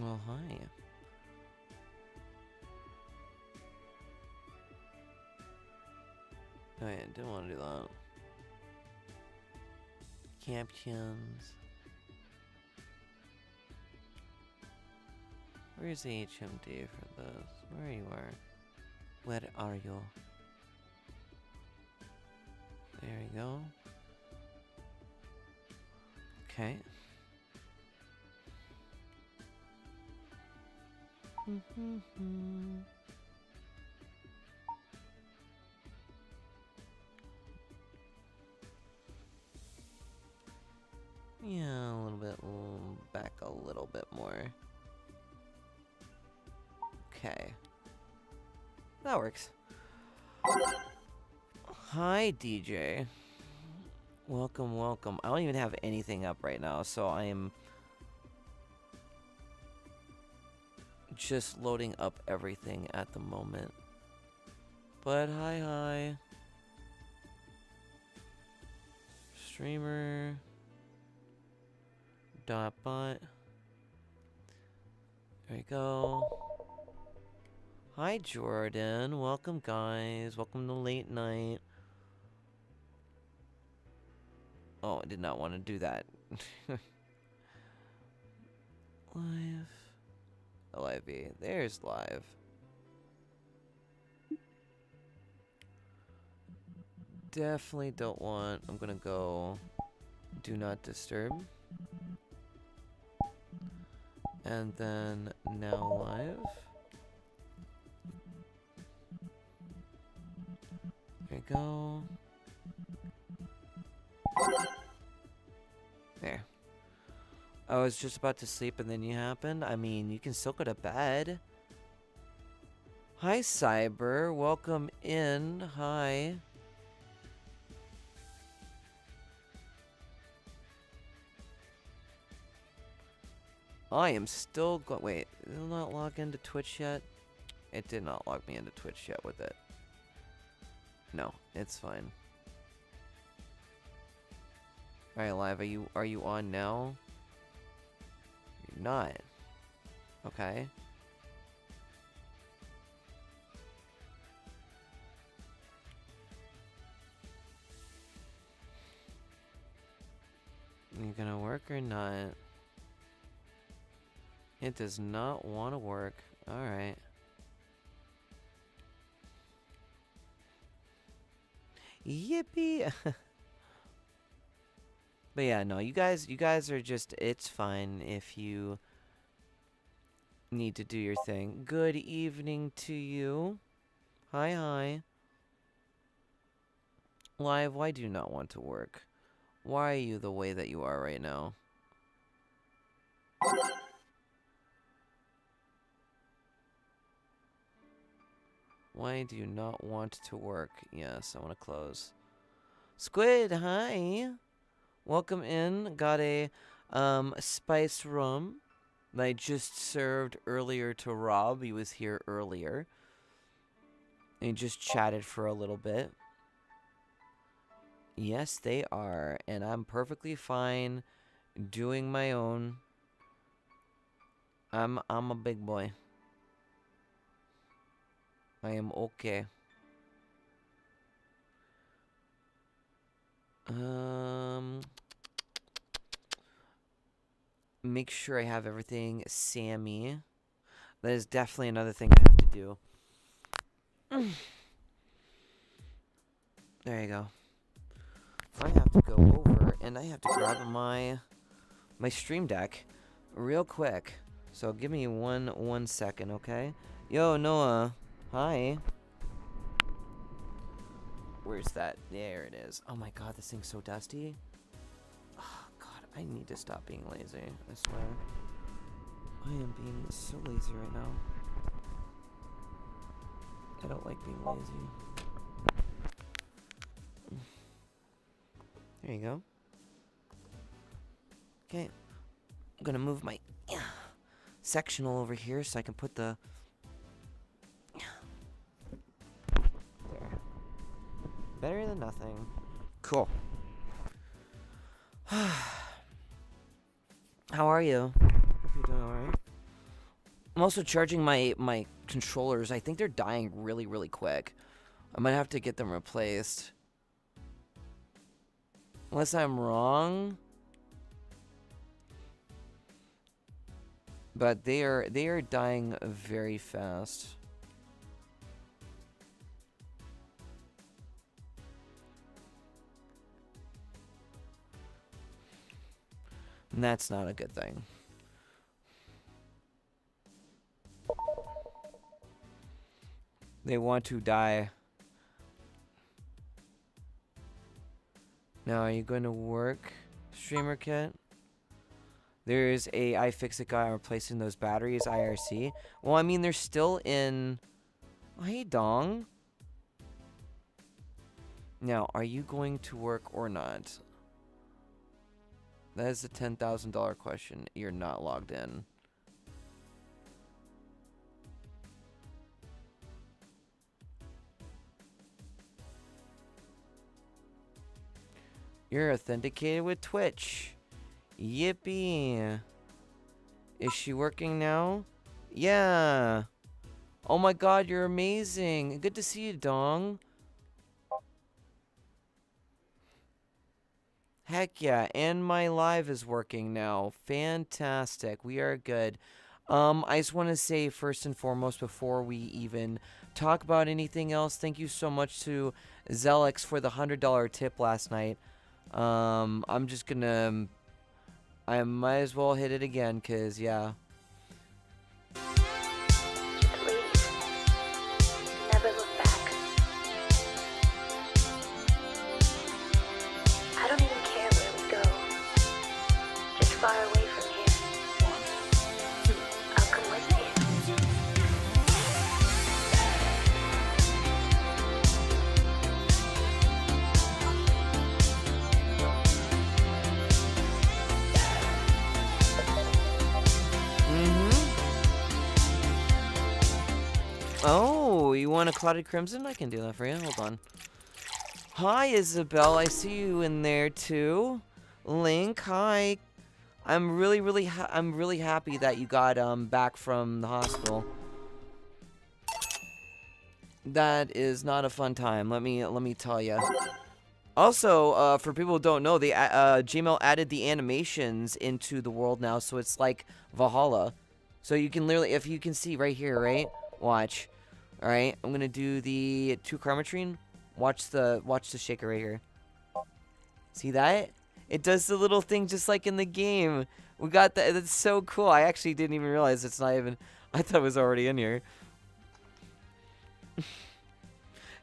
Oh, hi. Oh, yeah, didn't want to do that. Captions. Where's the HMD for this? Where you are? Where are you? There you go. Okay. Yeah, a little bit back a little bit more. Okay. That works. Hi, DJ. Welcome, welcome. I don't even have anything up right now, so I am just loading up everything at the moment. But hi. Streamer. Bot. There we go. Hi, Jordan. Welcome, guys. Welcome to late night. Oh, I did not want to do that. Live. LIV. There's live. Definitely don't want. I'm gonna go do not disturb. And then now live. There we go. There. I was just about to sleep and then you happened. I mean, you can still go to bed. Hi, Cyber. Welcome in. Hi. I am still wait, did it not log into Twitch yet? It did not log me into Twitch yet with it. No, it's fine. Alright, live, are you on now? You're not. Okay. You gonna work or not? It does not want to work. Alright. Yippee! But yeah, no, you guys are just, it's fine if you need to do your thing. Good evening to you. Hi. Live, why do you not want to work? Why are you the way that you are right now? Why do you not want to work? Yes, I want to close. Squid, hi. Welcome in. Got a spice rum that I just served earlier to Rob. He was here earlier. And he just chatted for a little bit. Yes, they are. And I'm perfectly fine doing my own. I'm a big boy. I am okay. Make sure I have everything Sammy. That is definitely another thing I have to do. There you go. I have to go over and I have to grab my stream deck real quick. So give me one second, okay? Yo, Noah. Hi. Where's that? There it is. Oh my god, this thing's so dusty. Oh god, I need to stop being lazy. I swear. I am being so lazy right now. I don't like being lazy. There you go. Okay. I'm gonna move my sectional over here so I can put the... There. Better than nothing. Cool. How are you? Hope you're doing alright. I'm also charging my controllers. I think they're dying really, really quick. I might have to get them replaced. Unless I'm wrong. But they are dying very fast. And that's not a good thing. They want to die. Now, are you going to work, Streamer Kit? There's a iFixit guy replacing those batteries, IRC. Well, I mean, they're still in... Oh, hey, Dong. Now, are you going to work or not? That is a $10,000 question. You're not logged in. You're authenticated with Twitch. Yippee. Is she working now? Yeah. Oh my god, you're amazing. Good to see you, Dong. Heck yeah, and my live is working now. Fantastic. We are good. I just want to say first and foremost, before we even talk about anything else, thank you so much to Zelix for the $100 tip last night. I'm just gonna... I might as well hit it again, cause yeah. Never look back. I don't even care where we go. Just far away from here. I'll come with you. Oh, you want a Clouded Crimson? I can do that for you. Hold on. Hi, Isabel. I see you in there too. Link, hi. I'm really happy that you got back from the hospital. That is not a fun time. Let me tell you. Also, for people who don't know, they Gmail added the animations into the world now, so it's like Valhalla. So you can literally, if you can see right here, right? Watch. All right, I'm gonna do the 2 Karmatrine. Watch the shaker right here. See that? It does the little thing just like in the game. We got that. That's so cool. I actually didn't even realize it's not even. I thought it was already in here.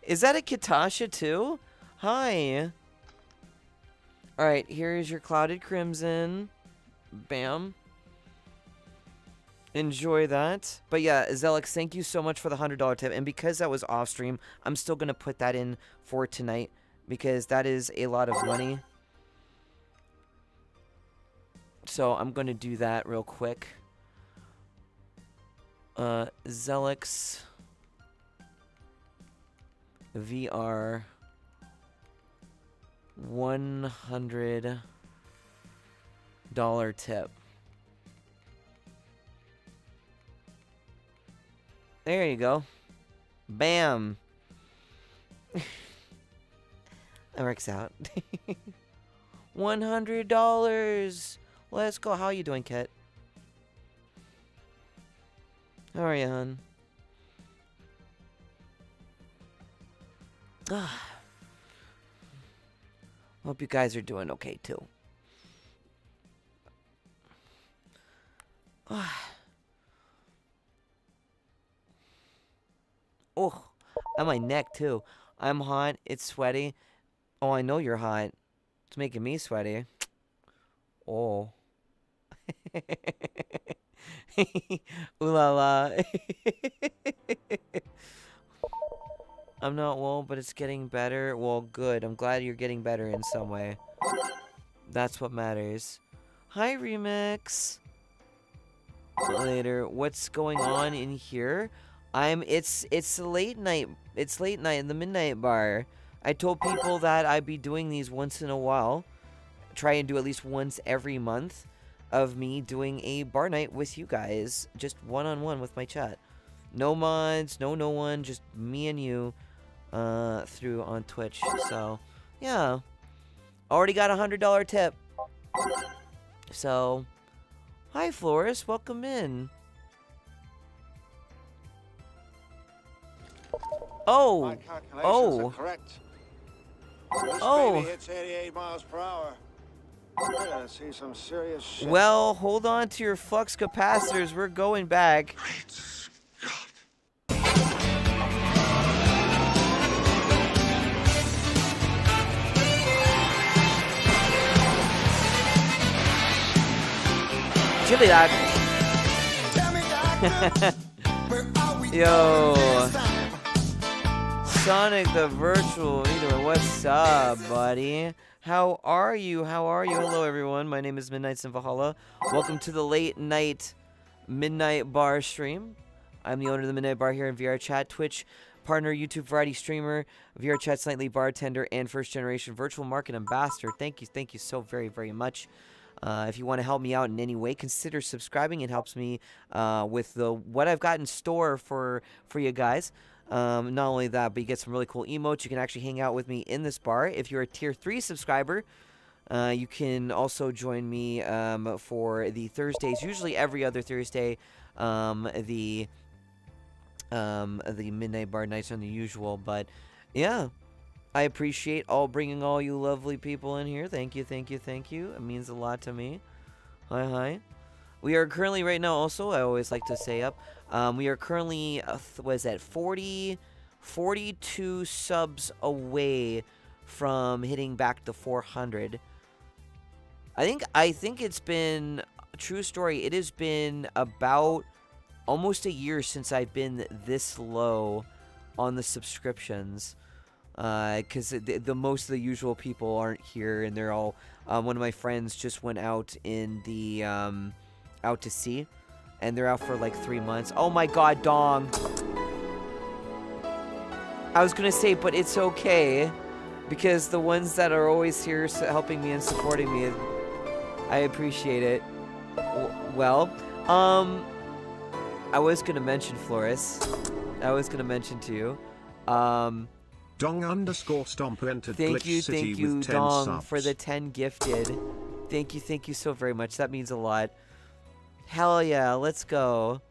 Is that a Katasha too? Hi. All right, here's your Clouded Crimson. Bam. Enjoy that. But yeah, Zelix, thank you so much for the $100 tip. And because that was off stream, I'm still going to put that in for tonight because that is a lot of money. So I'm going to do that real quick. Zelix VR $100 tip. There you go. Bam. That works out. $100. Let's go. How are you doing, Kit? How are you, hon? Hope you guys are doing okay, too. Oh, and my neck, too. I'm hot. It's sweaty. Oh, I know you're hot. It's making me sweaty. Oh. Ooh la la. I'm not well, but it's getting better. Well, good. I'm glad you're getting better in some way. That's what matters. Hi, Remix. Later. What's going on in here? It's late night. It's late night in the Midnight Bar. I told people that I'd be doing these once in a while. Try and do at least once every month. of me doing a bar night with you guys, just one-on-one with my chat. No mods, no one, just me and you through on Twitch. So, yeah. Already got a $100 tip. So, hi Floris, welcome in. Oh, My calculations oh, are correct. This oh. baby hits 88 miles per hour. We're gonna see some serious shit. Well, hold on to your flux capacitors. We're going back. Great Scott. Chili dog. Yo. Sonic the Virtual Leader, what's up, buddy? How are you? How are you? Hello, everyone. My name is Midnights in Valhalla. Welcome to the late night Midnight Bar stream. I'm the owner of the Midnight Bar here in VR Chat, Twitch partner, YouTube variety streamer, VR Chat's nightly bartender, and first generation virtual market ambassador. Thank you so very, very much. If you want to help me out in any way, consider subscribing. It helps me with what I've got in store for you guys. Not only that, but you get some really cool emotes. You can actually hang out with me in this bar. If you're a tier 3 subscriber, you can also join me for the Thursdays, usually every other Thursday, the Midnight Bar nights are the usual. But yeah, I appreciate bringing all you lovely people in here. Thank you. It means a lot to me. Hi. We are currently right now also, I always like to say we are currently, 42 subs away from hitting back to 400. I think it's been, true story, it has been about almost a year since I've been this low on the subscriptions. Because the most of the usual people aren't here, and they're all, one of my friends just went out in the, out to sea, and they're out for like 3 months. Oh my god, Dong. I was gonna say, but it's okay, because the ones that are always here helping me and supporting me, I appreciate it. Well, I was gonna mention Floris. I was gonna mention to you. Dong_Stomper entered Thank Glitch City you, with 10 Dong, subs. for the 10 gifted. Thank you so very much. That means a lot. Hell yeah, let's go.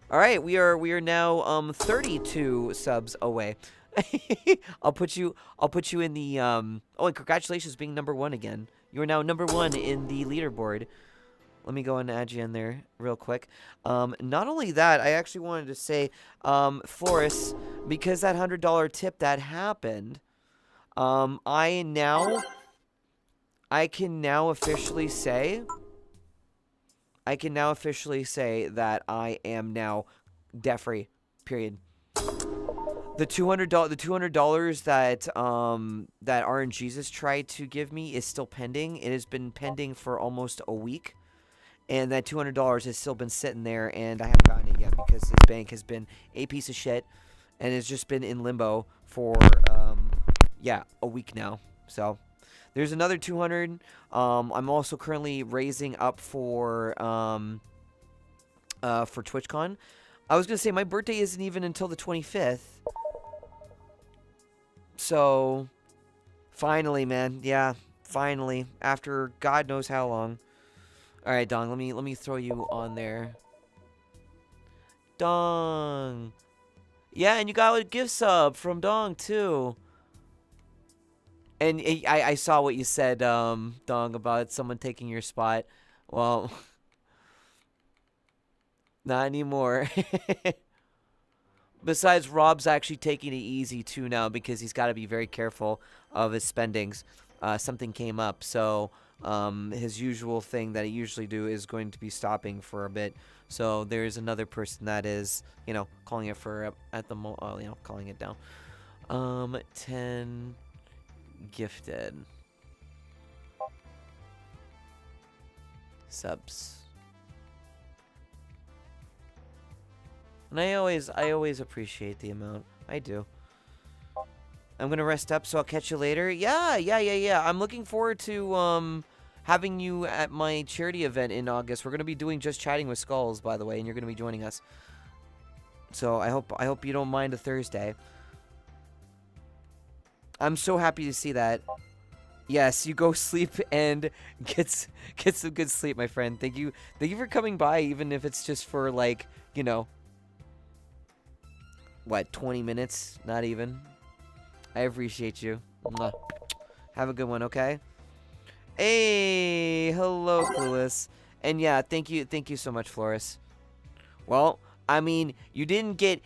All right, we are now 32 subs away. I'll put you in the oh, and congratulations being number 1 again. You are now number 1 in the leaderboard. Let me go and add you in there real quick. Not only that, I actually wanted to say, Floris, because that $100 tip that happened, I can now officially say that I am now debt free. Period. The $200 that that RNGesus tried to give me is still pending. It has been pending for almost a week. And that $200 has still been sitting there, and I haven't gotten it yet because this bank has been a piece of shit, and it's just been in limbo for, yeah, a week now. So, there's another 200. I'm also currently raising up for TwitchCon. I was gonna say my birthday isn't even until the 25th. So, finally, man, yeah, finally, after God knows how long. All right, Dong, let me throw you on there. Dong. Yeah, and you got a gift sub from Dong too. And I saw what you said, Dong, about someone taking your spot. Well, not anymore. Besides, Rob's actually taking it easy too now because he's got to be very careful of his spendings. Something came up, so his usual thing that he usually do is going to be stopping for a bit. So there's another person that is, calling it for at the calling it down. 10 gifted subs. And I always appreciate the amount. I do. I'm gonna rest up, so I'll catch you later. Yeah. I'm looking forward to having you at my charity event in August. We're gonna be doing Just Chatting with Skulls, by the way, and you're gonna be joining us. So I hope you don't mind a Thursday. I'm so happy to see that. Yes, you go sleep and get some good sleep, my friend. Thank you for coming by, even if it's just for like, you know, what, 20 minutes? Not even. I appreciate you. Mwah. Have a good one, okay? Hey, hello, Clueless. And yeah, thank you so much, Floris. Well, I mean, you didn't get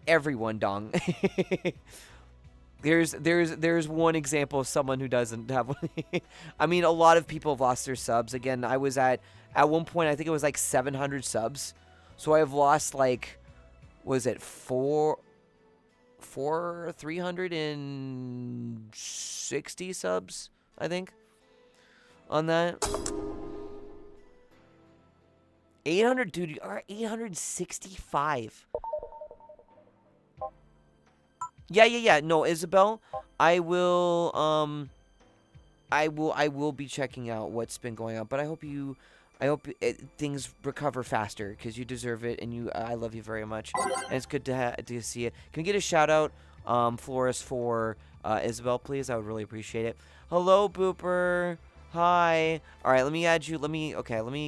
everyone, Dong. There's one example of someone who doesn't have one. I mean, a lot of people have lost their subs. Again, I was at one point, I think it was like 700 subs. So I've lost like, was it 360 subs, I think, on that. 800, dude, or 865. Yeah. No, Isabel, I will be checking out what's been going on, but I hope things recover faster, because you deserve it, and I love you very much, and it's good to see it. Can we get a shout out, Floris, for Isabel, please? I would really appreciate it. Hello, Booper. Hi. All right, let me add you. Let me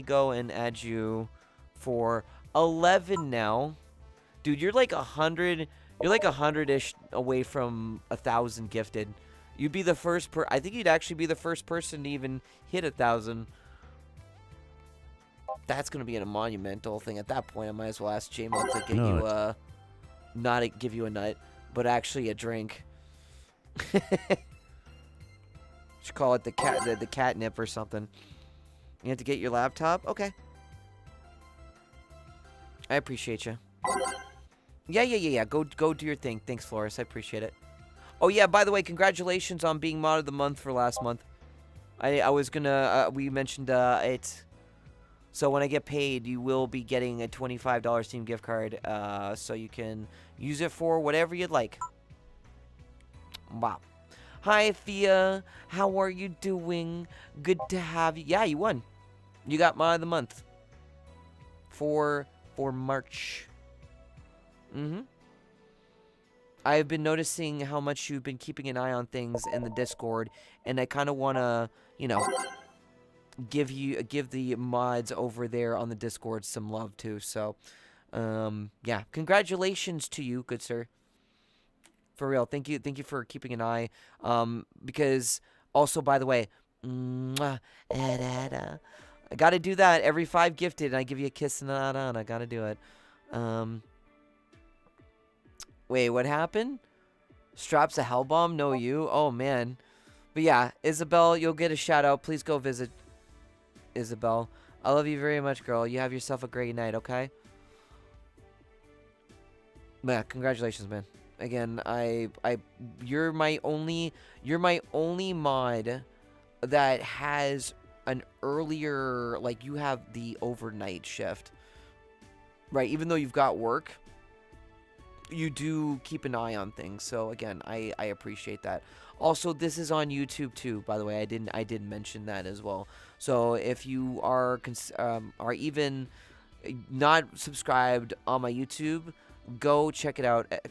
go and add you for 11 now, dude. You're like 100. You're like 100-ish away from 1,000 gifted. You'd be the first I think you'd actually be the first person to even hit 1,000. That's gonna be a monumental thing. At that point, I might as well ask J-Mo to get you not give you a nut, but actually a drink. Should call it the catnip or something. You have to get your laptop? Okay. I appreciate you. Yeah. Go do your thing. Thanks, Floris. I appreciate it. Oh yeah, by the way, congratulations on being mod of the month for last month. I was gonna we mentioned it. So when I get paid, you will be getting a $25 Steam gift card. So you can use it for whatever you'd like. Wow. Hi, Thea. How are you doing? Good to have you. Yeah, you won. You got mod of the month for March. I've been noticing how much you've been keeping an eye on things in the Discord, and I kind of want to, give the mods over there on the Discord some love too. So, yeah, congratulations to you, good sir. For real, thank you for keeping an eye. Because also, by the way, I gotta do that every 5 gifted, and I give you a kiss and I gotta do it. Wait, what happened? Straps a hell bomb? No, you? Oh, man. But yeah, Isabel, you'll get a shout out. Please go visit Isabel. I love you very much, girl. You have yourself a great night, okay? But yeah, congratulations, man. Again, you're my only mod that has an earlier, like, you have the overnight shift. Right, even though you've got work, you do keep an eye on things. So again, I appreciate that. Also, this is on YouTube too, by the way. I did mention that as well. So if you are even not subscribed on my YouTube, go check it out at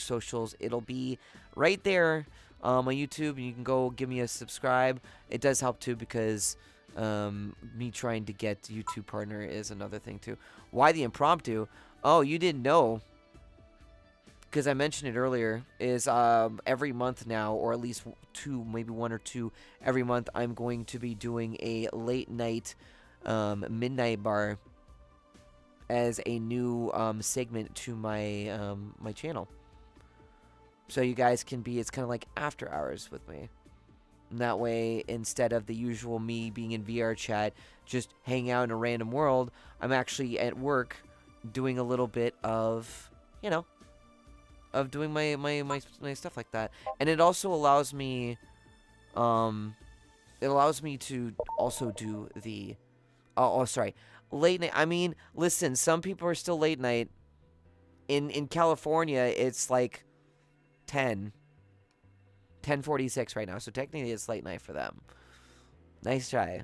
!socials. It'll be right there on my YouTube, and you can go give me a subscribe. It does help too, because me trying to get YouTube partner is another thing too. Why the impromptu? Oh, you didn't know? Because I mentioned it earlier, is every month now, or at least 2, maybe 1 or 2 every month, I'm going to be doing a late night midnight bar as a new segment to my my channel. So you guys can be, it's kind of like after hours with me. And that way, instead of the usual me being in VR chat, just hanging out in a random world, I'm actually at work doing a little bit of, of doing my stuff like that. And it also allows me to also do the late night. I mean, listen, some people are still late night. In California, it's like 10:46 right now, so technically it's late night for them. Nice try.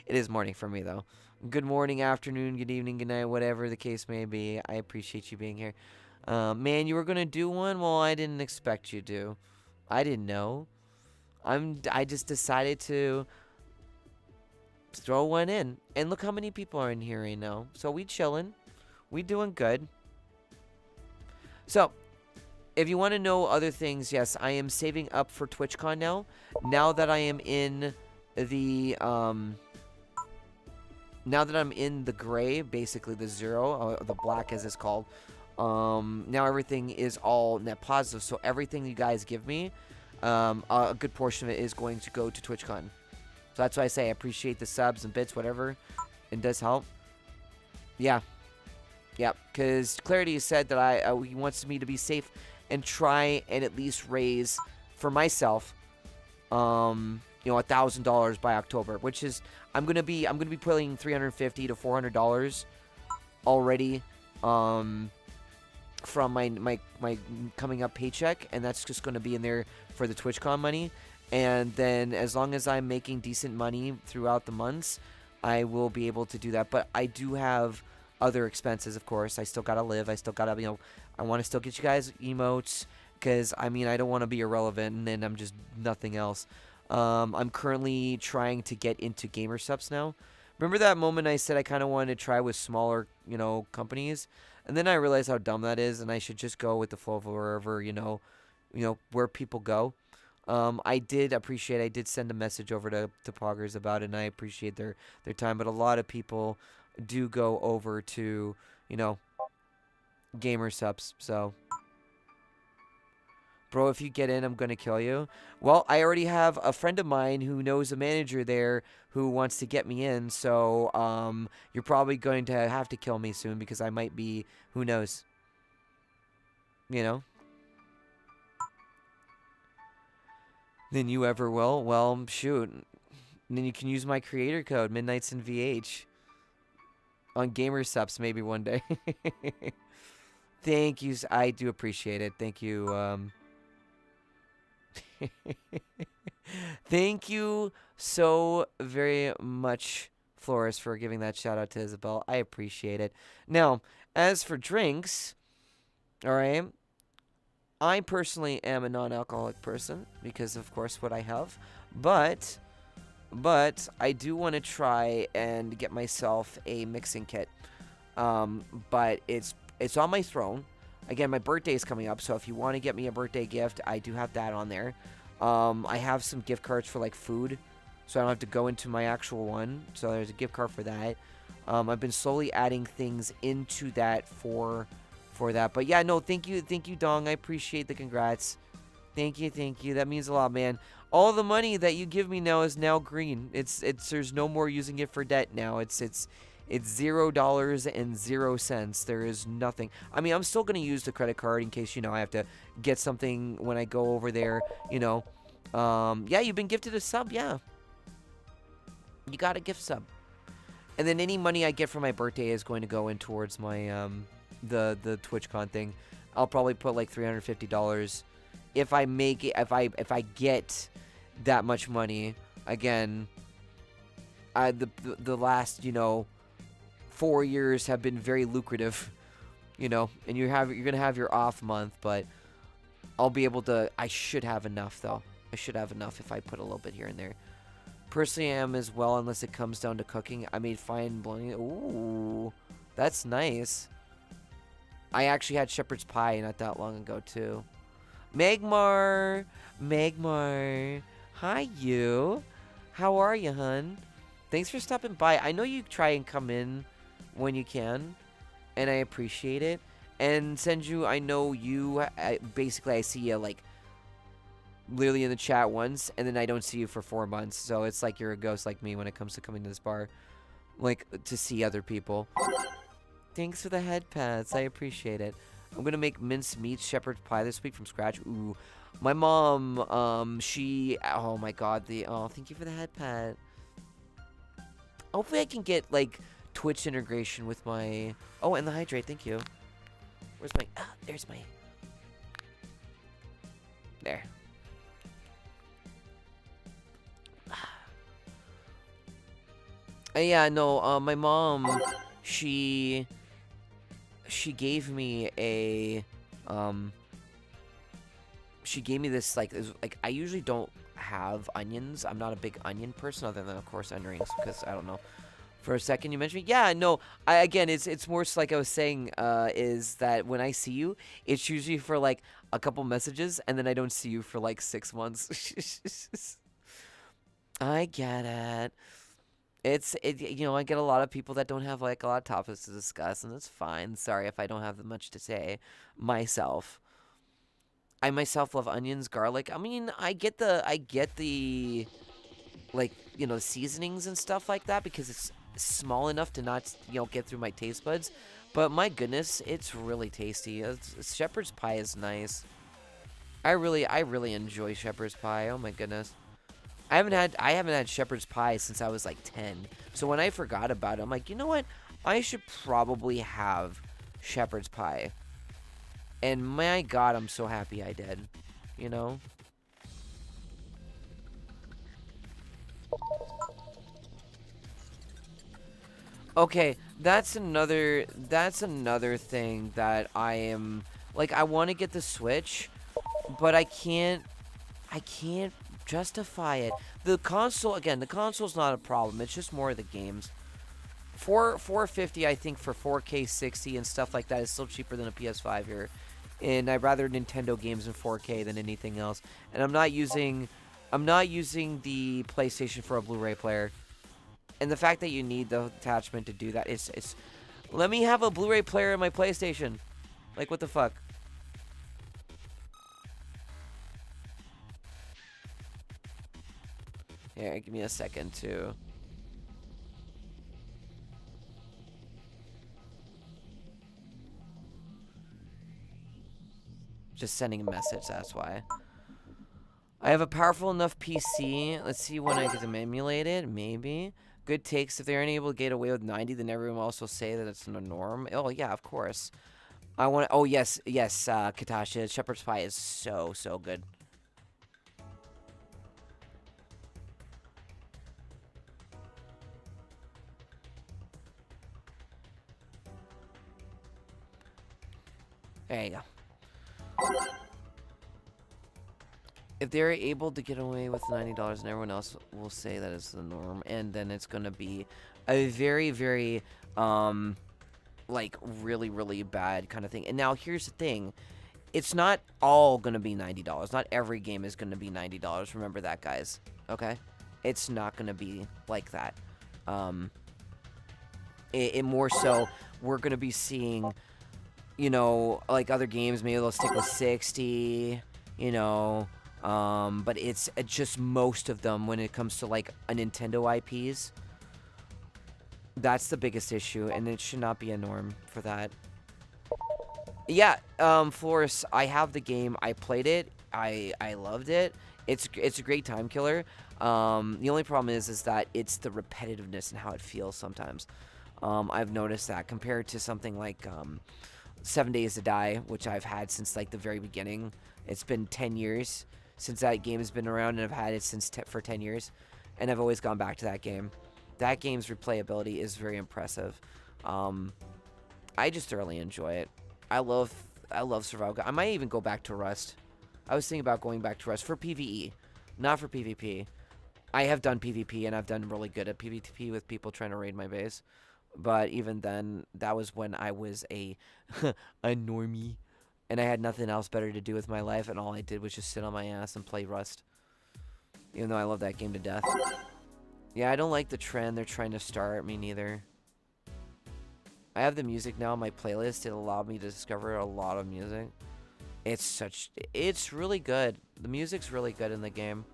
It is morning for me, though. Good morning, afternoon, good evening, good night, whatever the case may be. I appreciate you being here. Man, you were gonna do one? Well, I didn't expect you to. I didn't know. I just decided to throw one in. And look how many people are in here right now. So we chilling. We doing good. So, if you want to know other things, yes, I am saving up for TwitchCon now. Now that I am in the now that I'm in the gray, basically the zero, the black as it's called. Now everything is all net positive. So everything you guys give me, a good portion of it is going to go to TwitchCon. So that's why I say I appreciate the subs and bits, whatever. It does help. Yeah. Yeah, because Clarity said that he wants me to be safe and try and at least raise for myself, $1,000 by October, which is I'm gonna be putting $350 to $400 already, from my coming up paycheck, and that's just gonna be in there for the TwitchCon money. And then as long as I'm making decent money throughout the months, I will be able to do that. But I do have other expenses, of course. I still gotta live. I still gotta, I want to still get you guys emotes, because I don't want to be irrelevant and then I'm just nothing else. I'm currently trying to get into gamer subs now. Remember that moment I said I kind of wanted to try with smaller, companies, and then I realized how dumb that is, and I should just go with the flow of wherever, where people go. I did send a message over to Poggers about it, and I appreciate their time, but a lot of people do go over to, gamer subs. So, bro, if you get in, I'm gonna kill you. Well, I already have a friend of mine who knows a manager there who wants to get me in, so you're probably going to have to kill me soon, because I might be, who knows, Then you ever will? Well, shoot. And then you can use my creator code, Midnights in VH, on Gamer Subs maybe one day. Thank you. I do appreciate it. Thank you. Thank you so very much, Flores, for giving that shout out to Isabel. I appreciate it. Now, as for drinks, all right, I personally am a non-alcoholic person because, of course, what I have. But I do want to try and get myself a mixing kit. But it's on my throne. Again, my birthday is coming up, so if you want to get me a birthday gift, I do have that on there. I have some gift cards for like food, so I don't have to go into my actual one. So there's a gift card for that. I've been slowly adding things into that for that. But yeah, no, thank you, Dong. I appreciate the congrats. Thank you. That means a lot, man. All the money that you give me now is now green. It's there's no more using it for debt now. It's $0.00. There is nothing. I'm still gonna use the credit card in case I have to get something when I go over there. Yeah, you've been gifted a sub. Yeah, you got a gift sub. And then any money I get from my birthday is going to go in towards my the TwitchCon thing. I'll probably put like $350 if I make it. If I get that much money again. The last 4 years have been very lucrative, and you're gonna have your off month, but I'll be able to. I should have enough though. I should have enough if I put a little bit here and there. Personally, I am as well, unless it comes down to cooking. I made fine bologna. Ooh, that's nice. I actually had shepherd's pie not that long ago too. Magmar, hi you. How are you, hun? Thanks for stopping by. I know you try and come in when you can, and I appreciate it. And Senju, I know you. Basically, I see you like literally in the chat once, and then I don't see you for 4 months. So it's like you're a ghost like me when it comes to coming to this bar, like to see other people. Thanks for the head pats. I appreciate it. I'm gonna make minced meat shepherd's pie this week from scratch. Ooh, my mom. She. Oh my God. Thank you for the head pat. Hopefully I can get like Twitch integration with my. Oh, and the hydrate. Thank you. Where's my? There's my. There. Yeah, no, my mom, she she gave me a um she gave me this like I usually don't have onions. I'm not a big onion person other than of course onion rings because I don't know. For a second you mentioned yeah, no, I again it's more so like I was saying is that when I see you, it's usually for like a couple messages and then I don't see you for like 6 months. I get it. I get a lot of people that don't have like a lot of topics to discuss, and that's fine. Sorry if I don't have much to say myself. I myself love onions, garlic. I mean, I get the like, seasonings and stuff like that because it's small enough to not, get through my taste buds. But my goodness, it's really tasty. Shepherd's pie is nice. I really enjoy shepherd's pie. Oh my goodness. I haven't had shepherd's pie since I was like 10. So when I forgot about it, I'm like, you know what? I should probably have shepherd's pie. And my God, I'm so happy I did. You know? Okay, that's another thing that I am like I want to get the Switch, but I can't justify it. The console's not a problem. It's just more of the games. 450 I think for 4K 60 and stuff like that is still cheaper than a PS5 here. And I'd rather Nintendo games in 4K than anything else. And I'm not using the PlayStation for a Blu-ray player. And the fact that you need the attachment to do that is let me have a Blu-ray player in my PlayStation. Like what the fuck? Here, give me a second to just sending a message, that's why. I have a powerful enough PC. Let's see when I get to emulate it. Maybe. Good takes. If they aren't able to get away with 90, then everyone will also say that it's the norm. Oh, yeah, of course. I want. Oh, yes, yes, Katasha. Shepherd's pie is so, so good. There you go. If they're able to get away with $90 and everyone else will say that it's the norm, and then it's going to be a very, very, like, really, really bad kind of thing. And now here's the thing. It's not all going to be $90. Not every game is going to be $90. Remember that, guys. Okay? It's not going to be like that. Um, it more so, we're going to be seeing, like other games, maybe they'll stick with 60, but it's just most of them when it comes to like a Nintendo IPs. That's the biggest issue, and it should not be a norm for that. Yeah, Flores, I have the game. I played it. I loved it. It's a great time killer. The only problem is that it's the repetitiveness and how it feels sometimes. I've noticed that compared to something like 7 Days to Die, which I've had since like the very beginning. It's been 10 years since that game has been around, and I've had it for 10 years, and I've always gone back to that game. That game's replayability is very impressive. I just thoroughly enjoy it. I love survival. I might even go back to Rust. I was thinking about going back to Rust for PvE, not for PvP. I have done PvP, and I've done really good at PvP with people trying to raid my base. But even then, that was when I was a a normie, and I had nothing else better to do with my life, and all I did was just sit on my ass and play Rust. Even though I love that game to death. Yeah, I don't like the trend they're trying to start. Me neither. I have the music now on my playlist. It allowed me to discover a lot of music. It's really good. The music's really good in the game.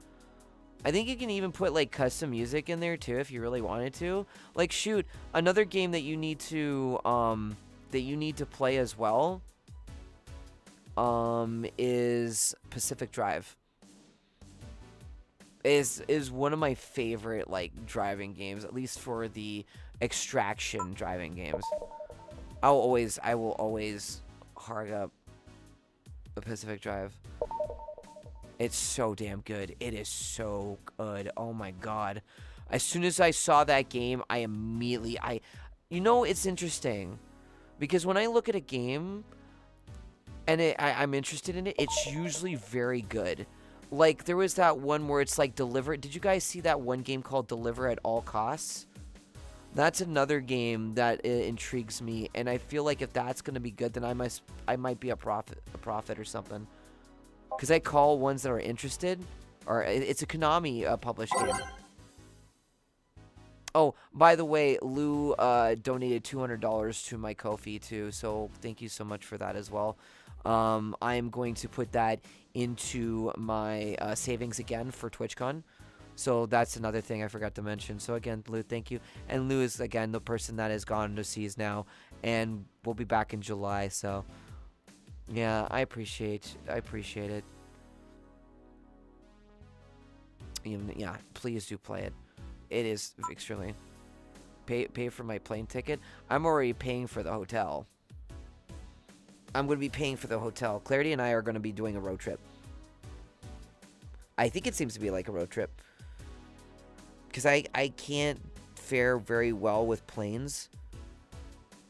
I think you can even put like custom music in there too if you really wanted to. Like shoot, another game that you need to play as well is Pacific Drive. Is one of my favorite like driving games, at least for the extraction driving games. I will always hard up the Pacific Drive. It's so damn good. It is so good. Oh my god. As soon as I saw that game, I immediately you know, it's interesting because when I look at a game and I'm interested in it, it's usually very good. Like there was that one where it's like Deliver. Did you guys see that one game called Deliver at All Costs? That's another game that intrigues me, and I feel like if that's gonna be good, then I might be a prophet or something. Cause I call ones that are interested, or it's a Konami published game. Oh, by the way, Lou donated $200 to my Ko-fi too, so thank you so much for that as well. I'm going to put that into my savings again for TwitchCon. So that's another thing I forgot to mention. So again, Lou, thank you. And Lou is, again, the person that has gone overseas now, and we'll be back in July. So, yeah, I appreciate it. Yeah, please do play it. It is extremely... Pay for my plane ticket. I'm already paying for the hotel. I'm going to be paying for the hotel. Clarity and I are going to be doing a road trip. I think it seems to be like a road trip. Because I can't fare very well with planes.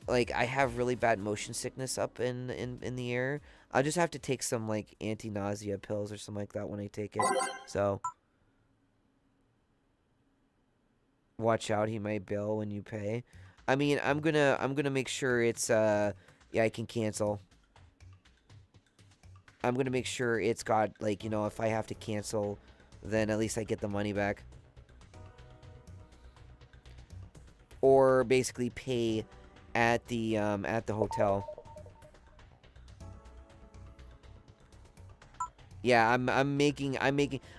Like, I have really bad motion sickness up in the air. I'll just have to take some, like, anti-nausea pills or something like that when I take it. So, watch out, he might bail when you pay. I mean, I'm gonna make sure it's, yeah, I can cancel. I'm gonna make sure it's got, like, you know, if I have to cancel, then at least I get the money back. Or basically pay at the hotel. Yeah, I'm making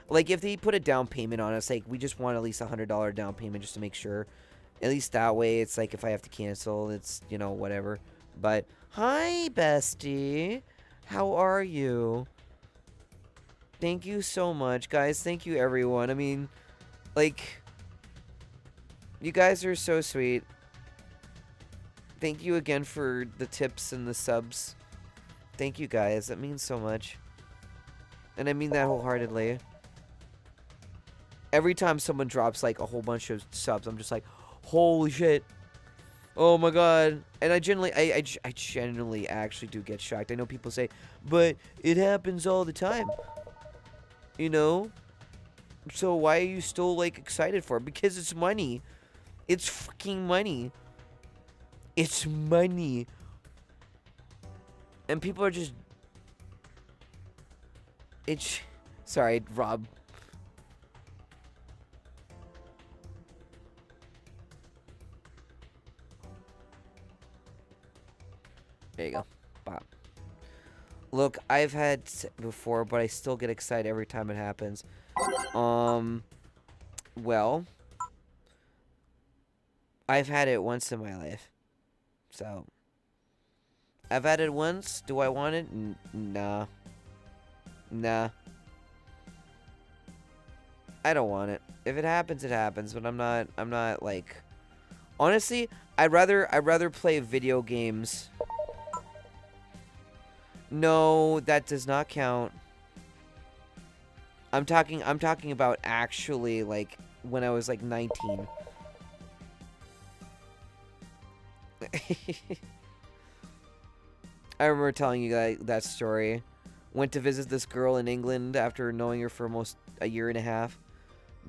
like if they put a down payment on us, like we just want at least $100 down payment just to make sure. At least that way it's like if I have to cancel, it's, you know, whatever. But hi bestie. How are you? Thank you so much, guys. Thank you everyone. I mean, like, you guys are so sweet. Thank you again for the tips and the subs. Thank you guys. That means so much. And I mean that wholeheartedly. Every time someone drops like a whole bunch of subs, I'm just like, holy shit. Oh my god. And I genuinely actually do get shocked. I know people say, but it happens all the time. You know? So why are you still like excited for it? Because it's money. It's fucking money. It's money. And people are just... It's... Sorry, Rob. There you go. Bop. Look, I've had before, but I still get excited every time it happens. Well, I've had it once in my life. So, I've had it once. Do I want it? Nah. Nah. I don't want it. If it happens, it happens. But I'm not like... Honestly, I'd rather play video games. No, that does not count. I'm talking about actually, like, when I was, like, 19. I remember telling you that story. Went to visit this girl in England after knowing her for almost a year and a half.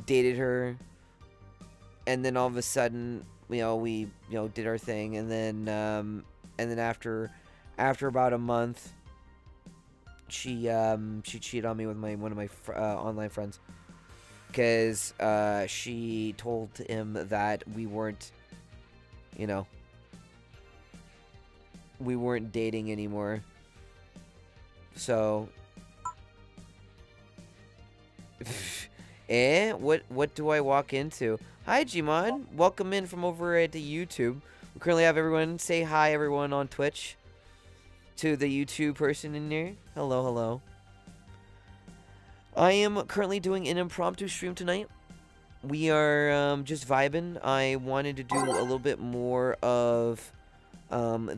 Dated her. And then all of a sudden, you know, we, you know, did our thing. And then after about a month, she cheated on me with one of my online friends. Because she told him that we weren't, you know, we weren't dating anymore. So, what do I walk into? Hi, Gmon. Welcome in from over at the YouTube. We currently have everyone say hi, everyone on Twitch. To the YouTube person in there. Hello, hello. I am currently doing an impromptu stream tonight. We are just vibing. I wanted to do a little bit more of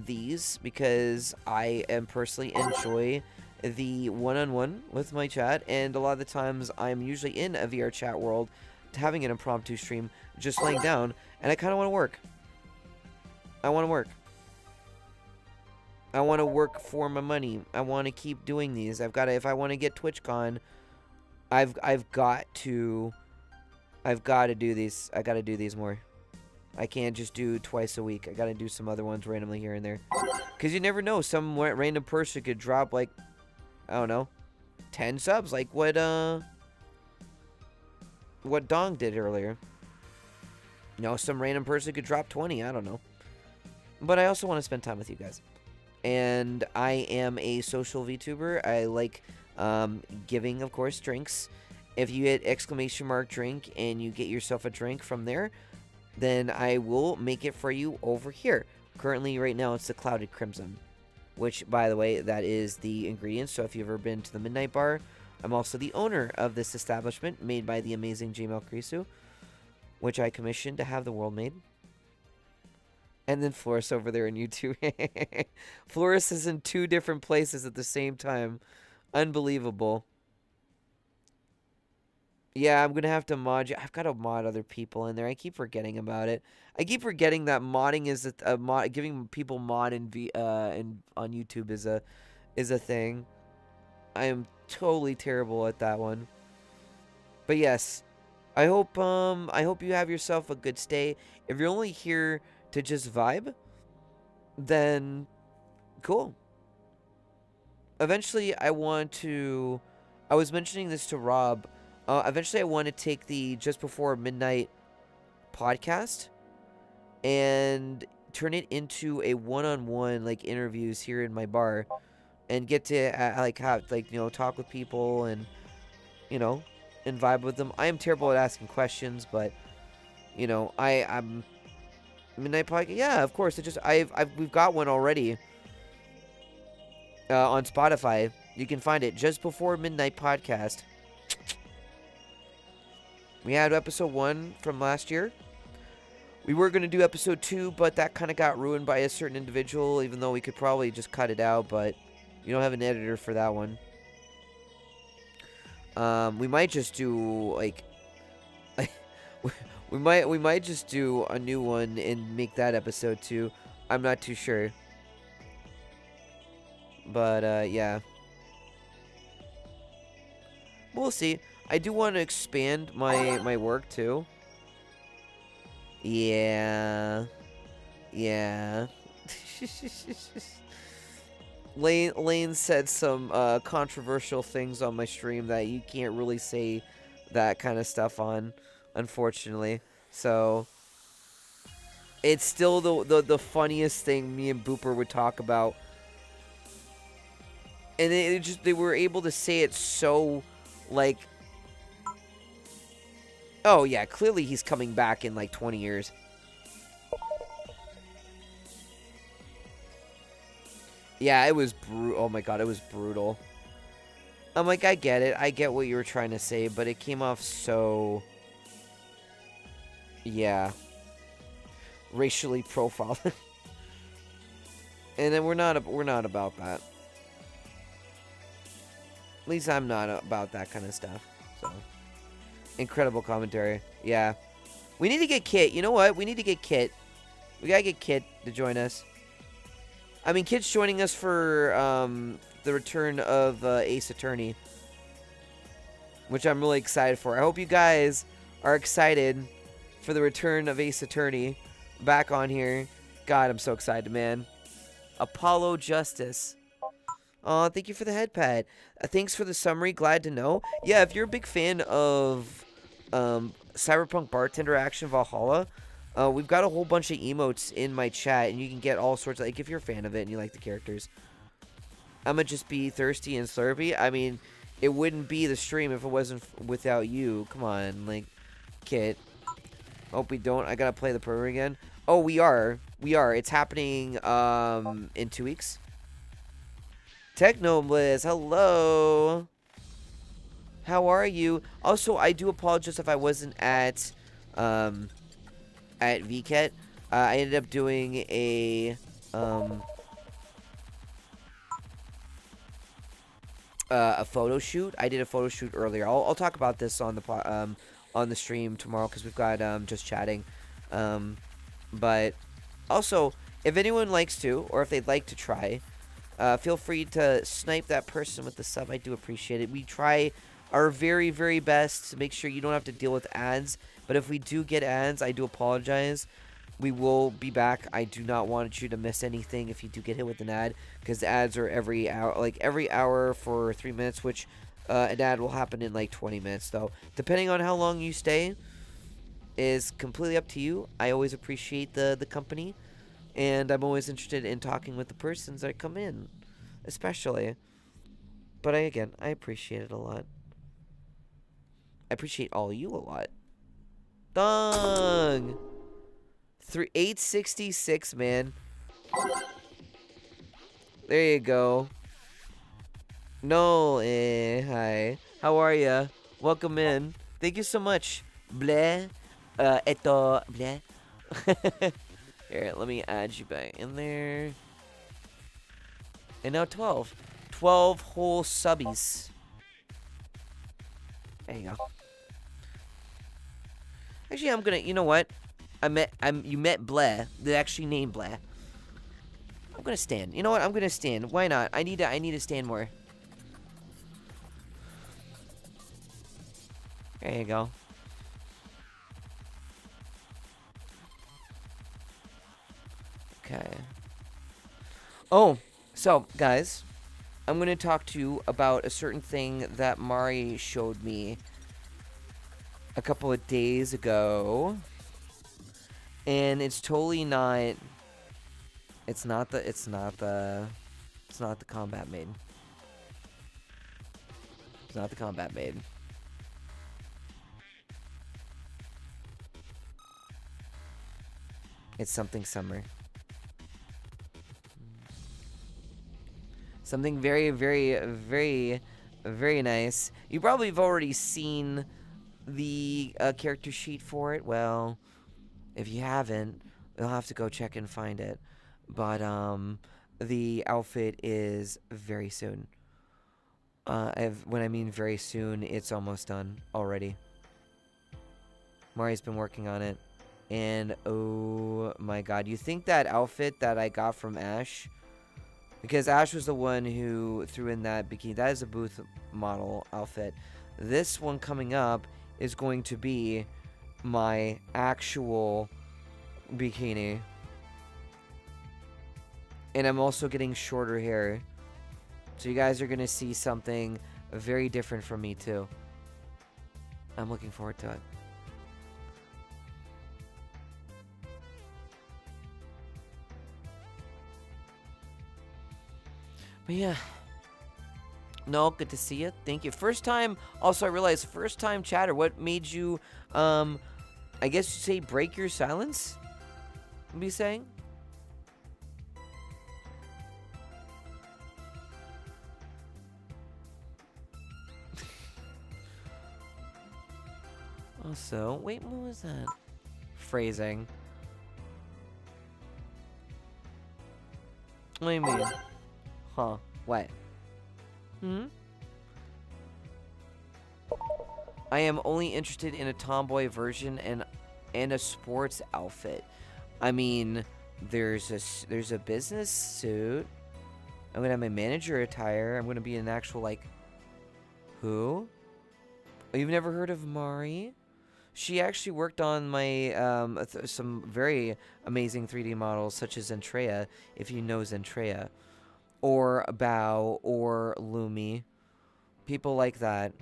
these because I am personally enjoy the one-on-one with my chat, and a lot of the times I'm usually in a VR chat world having an impromptu stream, just laying down, and I kind of want to work. I want to work. I want to work for my money. I want to keep doing these. I've got to, if I want to get TwitchCon, I've got to do these. I got to do these more. I can't just do twice a week. I got to do some other ones randomly here and there. Because you never know. Some random person could drop, like, I don't know, 10 subs. Like what Dong did earlier. You know, some random person could drop 20. I don't know. But I also want to spend time with you guys. And I am a social VTuber. I like giving, of course, drinks. If you hit !drink and you get yourself a drink from there, then I will make it for you over here. Currently, right now, it's the Clouded Crimson, which, by the way, that is the ingredient. So if you've ever been to the Midnight Bar, I'm also the owner of this establishment made by the amazing Jamal Krisu, which I commissioned to have the world made. And then Floris over there on YouTube. Floris is in 2 different places at the same time. Unbelievable. Yeah, I'm going to have to mod you. I've got to mod other people in there. I keep forgetting about it. I keep forgetting that modding is a mod, giving people mod on YouTube is a thing. I am totally terrible at that one. But yes, I hope you have yourself a good stay. If you're only here to just vibe, then cool. Eventually, I was mentioning this to Rob. Eventually, I want to take the Just Before Midnight podcast and turn it into a one-on-one, like, interviews here in my bar, and get to talk with people and and vibe with them. I am terrible at asking questions, but I'm Midnight podcast. Yeah, of course. We've got one already on Spotify. You can find it, Just Before Midnight podcast. We had episode 1 from last year. We were going to do episode 2, but that kind of got ruined by a certain individual, even though we could probably just cut it out, but you don't have an editor for that one. We might just do, like we might just do a new one and make that episode 2. I'm not too sure. But, yeah. We'll see. I do want to expand my work too. Yeah. Yeah. Lane said some controversial things on my stream that you can't really say that kind of stuff on, unfortunately. So it's still the funniest thing me and Booper would talk about. And they were able to say it so, like, oh, yeah, clearly he's coming back in, like, 20 years. Yeah, it was oh my god, it was brutal. I'm like, I get it. I get what you were trying to say, but it came off so... yeah. Racially profiled. And then we're not about that. At least I'm not about that kind of stuff, so... Incredible commentary. Yeah. We need to get Kit. You know what? We need to get Kit. We gotta get Kit to join us. I mean, Kit's joining us for the return of Ace Attorney, which I'm really excited for. I hope you guys are excited for the return of Ace Attorney back on here. God, I'm so excited, man. Apollo Justice. Oh, thank you for the head pad. Thanks for the summary. Glad to know. Yeah, if you're a big fan of Cyberpunk Bartender Action Valhalla, we've got a whole bunch of emotes in my chat, and you can get all sorts of, like, if you're a fan of it and you like the characters. I'm gonna just be thirsty and slurpy. I mean, it wouldn't be the stream if it wasn't without you. Come on, like, Kit. Hope we don't. I gotta play the program again. Oh, we are. It's happening in 2 weeks. Technobliss, hello. How are you? Also, I do apologize if I wasn't at VCAT. I ended up doing a photo shoot. I did a photo shoot earlier. I'll talk about this on the on the stream tomorrow because we've got just chatting. But also, if anyone likes to, or if they'd like to try, feel free to snipe that person with the sub. I do appreciate it. We try our very, very best to make sure you don't have to deal with ads. But if we do get ads, I do apologize. We will be back. I do not want you to miss anything if you do get hit with an ad, because the ads are every hour, like every hour for 3 minutes, which an ad will happen in like 20 minutes, though. Depending on how long you stay is completely up to you. I always appreciate the company, and I'm always interested in talking with the persons that come in, especially. But I appreciate it a lot. I appreciate all you a lot. Dong! 866, man. There you go. No, hi. How are ya? Welcome in. Thank you so much. Bleh. Eto, bleh. Here, let me add you back in there. And now 12. 12 whole subbies. There you go. Actually, I'm gonna, you know what? You met Bleh. They actually named Bleh. I'm gonna stand. You know what? I'm gonna stand. Why not? I need to stand more. There you go. Okay. Oh, so guys, I'm gonna talk to you about a certain thing that Mari showed me a couple of days ago. And it's totally not. It's not the combat maiden. It's not the combat maiden. It's something summer. Something very, very, very, very nice. You probably have already seen the character sheet for it. Well, if you haven't, you'll have to go check and find it. But the outfit is very soon. When I mean very soon, it's almost done already. Mari's been working on it, and oh my god, you think that outfit that I got from Ash? Because Ash was the one who threw in that bikini. That is a booth model outfit. This one coming up is going to be my actual bikini. And I'm also getting shorter hair. So you guys are going to see something very different from me too. I'm looking forward to it. But yeah. No, good to see you. Thank you. First time, also I realized, first time chatter. What made you, I guess you'd say break your silence? Be saying? Also, wait, what was that? Phrasing. What do you mean? Huh? What? I am only interested in a tomboy version and a sports outfit. I mean, there's a business suit. I'm gonna have my manager attire. I'm gonna be an actual like. Who? Oh, you've never heard of Mari? She actually worked on my some very amazing 3D models, such as Zentreya, if you know Zentreya, or Bao, or Lumi, people like that.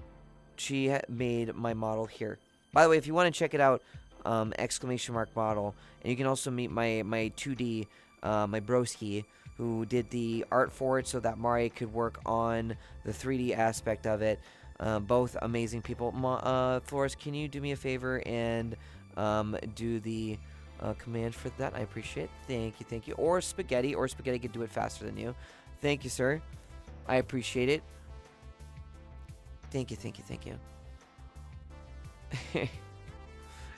She made my model here. By the way, if you want to check it out, exclamation mark model, and you can also meet my 2D, my broski, who did the art for it so that Mari could work on the 3D aspect of it. Both amazing people. Flores, can you do me a favor and do the command for that? I appreciate it. Thank you, thank you. Or Spaghetti could do it faster than you. Thank you, sir. I appreciate it. Thank you, thank you, thank you.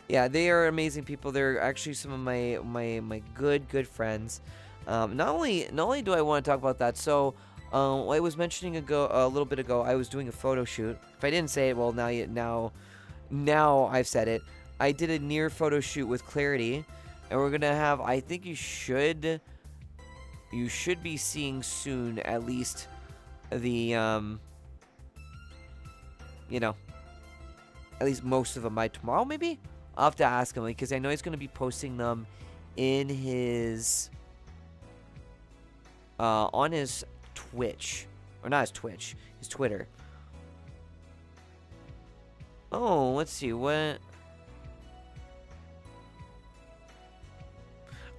Yeah, they are amazing people. They're actually some of my good friends. Not only do I want to talk about that, so I was mentioning a little bit ago, I was doing a photo shoot. If I didn't say it, well, now now I've said it. I did a near photo shoot with Clarity, and we're gonna have. I think you should be seeing soon at least the you know, at least most of them by tomorrow, maybe. I'll have to ask him because I know he's gonna be posting them in his on his Twitch, or not his Twitch, his Twitter. Oh, let's see what.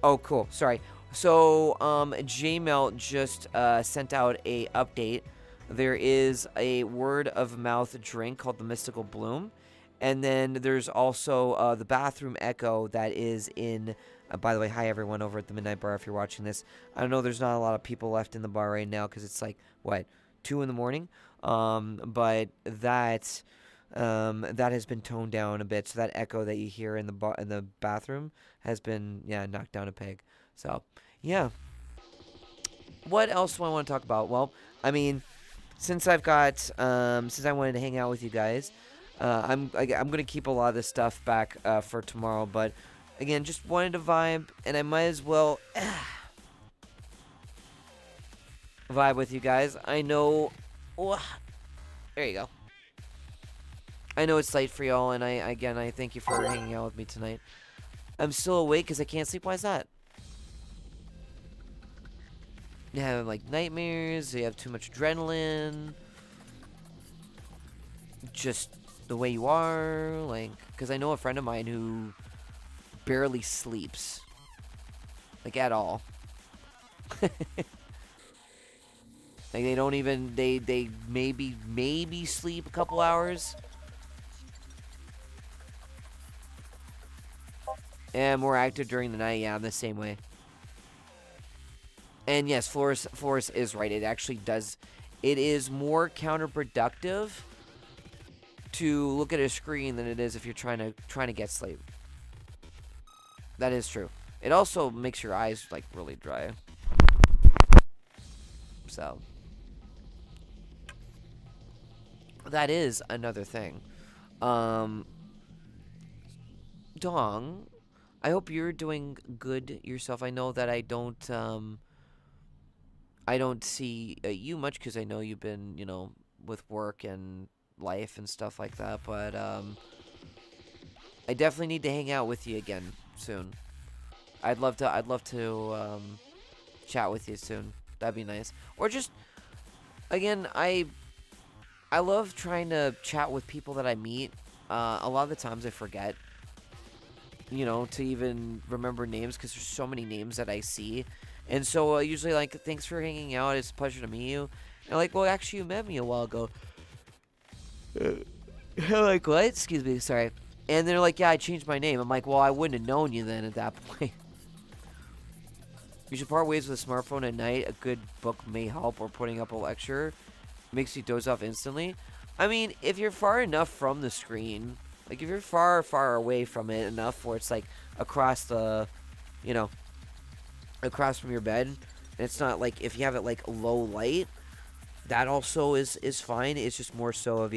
Oh, cool. Sorry. So, JMelt just sent out a update. There is a word of mouth drink called the Mystical Bloom, and then there's also the Bathroom Echo that is in. By the way, hi everyone over at the Midnight Bar. If you're watching this, I know there's not a lot of people left in the bar right now because it's like what 2 in the morning. But that has been toned down a bit, so that echo that you hear in the bathroom has been knocked down a peg. So yeah. What else do I want to talk about? Well, I mean, since I wanted to hang out with you guys, I'm gonna keep a lot of this stuff back for tomorrow, but. Again, just wanted to vibe, and I might as well vibe with you guys. I know... Oh, there you go. I know it's late for y'all, and I thank you for hanging out with me tonight. I'm still awake because I can't sleep. Why is that? You have, like, nightmares, you have too much adrenaline. Just the way you are, like... Because I know a friend of mine who... barely sleeps, like at all. Like they don't even they maybe sleep a couple hours, and more active during the night. Yeah, I'm the same way. And yes, Flores is right. It actually does. It is more counterproductive to look at a screen than it is if you're trying to get sleep. That is true. It also makes your eyes, like, really dry. So. That is another thing. Dong, I hope you're doing good yourself. I know that I don't see you much because I know you've been, with work and life and stuff like that. But, I definitely need to hang out with you again soon. I'd love to chat with you soon. That'd be nice. Or just again, I love trying to chat with people that I meet. A lot of the times I forget, to even remember names because there's so many names that I see. And so usually like, thanks for hanging out. It's a pleasure to meet you. And like, well, actually you met me a while ago. Like, what? Excuse me, sorry. And they're like, yeah, I changed my name. I'm like, well, I wouldn't have known you then at that point. You should part ways with a smartphone at night. A good book may help, or putting up a lecture makes you doze off instantly. I mean, if you're far enough from the screen, like if you're far, far away from it enough where it's like across the, across from your bed, and it's not like if you have it like low light, that also is fine. It's just more so of,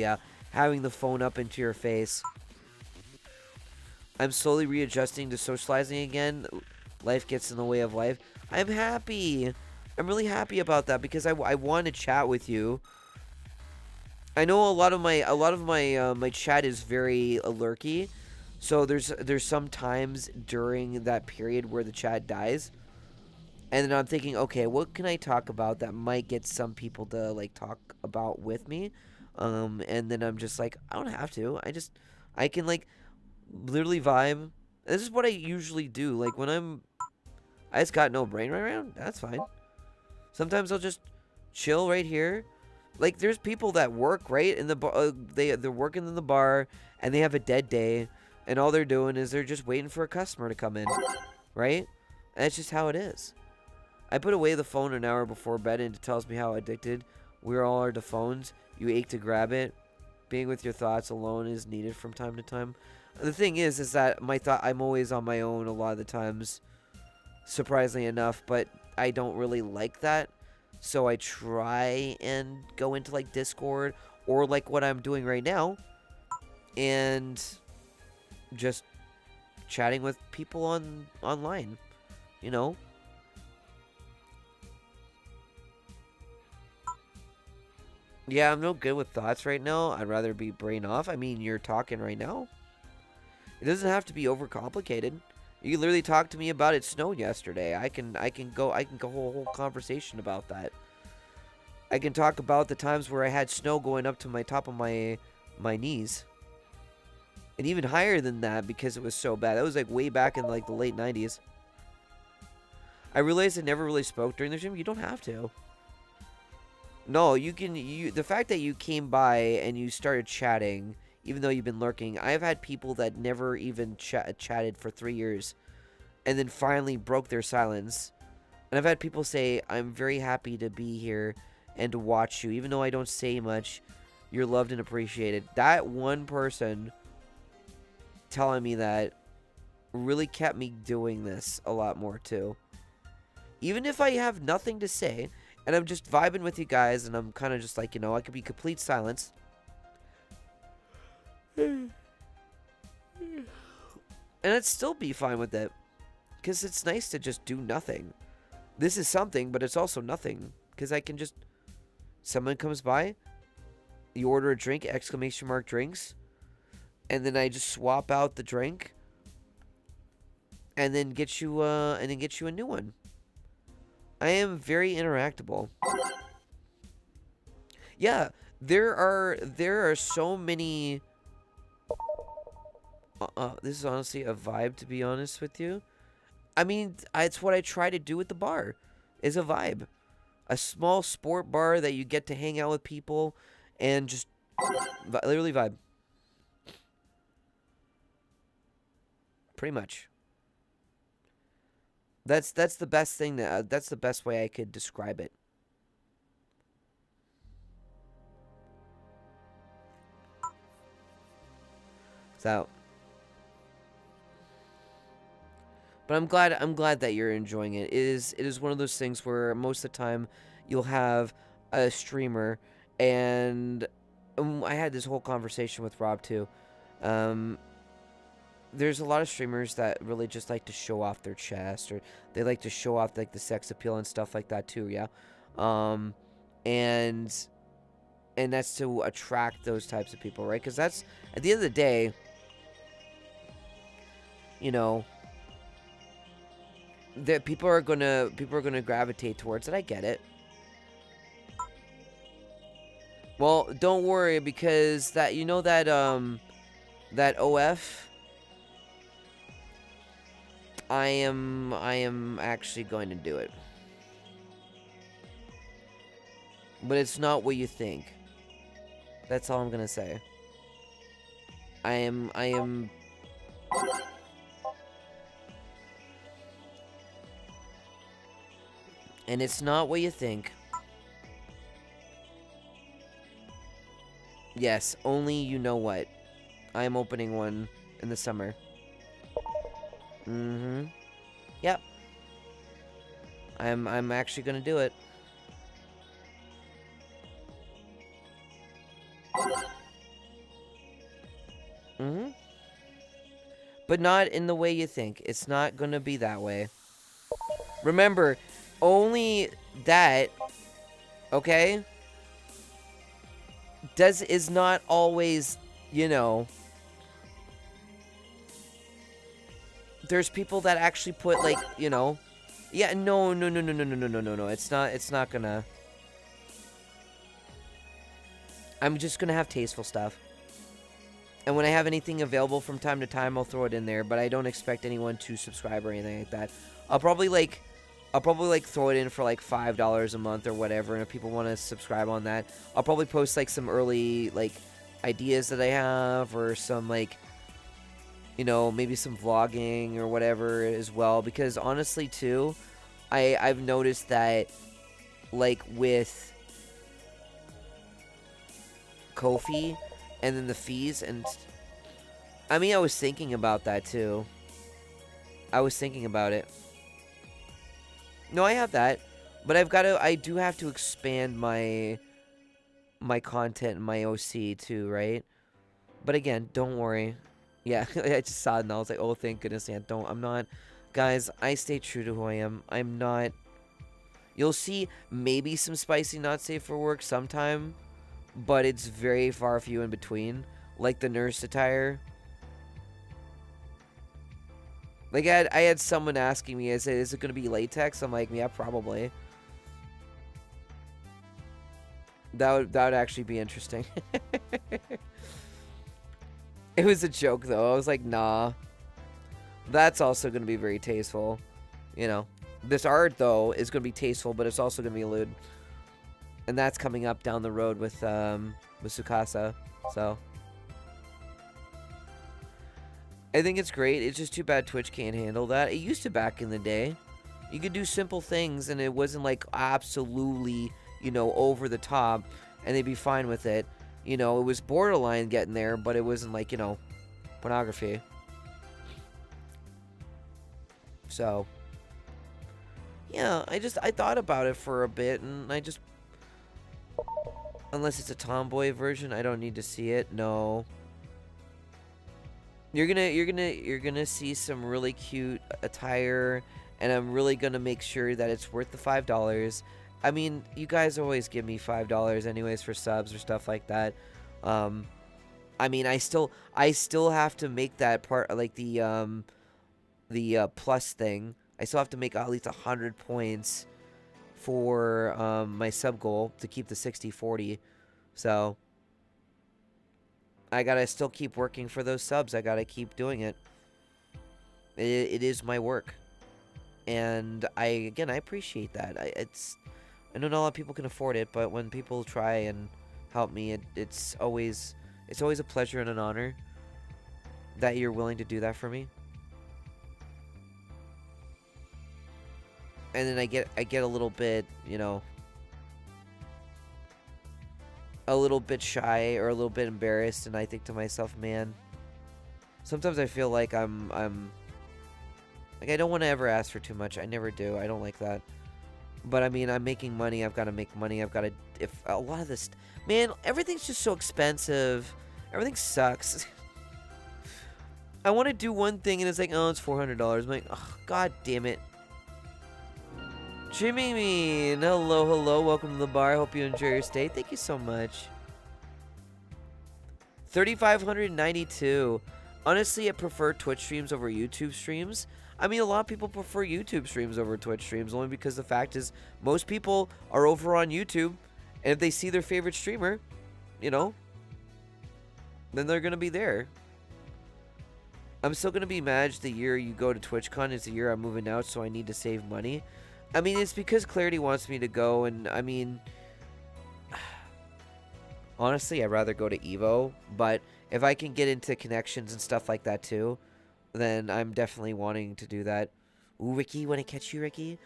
having the phone up into your face. I'm slowly readjusting to socializing again. Life gets in the way of life. I'm happy. I'm really happy about that because I want to chat with you. I know a lot of my my chat is very lurky, so there's some times during that period where the chat dies, and then I'm thinking, okay, what can I talk about that might get some people to like talk about with me, and then I'm just like, I don't have to. I can like literally vibe. This is what I usually do. Like when I just got no brain right around. That's fine. Sometimes I'll just chill right here. Like there's people that work right in the bar. They're working in the bar and they have a dead day, and all they're doing is they're just waiting for a customer to come in, right? And that's just how it is. I put away the phone an hour before bed, and it tells me how addicted we all are to phones. You ache to grab it. Being with your thoughts alone is needed from time to time. The thing is that I'm always on my own a lot of the times, surprisingly enough, but I don't really like that. So I try and go into like Discord or like what I'm doing right now and just chatting with people online, you know. Yeah, I'm no good with thoughts right now. I'd rather be brain off. I mean, you're talking right now. It doesn't have to be overcomplicated. You can literally talk to me about it snowed yesterday. I can go whole conversation about that. I can talk about the times where I had snow going up to my top of my knees. And even higher than that because it was so bad. That was like way back in like the late 90s. I realized I never really spoke during the stream. You don't have to. No, you can. The fact that you came by and you started chatting, even though you've been lurking. I've had people that never even chatted for 3 years, and then finally broke their silence. And I've had people say, "I'm very happy to be here and to watch you, even though I don't say much. You're loved and appreciated." That one person telling me that really kept me doing this a lot more too. Even if I have nothing to say. And I'm just vibing with you guys, and I'm kind of just like, I could be complete silence. And I'd still be fine with it. Because it's nice to just do nothing. This is something, but it's also nothing. Because I can just... Someone comes by. You order a drink, ! Drinks. And then I just swap out the drink. And then get you a new one. I am very interactable. Yeah, there are so many. This is honestly a vibe, to be honest with you. I mean, it's what I try to do with the bar, is a vibe, a small sport bar that you get to hang out with people, and just literally vibe. Pretty much. That's the best thing that's the best way I could describe it. So, but I'm glad that you're enjoying it. It is one of those things where most of the time you'll have a streamer, and I had this whole conversation with Rob too. There's a lot of streamers that really just like to show off their chest, or they like to show off like the sex appeal and stuff like that too, yeah. And that's to attract those types of people, right? Because that's, at the end of the day, that people are gonna gravitate towards it. I get it. Well, don't worry, because that that OF. I am actually going to do it. But it's not what you think. That's all I'm going to say. I am and it's not what you think. Yes, only you know what. I am opening one in the summer. Mm-hmm. Yep. I'm actually gonna do it. Mm-hmm. But not in the way you think. It's not gonna be that way. Remember, only that, okay, is not always, there's people that actually put, like, yeah, no. It's not gonna. I'm just gonna have tasteful stuff. And when I have anything available from time to time, I'll throw it in there, but I don't expect anyone to subscribe or anything like that. I'll probably throw it in for like $5 a month or whatever, and if people want to subscribe on that, I'll probably post like some early like ideas that I have, or some like, maybe some vlogging or whatever as well, because honestly too, I've noticed that, like, with Ko-fi and then the fees, and I mean, I was thinking about that too. I was thinking about it. No, I have that, but I do have to expand my content and my OC too, right? But again, don't worry. Yeah, I just saw it and I was like, oh, thank goodness. Yeah, I'm not. Guys, I stay true to who I am. I'm not. You'll see maybe some spicy not safe for work sometime, but it's very far few in between. Like the nurse attire. Like I had someone asking me, I said, is it going to be latex? I'm like, yeah, probably. That would actually be interesting. It was a joke, though. I was like, nah. That's also going to be very tasteful. You know. This art, though, is going to be tasteful, but it's also going to be lewd. And that's coming up down the road with Tsukasa. So. I think it's great. It's just too bad Twitch can't handle that. It used to back in the day. You could do simple things, and it wasn't, like, absolutely, you know, over the top, and they'd be fine with it. You know, it was borderline getting there, but it wasn't like, you know, pornography. So, yeah, I thought about it for a bit, and I just, unless it's a tomboy version, I don't need to see it. No. You're gonna see some really cute attire, and I'm really gonna make sure that it's worth the $5. I mean, you guys always give me $5 anyways for subs or stuff like that. I mean, I still have to make that part, like the plus thing. I still have to make at least 100 points for my sub goal to keep the 60-40. So I gotta still keep working for those subs. I gotta keep doing it. It is my work, and I appreciate that. I know not a lot of people can afford it, but when people try and help me, it's always a pleasure and an honor that you're willing to do that for me. And then I get a little bit, you know, a little bit shy or a little bit embarrassed, and I think to myself, man, sometimes I feel like I'm like, I don't want to ever ask for too much. I never do. I don't like that. But I mean, I'm making money. I've got to make money. I've got to, if a lot of this, man, everything's just so expensive. Everything sucks. I want to do one thing and it's like, oh, it's $400. I'm like, oh, god damn it. Jimmy Mean, hello, welcome to the bar. I hope you enjoy your stay. Thank you so much. 3,592. Honestly, I prefer Twitch streams over YouTube streams. I mean, a lot of people prefer YouTube streams over Twitch streams, only because the fact is most people are over on YouTube, and if they see their favorite streamer, you know, then they're going to be there. I'm still going to be mad the year you go to TwitchCon is the year I'm moving out, so I need to save money. I mean, it's because Clarity wants me to go, and I mean, honestly, I'd rather go to EVO, but if I can get into connections and stuff like that too, then I'm definitely wanting to do that. Ooh, Ricky, want to catch you, Ricky?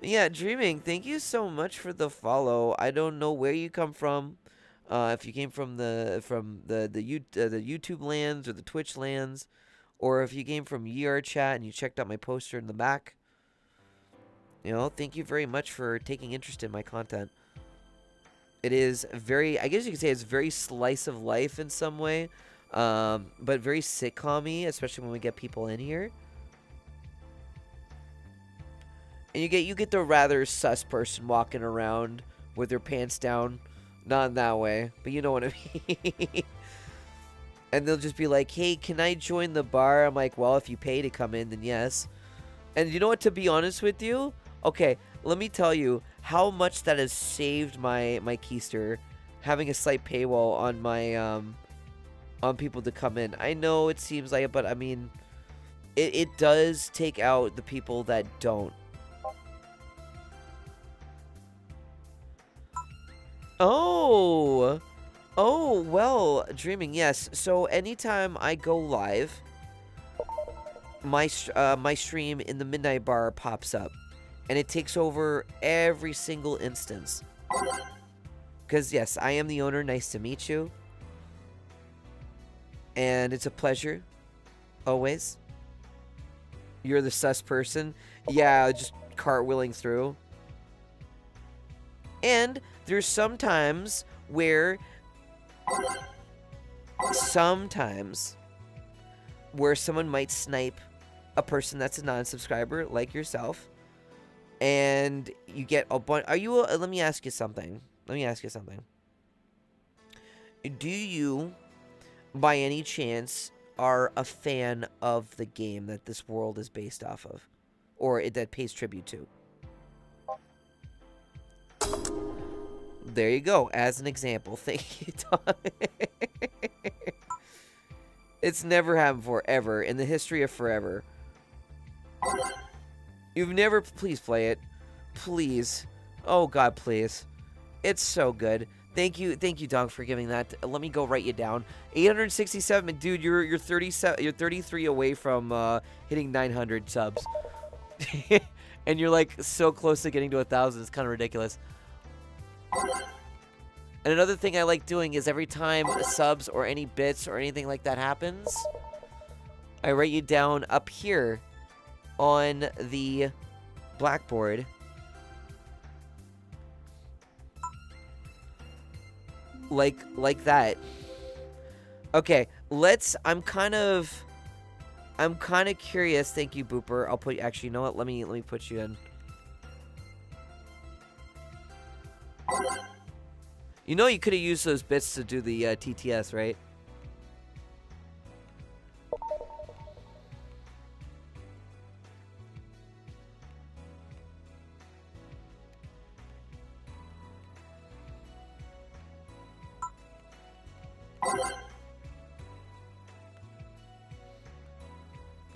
Yeah, Dreaming, thank you so much for the follow. I don't know where you come from. If you came from the YouTube lands or the Twitch lands, or if you came from YR Chat and you checked out my poster in the back. You know, thank you very much for taking interest in my content. It is very, I guess you could say it's very slice of life in some way. But very sitcom-y, especially when we get people in here. And you get the rather sus person walking around with their pants down. Not in that way, but you know what I mean. And they'll just be like, hey, can I join the bar? I'm like, well, if you pay to come in, then yes. And you know what, to be honest with you? Okay, let me tell you how much that has saved my keister, having a slight paywall on my, on people to come in. I know it seems like it, but I mean, it does take out the people that don't. Oh, well, Dreaming, yes. So anytime I go live, my stream in the Midnight Bar pops up, and it takes over every single instance. Because yes, I am the owner. Nice to meet you. And it's a pleasure, always. You're the sus person. Yeah, just cartwheeling through. And there's some times where sometimes where someone might snipe a person that's a non-subscriber like yourself, and you get a bunch. Let me ask you something. Do you, by any chance, are a fan of the game that this world is based off of, or that pays tribute to? There you go, as an example. Thank you, Tom. It's never happened before, ever, in the history of forever. You've never... Please play it. Please. Oh, God, please. It's so good. Thank you, Dog, for giving that. Let me go write you down. 867, dude, you're 37, you're 33 away from hitting 900 subs. And you're, like, so close to getting to 1,000. It's kind of ridiculous. And another thing I like doing is every time subs or any bits or anything like that happens, I write you down up here on the blackboard. Like that. Okay, I'm kind of curious. Thank you, Booper. I'll put, actually, you know what? Let me put you in. You know you could have used those bits to do the TTS, right?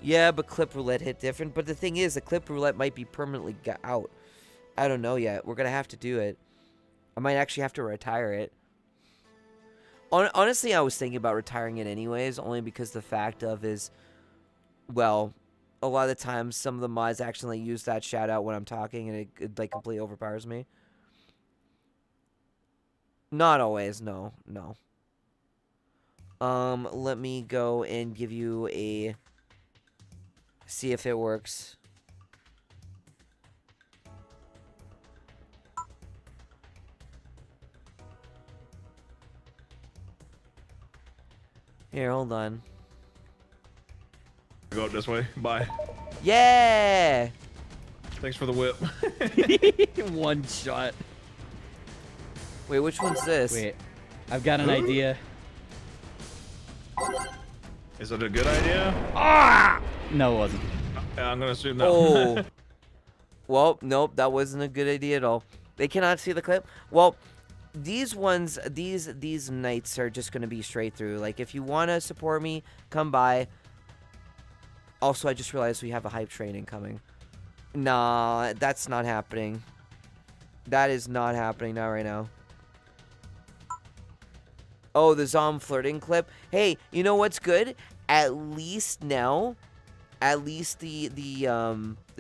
Yeah, but clip roulette hit different. But the thing is, the clip roulette might be permanently out. I don't know yet. We're gonna have to do it. I might actually have to retire it. Honestly, I was thinking about retiring it anyways, only because the fact of is, well, a lot of the times some of the mods accidentally use that shout out when I'm talking, and it like completely overpowers me. Not always, no. Let me go and give you a... See if it works. Here, hold on. Go up this way. Bye. Yeah! Thanks for the whip. One shot. Wait, which one's this? Wait, I've got an idea. Is it a good idea? Ah! No, it wasn't. I'm gonna assume that. Oh. Well, nope, that wasn't a good idea at all. They cannot see the clip. Well, these ones, these nights are just gonna be straight through. Like, if you wanna support me, come by. Also, I just realized we have a hype train incoming. Nah, that's not happening. That is not happening, not right now. Oh, the Zom flirting clip. Hey, you know what's good? At least now, at least the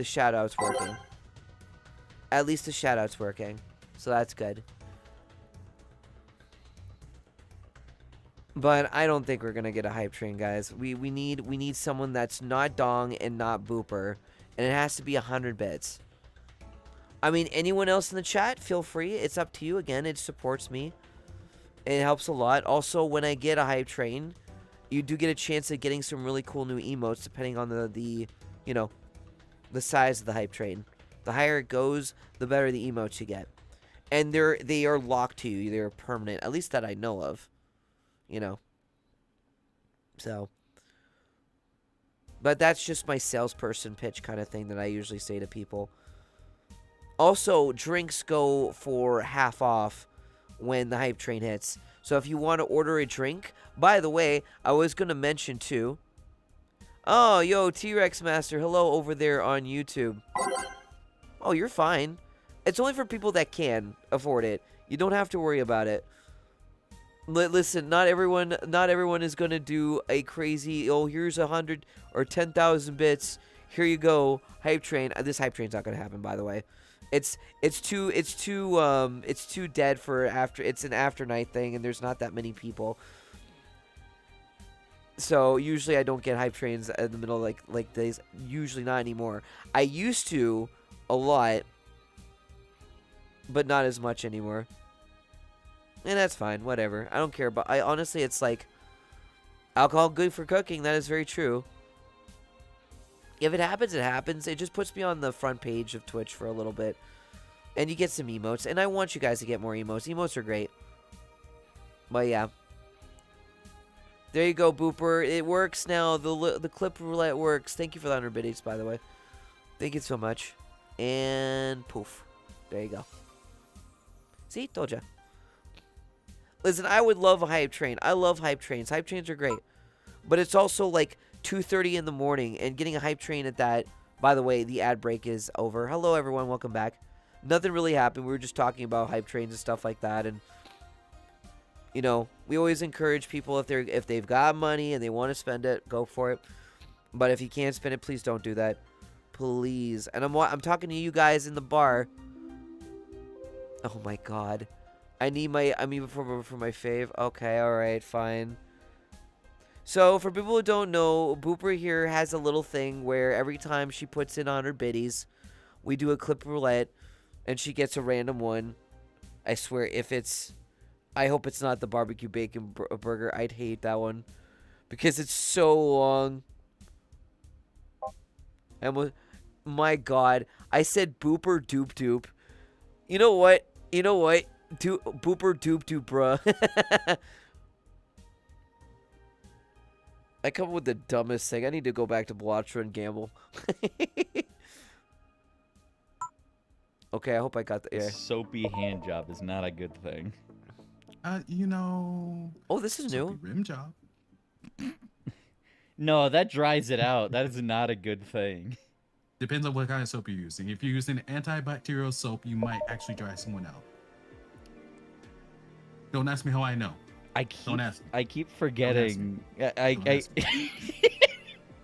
shout-out's working. At least the shout-out's working. So that's good. But I don't think we're gonna get a hype train, guys. We need someone that's not Dong and not Booper, and it has to be 100 bits. I mean, anyone else in the chat, feel free. It's up to you. Again, it supports me. It helps a lot. Also, when I get a hype train, you do get a chance of getting some really cool new emotes, depending on the you know, the size of the hype train. The higher it goes, the better the emotes you get. And they are locked to you. They're permanent, at least that I know of. You know. So. But that's just my salesperson pitch kind of thing that I usually say to people. Also, drinks go for half off when the hype train hits. So if you want to order a drink, by the way, I was going to mention too. Oh, yo, T-Rex Master, hello over there on YouTube. Oh, you're fine. It's only for people that can afford it. You don't have to worry about it. Listen, not everyone is going to do a crazy, oh, here's 100 or 10,000 bits. Here you go, hype train. This hype train's not going to happen, by the way. It's too dead for after. It's an after night thing, and there's not that many people. So usually I don't get hype trains in the middle of like days. Usually not anymore. I used to a lot, but not as much anymore. And that's fine, whatever. I don't care. But I honestly, it's like, Alcohol good for cooking. That is very true. If it happens, it happens. It just puts me on the front page of Twitch for a little bit. And you get some emotes. And I want you guys to get more emotes. Emotes are great. But yeah. There you go, Booper. It works now. The clip roulette works. Thank you for the 100 biddies, by the way. Thank you so much. And poof. There you go. See? Told ya. Listen, I would love a hype train. I love hype trains. Hype trains are great. But it's also like 2:30 in the morning, and getting a hype train at that. By the way, the ad break is over. Hello, everyone. Welcome back. Nothing really happened. We were just talking about hype trains and stuff like that. And, you know, we always encourage people if they've got money and they want to spend it, go for it. But if you can't spend it, please don't do that. Please. And I'm talking to you guys in the bar. Oh, my God. I need for my fave. Okay, alright, fine. So, for people who don't know, Booper here has a little thing where every time she puts in 100 biddies, we do a clip roulette, and she gets a random one. I swear, I hope it's not the barbecue bacon burger. I'd hate that one. Because it's so long. My God. I said Booper Doop Doop. You know what? Booper Doop Doop, bruh. I come up with the dumbest thing. I need to go back to Blotcher and gamble. Okay, I hope I got the A soapy hand job is not a good thing. You know. Oh, this is new. Rim job. No, that dries it out. That is not a good thing. Depends on what kind of soap you're using. If you're using antibacterial soap, you might actually dry someone out. Don't ask me how I know. Don't ask me. I keep forgetting. Don't ask me.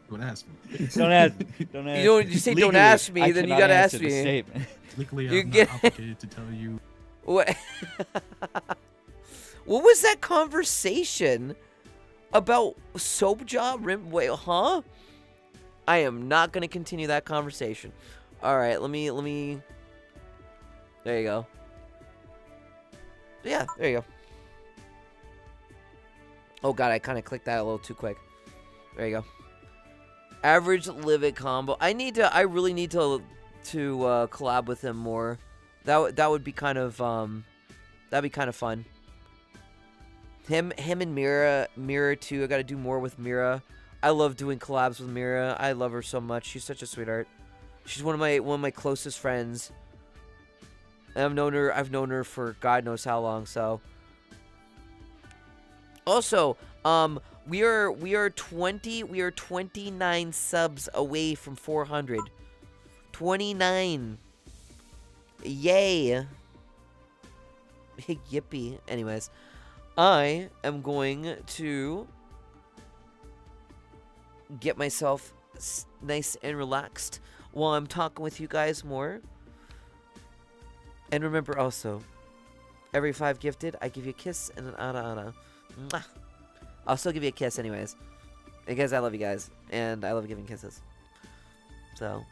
Don't ask me. Don't ask me. Don't ask You say don't ask me, then you gotta ask me. Statement. Legally, You I'm get- not obligated to tell you. What? What was that conversation about soap job? Wait, huh? I am not gonna continue that conversation. All right, let me. There you go. Yeah, there you go. Oh God, I kind of clicked that a little too quick. There you go. Average Livid combo. I really need to collab with him more. That would be kind of that'd be kind of fun. Him and Mira too. I got to do more with Mira. I love doing collabs with Mira. I love her so much. She's such a sweetheart. She's one of my closest friends. And I've known her for God knows how long. So. Also, we are 29 subs away from 400. 29. Yay. Yippee. Anyways, I am going to get myself nice and relaxed while I'm talking with you guys more. And remember also, every 5 gifted, I give you a kiss and an ana. Mwah. I'll still give you a kiss anyways. Because I love you guys. And I love giving kisses. So,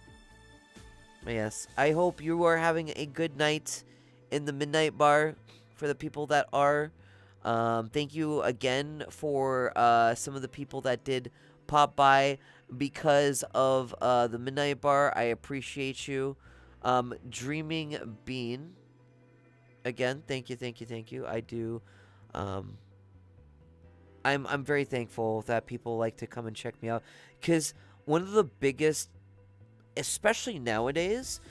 yes. I hope you are having a good night in the Midnight Bar for the people that are. Thank you again for some of the people that did pop by because of the Midnight Bar. I appreciate you. Dreaming Bean. Again, thank you. I do. I'm very thankful that people like to come and check me out, because one of the biggest, especially nowadays,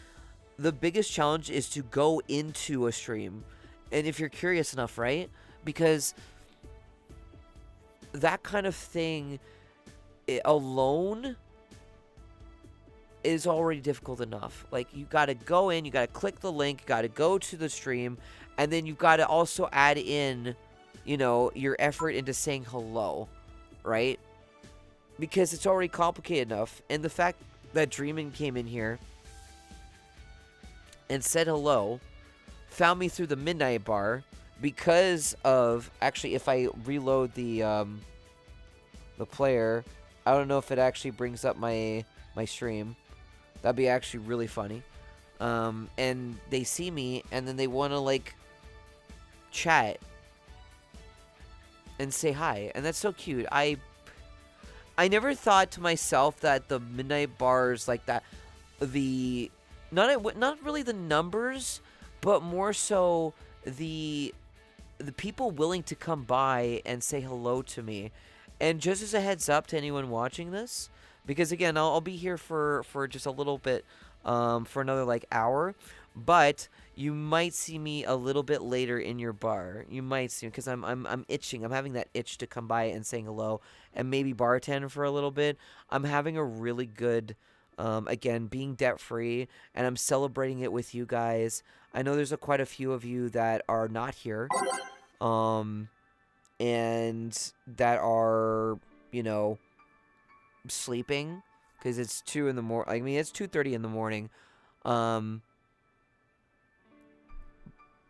the biggest challenge is to go into a stream, and if you're curious enough, right? Because that kind of thing alone is already difficult enough. Like, you got to go in, you got to click the link, got to go to the stream, and then you've got to also add in, you know, your effort into saying hello, right? Because it's already complicated enough. And the fact that Dreamin' came in here and said hello, found me through the Midnight Bar because of, actually, if I reload the player, I don't know if it actually brings up my stream. That'd be actually really funny. And they see me, and then they want to, like, chat and say hi, and that's so cute. I I never thought to myself that the midnight bars like that, not really the numbers, but more so the people willing to come by and say hello to me. And just as a heads up to anyone watching this, because again, I'll be here for just a little bit, for another like hour, but you might see me a little bit later in your bar. You might see me because I'm itching. I'm having that itch to come by and saying hello and maybe bartend for a little bit. I'm having a really good, again, being debt free, and I'm celebrating it with you guys. I know there's quite a few of you that are not here, and that are, you know, sleeping because it's 2 in the morning. I mean, it's 2:30 in the morning.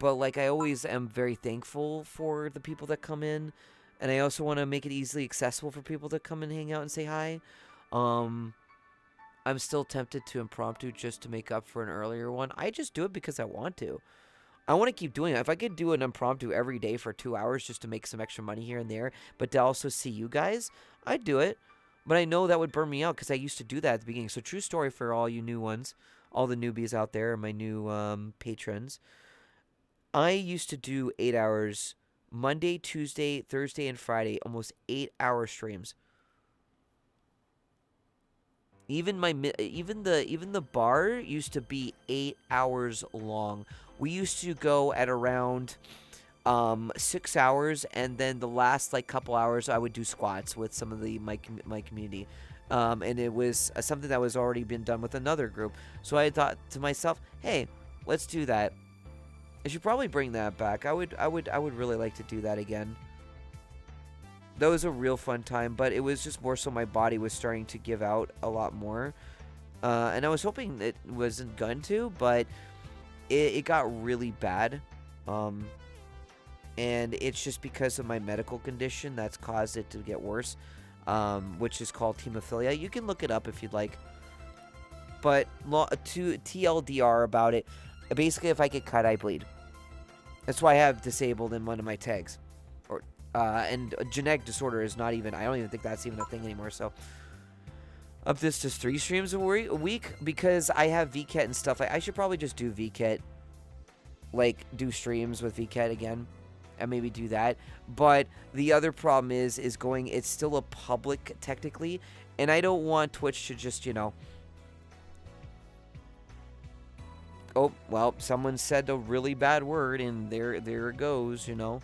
But like I always am very thankful for the people that come in, and I also want to make it easily accessible for people to come and hang out and say hi. I'm still tempted to impromptu just to make up for an earlier one. I just do it because I want to. I want to keep doing it. If I could do an impromptu every day for 2 hours just to make some extra money here and there, but to also see you guys, I'd do it. But I know that would burn me out because I used to do that at the beginning. So true story for all you new ones, all the newbies out there, my new patrons. I used to do 8 hours Monday, Tuesday, Thursday, and Friday, almost 8-hour streams. Even the bar used to be 8 hours long. We used to go at around 6 hours, and then the last like couple hours I would do squats with some of my community, and it was something that was already been done with another group. So I thought to myself, hey, let's do that. I should probably bring that back. I would really like to do that again. That was a real fun time, but it was just more so my body was starting to give out a lot more. And I was hoping it wasn't going to, but it got really bad. And it's just because of my medical condition that's caused it to get worse, which is called hemophilia. You can look it up if you'd like. But to TLDR about it, basically if I get cut, I bleed. That's why I have disabled in one of my tags. And a genetic disorder is not even, I don't even think that's even a thing anymore. So up this to 3 streams a week because I have VCAT and stuff. I should probably just do VCAT, like do streams with VCAT again and maybe do that. But the other problem is going, it's still a public technically, and I don't want Twitch to just, you know, oh, well, someone said a really bad word and there it goes, you know.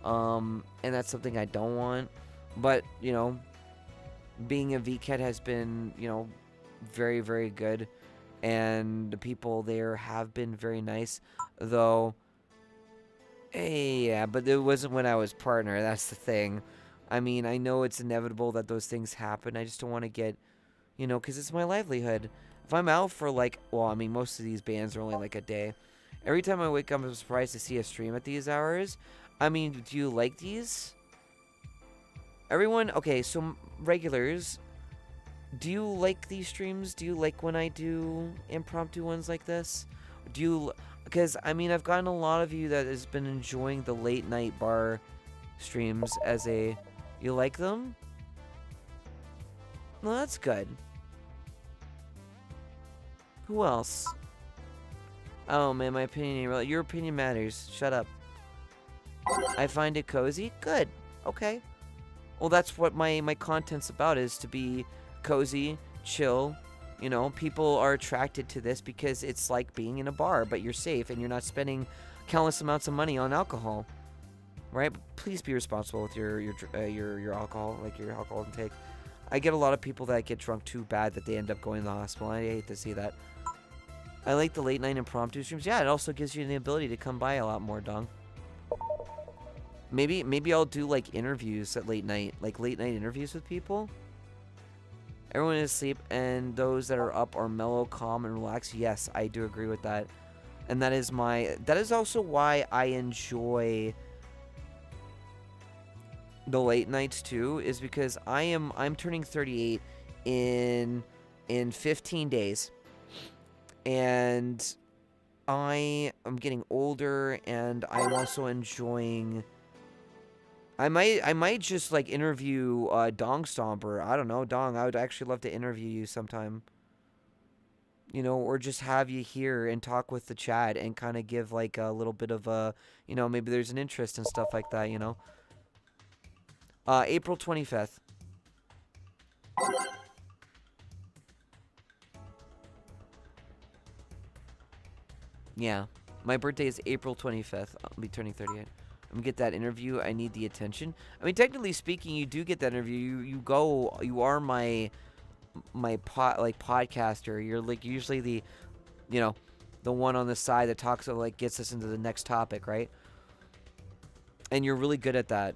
And that's something I don't want. But, you know, being a VCAT has been, you know, very, very good. And the people there have been very nice. Though, yeah, but it wasn't when I was partner. That's the thing. I mean, I know it's inevitable that those things happen. I just don't want to get, you know, because it's my livelihood. If I'm out for like, well, I mean, most of these bands are only like a day. Every time I wake up, I'm surprised to see a stream at these hours. I mean, do you like these? Everyone, okay, so regulars, do you like these streams? Do you like when I do impromptu ones like this? Do you, because, I mean, I've gotten a lot of you that has been enjoying the late night bar streams as a, you like them? Well, that's good. Who else? Oh, man, my opinion ain't really, your opinion matters. Shut up. I find it cozy? Good. Okay. Well, that's what my content's about, is to be cozy, chill. You know, people are attracted to this because it's like being in a bar, but you're safe and you're not spending countless amounts of money on alcohol. Right? But please be responsible with your alcohol, like your alcohol intake. I get a lot of people that get drunk too bad that they end up going to the hospital. I hate to see that. I like the late night impromptu streams. Yeah, it also gives you the ability to come by a lot more, Dong. Maybe I'll do like interviews at late night interviews with people. Everyone is asleep and those that are up are mellow, calm, and relaxed. Yes, I do agree with that. And that is also why I enjoy the late nights too, is because I'm turning 38 in 15 days. And I am getting older, and I'm also enjoying I might just like interview Dong Stomper. I don't know, Dong. I would actually love to interview you sometime. You know, or just have you here and talk with the chat and kind of give like a little bit of a, you know, maybe there's an interest and stuff like that, you know. April 25th. Yeah. My birthday is April 25th. I'll be turning 38. I'm gonna get that interview. I need the attention. I mean, technically speaking, you do get that interview. You are my podcaster. You're like usually the, you know, the one on the side that talks like gets us into the next topic, right? And you're really good at that.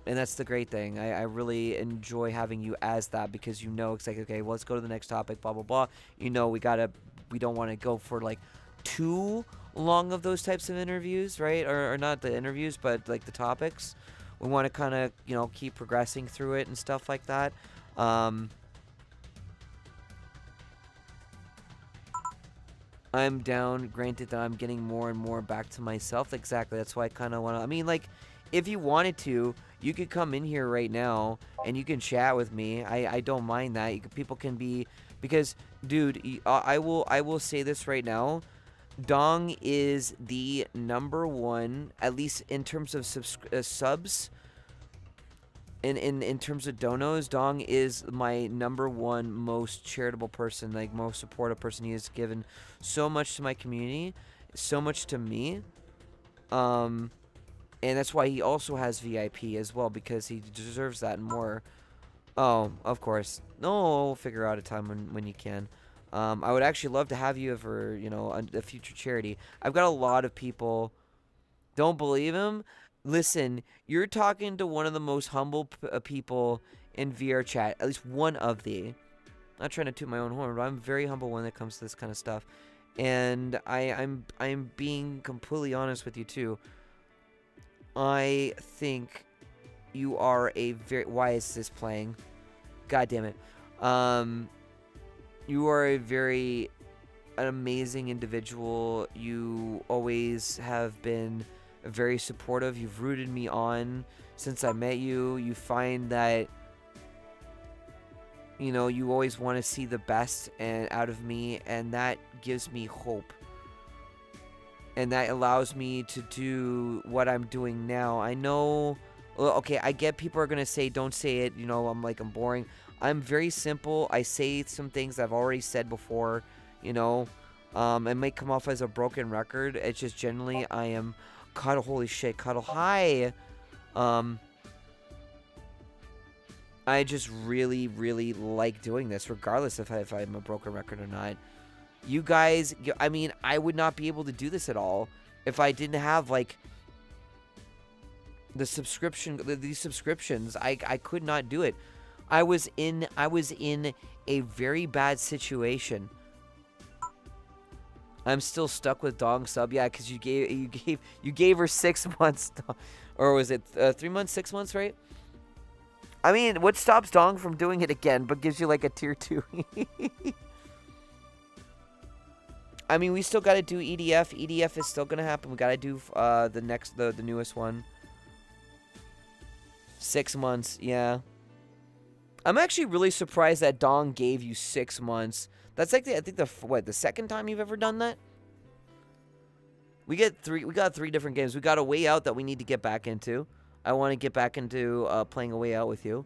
And that's the great thing. I really enjoy having you as that because you know it's like, okay, well, let's go to the next topic, blah blah blah. You know, we don't want to go for like too long of those types of interviews, right? Or not the interviews, but like the topics. We want to kind of, you know, keep progressing through it and stuff like that. I'm down. Granted that I'm getting more and more back to myself. Exactly. That's why I kind of want to. I mean, like, if you wanted to, you could come in here right now and you can chat with me. I don't mind that. People can be, because, dude, I will say this right now. Dong is the #1, at least in terms of subs. In terms of donos, Dong is my #1 most charitable person, like most supportive person. He has given so much to my community, so much to me. And that's why he also has VIP as well, because he deserves that and more. Oh, of course. No, we'll figure out a time when you can. I would actually love to have you for, you know, a future charity. I've got a lot of people. Don't believe him? Listen, you're talking to one of the most humble people in VR chat. At least one of the. Not trying to toot my own horn, but I'm very humble when it comes to this kind of stuff. And I'm being completely honest with you too. I think you are a very... Why is this playing? God damn it. You are an amazing individual. You always have been very supportive. You've rooted me on since I met you. You find that, you know, you always want to see the best out of me, and that gives me hope. And that allows me to do what I'm doing now. I know, okay, I get people are going to say, don't say it, you know, I'm boring. I'm very simple. I say some things I've already said before, you know. It might come off as a broken record. It's just generally I am... Cuddle, holy shit, Cuddle, hi! I just really, really like doing this, regardless if I'm a broken record or not. You guys, I mean, I would not be able to do this at all if I didn't have, like, these subscriptions. I could not do it. I was in a very bad situation. I'm still stuck with Dong sub, yeah, because you gave her 6 months, or was it 3 months, 6 months, right? I mean, what stops Dong from doing it again, but gives you like a tier 2? I mean, we still got to do EDF. EDF is still gonna happen. We got to do the newest one. 6 months, yeah. I'm actually really surprised that Dong gave you 6 months. That's like the second time you've ever done that? We got 3 different games. We got A Way Out that we need to get back into. I want to get back into playing A Way Out with you.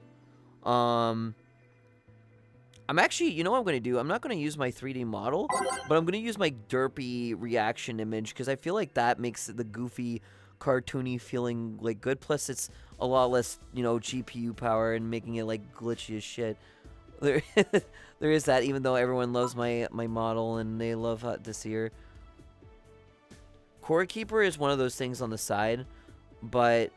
I'm actually, you know what I'm going to do? I'm not going to use my 3D model, but I'm going to use my derpy reaction image, because I feel like that makes the goofy, cartoony feeling like good. Plus, it's a lot less, you know, GPU power and making it like glitchy as shit. There is that, even though everyone loves my model and they love to see her. Core Keeper is one of those things on the side, but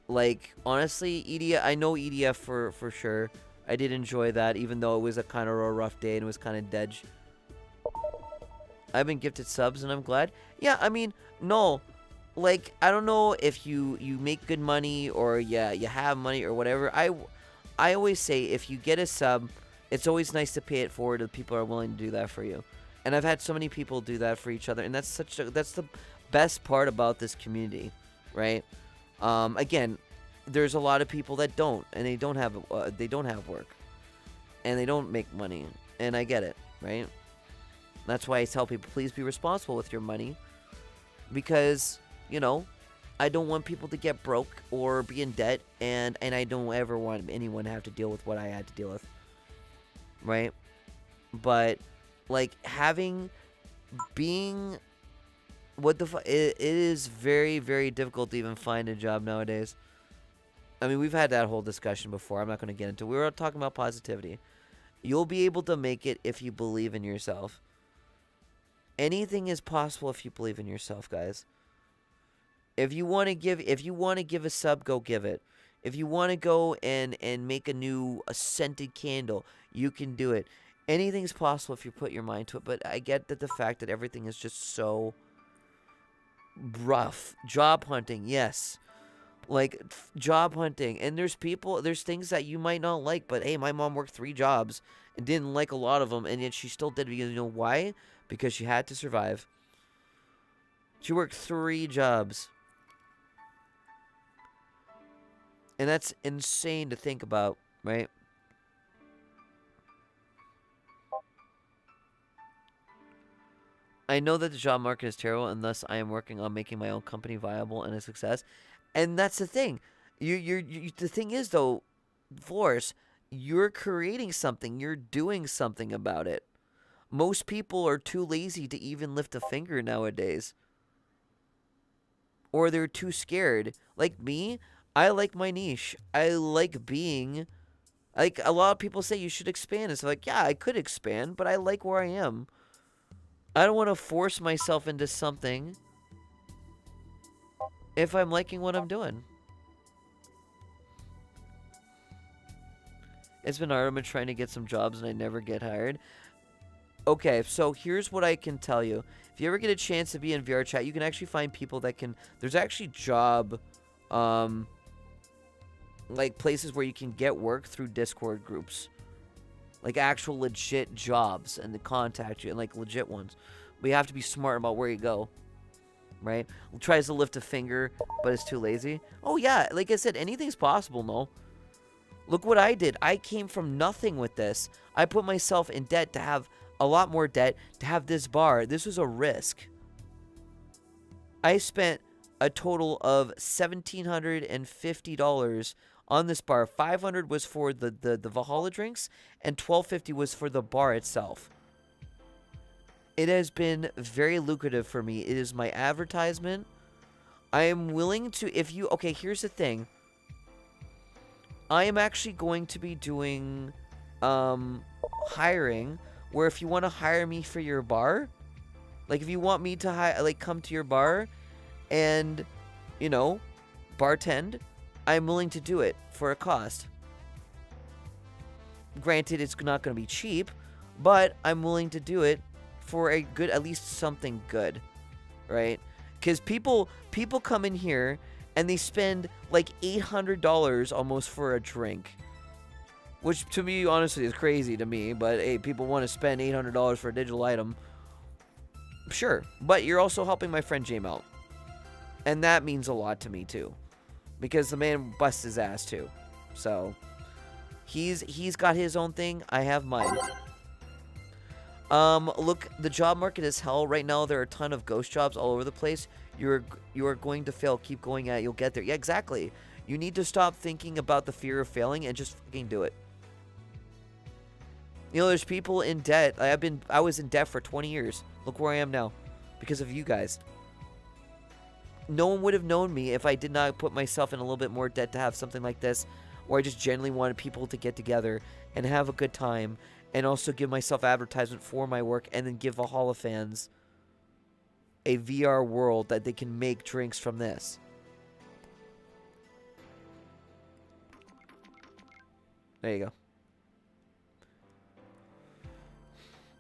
like honestly, EDF, I know EDF for sure. I did enjoy that, even though it was a kind of a rough day and it was kind of dead. I've been gifted subs and I'm glad. Yeah, I mean, no, like I don't know if you make good money or yeah you have money or whatever. I always say if you get a sub, it's always nice to pay it forward to people who are willing to do that for you. And I've had so many people do that for each other, and that's the best part about this community, right? Again, there's a lot of people that don't, and they don't have work, and they don't make money, and I get it, right? That's why I tell people, please be responsible with your money, because, you know, I don't want people to get broke or be in debt, and I don't ever want anyone to have to deal with what I had to deal with, right? But, like, it is very, very difficult to even find a job nowadays. I mean, we've had that whole discussion before. I'm not going to get into it. We were talking about positivity. You'll be able to make it if you believe in yourself. Anything is possible if you believe in yourself, guys. If you want to give a sub, go give it. If you want to go and make a scented candle, you can do it. Anything's possible if you put your mind to it. But I get that the fact that everything is just so rough. Job hunting, yes. Like, job hunting. And there's things that you might not like. But, hey, my mom worked 3 jobs and didn't like a lot of them. And yet she still did it. You know why? Because she had to survive. She worked 3 jobs. And that's insane to think about, right? I know that the job market is terrible, and thus I am working on making my own company viable and a success. And that's the thing. The thing is, though, Force, you're creating something. You're doing something about it. Most people are too lazy to even lift a finger nowadays. Or they're too scared. Like me, I like my niche. I like being... Like, a lot of people say you should expand. It's like, yeah, I could expand, but I like where I am. I don't want to force myself into something if I'm liking what I'm doing. It's been hard. I've been trying to get some jobs and I never get hired. Okay, so here's what I can tell you. If you ever get a chance to be in VR chat, you can actually find people that can... There's actually job... like places where you can get work through Discord groups. Like actual legit jobs, and they contact you, and like legit ones. But you have to be smart about where you go. Right? Tries to lift a finger, but is too lazy. Oh yeah, like I said, anything's possible, no? Look what I did. I came from nothing with this. I put myself in debt to have a lot more debt to have this bar. This was a risk. I spent a total of $1,750 on this bar. $500 was for the Valhalla drinks, and $1,250 was for the bar itself. It has been very lucrative for me. It is my advertisement. I am willing to, okay, here's the thing. I am actually going to be doing hiring, where if you want to hire me for your bar, like if you want me to come to your bar and, you know, bartend, I'm willing to do it for a cost. Granted, it's not going to be cheap, but I'm willing to do it for a good, at least something good, right? Because people come in here and they spend like $800 almost for a drink, which to me honestly is crazy to me. But hey, people want to spend $800 for a digital item, sure. But you're also helping my friend James out, and that means a lot to me too, because the man busts his ass too. So he's got his own thing. I have mine. Look, the job market is hell right now. There are a ton of ghost jobs all over the place. You are going to fail. Keep going at it. You'll get there. Yeah, exactly. You need to stop thinking about the fear of failing and just fucking do it. You know, there's people in debt. I was in debt for 20 years. Look where I am now because of you guys. No one would have known me if I did not put myself in a little bit more debt to have something like this, where I just genuinely wanted people to get together and have a good time, and also give myself advertisement for my work, and then give Valhalla fans a VR world that they can make drinks from this. There you go.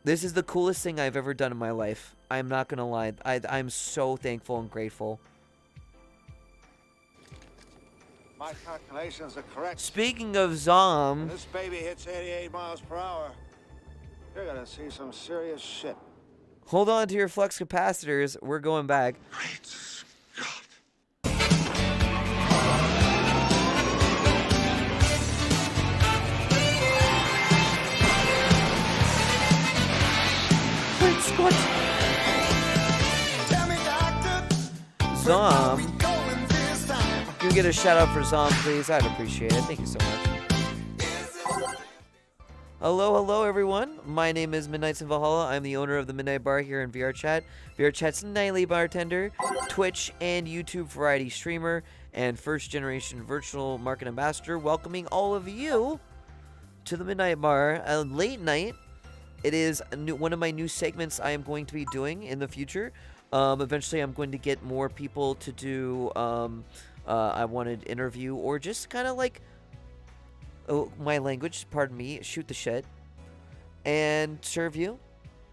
This is the coolest thing I've ever done in my life. I'm not gonna lie. I'm so thankful and grateful. My calculations are correct. Speaking of When Zom, this baby hits 88 miles per hour, you're gonna see some serious shit. hold on to your flux capacitors. We're going back. Great Scott. we get a shout out for Zom, please? I'd appreciate it. Thank you so much. Hello, everyone. My name is Midnights in Valhalla. I'm the owner of the Midnight Bar here in VR Chat. VR Chat's nightly bartender, Twitch and YouTube variety streamer, and first-generation virtual market ambassador, welcoming all of you to the Midnight Bar. Late night. It is one of my new segments I am going to be doing in the future. Eventually, I'm going to get more people to do. I wanted interview or just kind of like. Oh, my language, pardon me, shoot the shit, and serve you,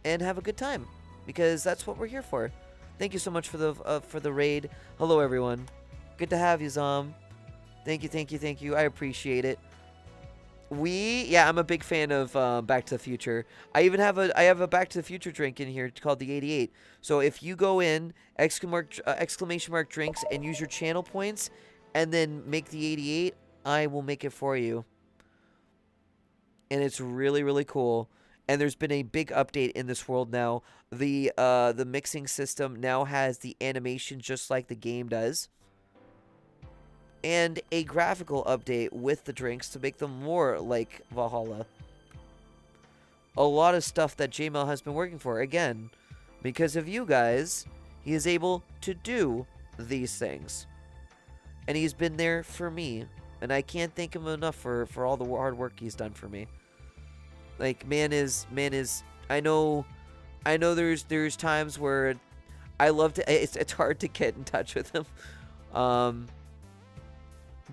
and have a good time, because that's what we're here for. Thank you so much for the raid. Hello, everyone. Good to have you, Zom. Thank you. I appreciate it. I'm a big fan of Back to the Future. I have a Back to the Future drink in here called the 88. So if you go in exclamation mark drinks and use your channel points, and then make the 88, I will make it for you. And it's really, really cool. And there's been a big update in this world now. The mixing system now has the animation just like the game does. And a graphical update with the drinks to make them more like Valhalla. A lot of stuff that JML has been working for. Again, because of you guys, he is able to do these things. And he's been there for me. And I can't thank him enough for all the hard work he's done for me. Like, man is I know there's times where I love to it's hard to get in touch with him.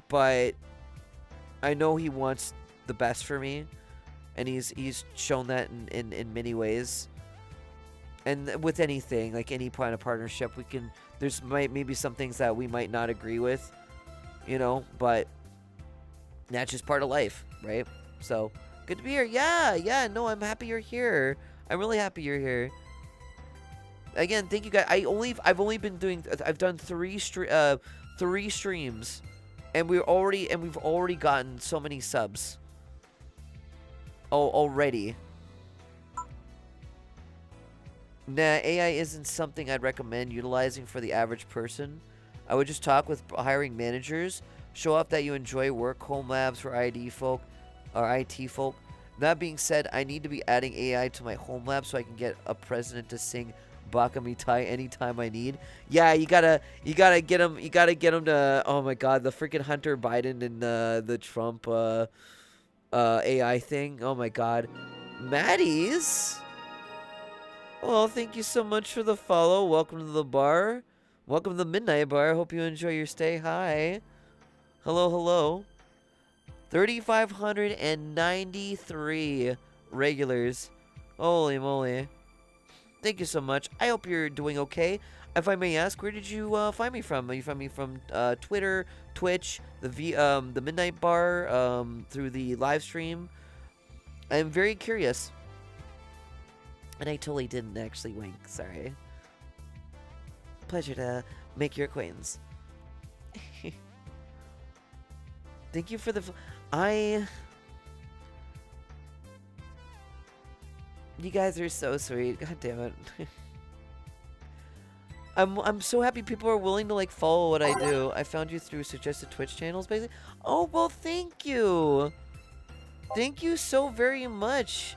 But I know he wants the best for me, and he's shown that in many ways. And with anything, like any kind of partnership, there's maybe some things that we might not agree with, but that's just part of life, right? So good to be here. Yeah, no, I'm happy you're here. I'm really happy you're here. Again, thank you guys. I've done three streams, and we've already gotten so many subs. Oh, already. Nah, AI isn't something I'd recommend utilizing for the average person. I would just talk with hiring managers, show off that you enjoy work, home labs for IT folk. That being said, I need to be adding AI to my home lab so I can get a president to sing Baka Mitai anytime I need. Yeah, you gotta get him to, oh my god, the freaking Hunter Biden and the Trump AI thing. Oh my god. Maddie's? Well, thank you so much for the follow. Welcome to the bar. Welcome to the Midnight Bar. Hope you enjoy your stay. Hi. Hello. 3,593 regulars. Holy moly. Thank you so much. I hope you're doing okay. If I may ask, where did you find me from? You find me from Twitter, Twitch, the Midnight Bar, through the live stream? I'm very curious. And I totally didn't actually wink. Sorry. Pleasure to make your acquaintance. Thank you for the... You guys are so sweet. God damn it. I'm so happy people are willing to follow what I do. I found you through suggested Twitch channels, basically. Oh, well, thank you. Thank you so very much.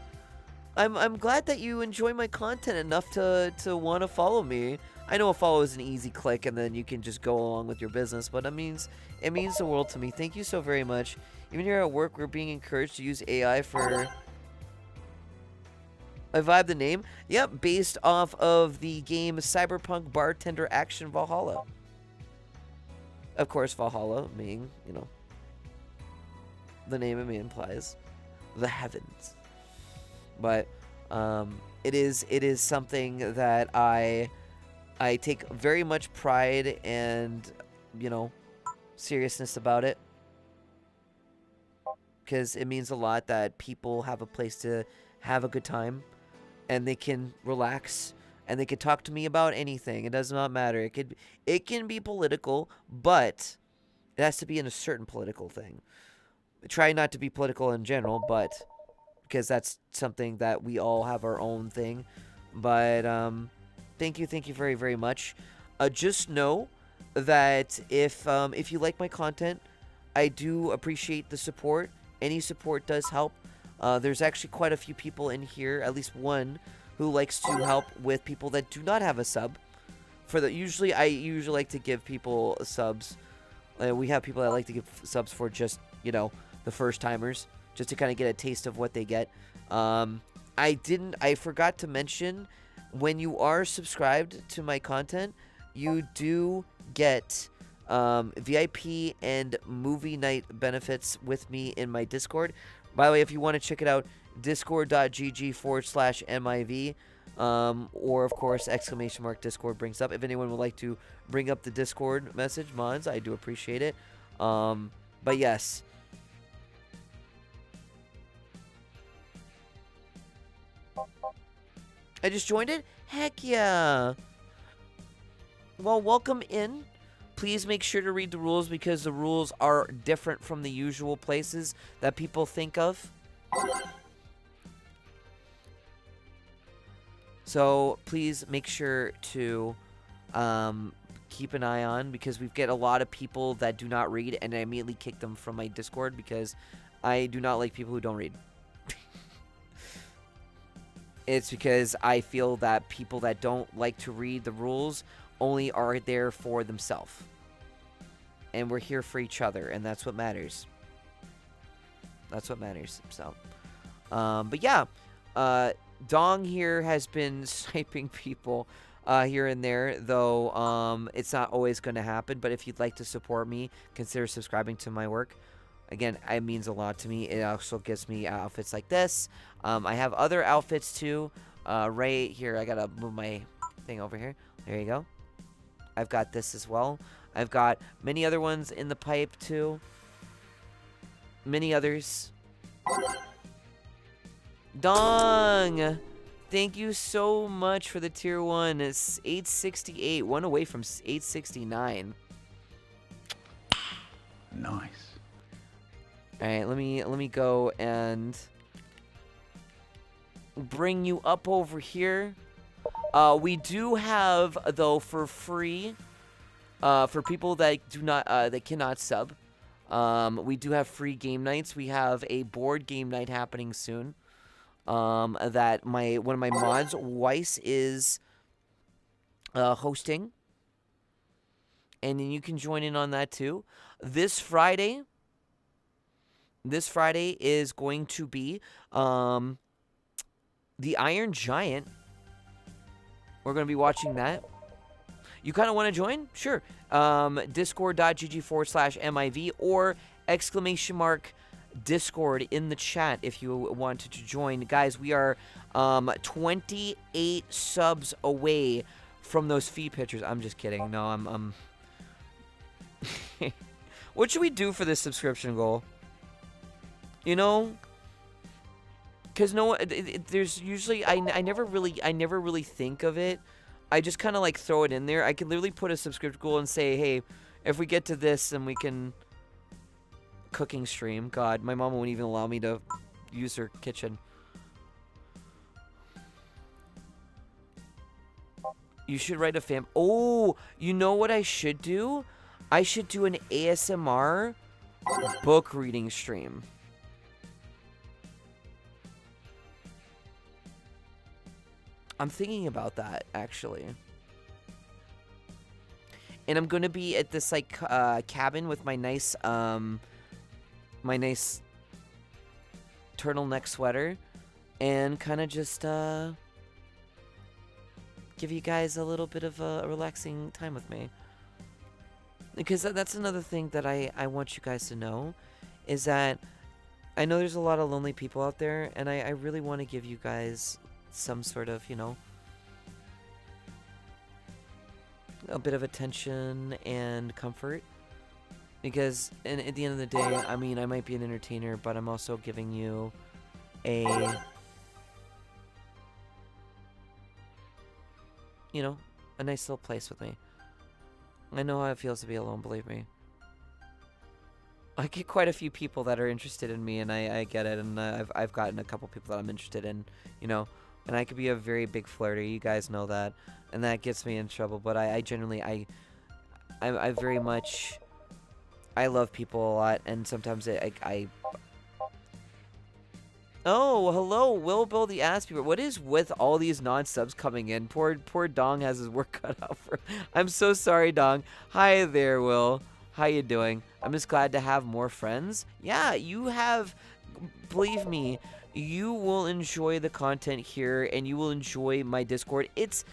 I'm glad that you enjoy my content enough to want to follow me. I know a follow is an easy click and then you can just go along with your business, but it means the world to me. Thank you so very much. Even here at work, we're being encouraged to use AI for... I vibe the name? Yep, based off of the game Cyberpunk Bartender Action Valhalla. Of course, Valhalla being, the name of me implies the heavens. But it is something that I take very much pride and, seriousness about it. Because it means a lot that people have a place to have a good time. And they can relax, and they can talk to me about anything. It does not matter. It can be political, but it has to be in a certain political thing. I try not to be political in general, but because that's something that we all have our own thing. But thank you very, very much. Just know that if you like my content, I do appreciate the support. Any support does help. There's actually quite a few people in here, at least one, who likes to help with people that do not have a sub. I usually like to give people subs. We have people that like to give subs for just, you know, the first timers, just to kind of get a taste of what they get. I forgot to mention, when you are subscribed to my content, you do get VIP and movie night benefits with me in my Discord. By the way, if you want to check it out, discord.gg/MIV, or of course, !Discord brings up. If anyone would like to bring up the Discord message, mods, I do appreciate it. But yes. I just joined it? Heck yeah. Well, welcome in. Please make sure to read the rules, because the rules are different from the usual places that people think of. So please make sure to keep an eye on, because we get a lot of people that do not read, and I immediately kick them from my Discord because I do not like people who don't read. It's because I feel that people that don't like to read the rules only are there for themselves. And we're here for each other, and that's what matters. That's what matters. So, but yeah, Dong here has been sniping people here and there, though it's not always going to happen. But if you'd like to support me, consider subscribing to my work. Again, it means a lot to me. It also gives me outfits like this. I have other outfits too. Right here, I gotta move my thing over here. There you go. I've got this as well. I've got many other ones in the pipe too. Many others. Dong! Thank you so much for the tier 1. It's 868. One away from 869. Nice. Alright, let me go and bring you up over here. We do have, though, for free, for people that do not that cannot sub, we do have free game nights. We have a board game night happening soon. That one of my mods, Weiss, is hosting, and then you can join in on that too. This Friday is going to be the Iron Giant. We're going to be watching that. You kind of want to join? Sure. Discord.gg/MIV or !Discord in the chat if you wanted to join. Guys, we are 28 subs away from those feed pictures. I'm just kidding. No, I'm What should we do for this subscription goal? You know, because there's usually I never really think of it. I just kind of like throw it in there. I can literally put a subscription goal and say, hey, if we get to this, then we can cooking stream. God, my mom won't even allow me to use her kitchen. You should write a Oh, you know what I should do? I should do an ASMR book reading stream. I'm thinking about that, actually. And I'm gonna be at this like cabin with my nice turtleneck sweater, and kind of just give you guys a little bit of a relaxing time with me. Because that's another thing that I want you guys to know, is that I know there's a lot of lonely people out there, and I really want to give you guys some sort of, you know, a bit of attention and comfort. Because at the end of the day, I mean, I might be an entertainer, but I'm also giving you a, you know, a nice little place with me. I know how it feels to be alone, believe me. I get quite a few people that are interested in me, and I get it, and I've gotten a couple people that I'm interested in, you know, and I could be a very big flirter, you guys know that, and that gets me in trouble, but I generally, I very much, I love people a lot, and sometimes I Oh, hello, Will Bill the Ass Beaver. What is with all these non-subs coming in? Poor Dong has his work cut out for him. I'm so sorry, Dong. Hi there, Will. How you doing? I'm just glad to have more friends. Yeah, you have, believe me, you will enjoy the content here, and you will enjoy my Discord. It's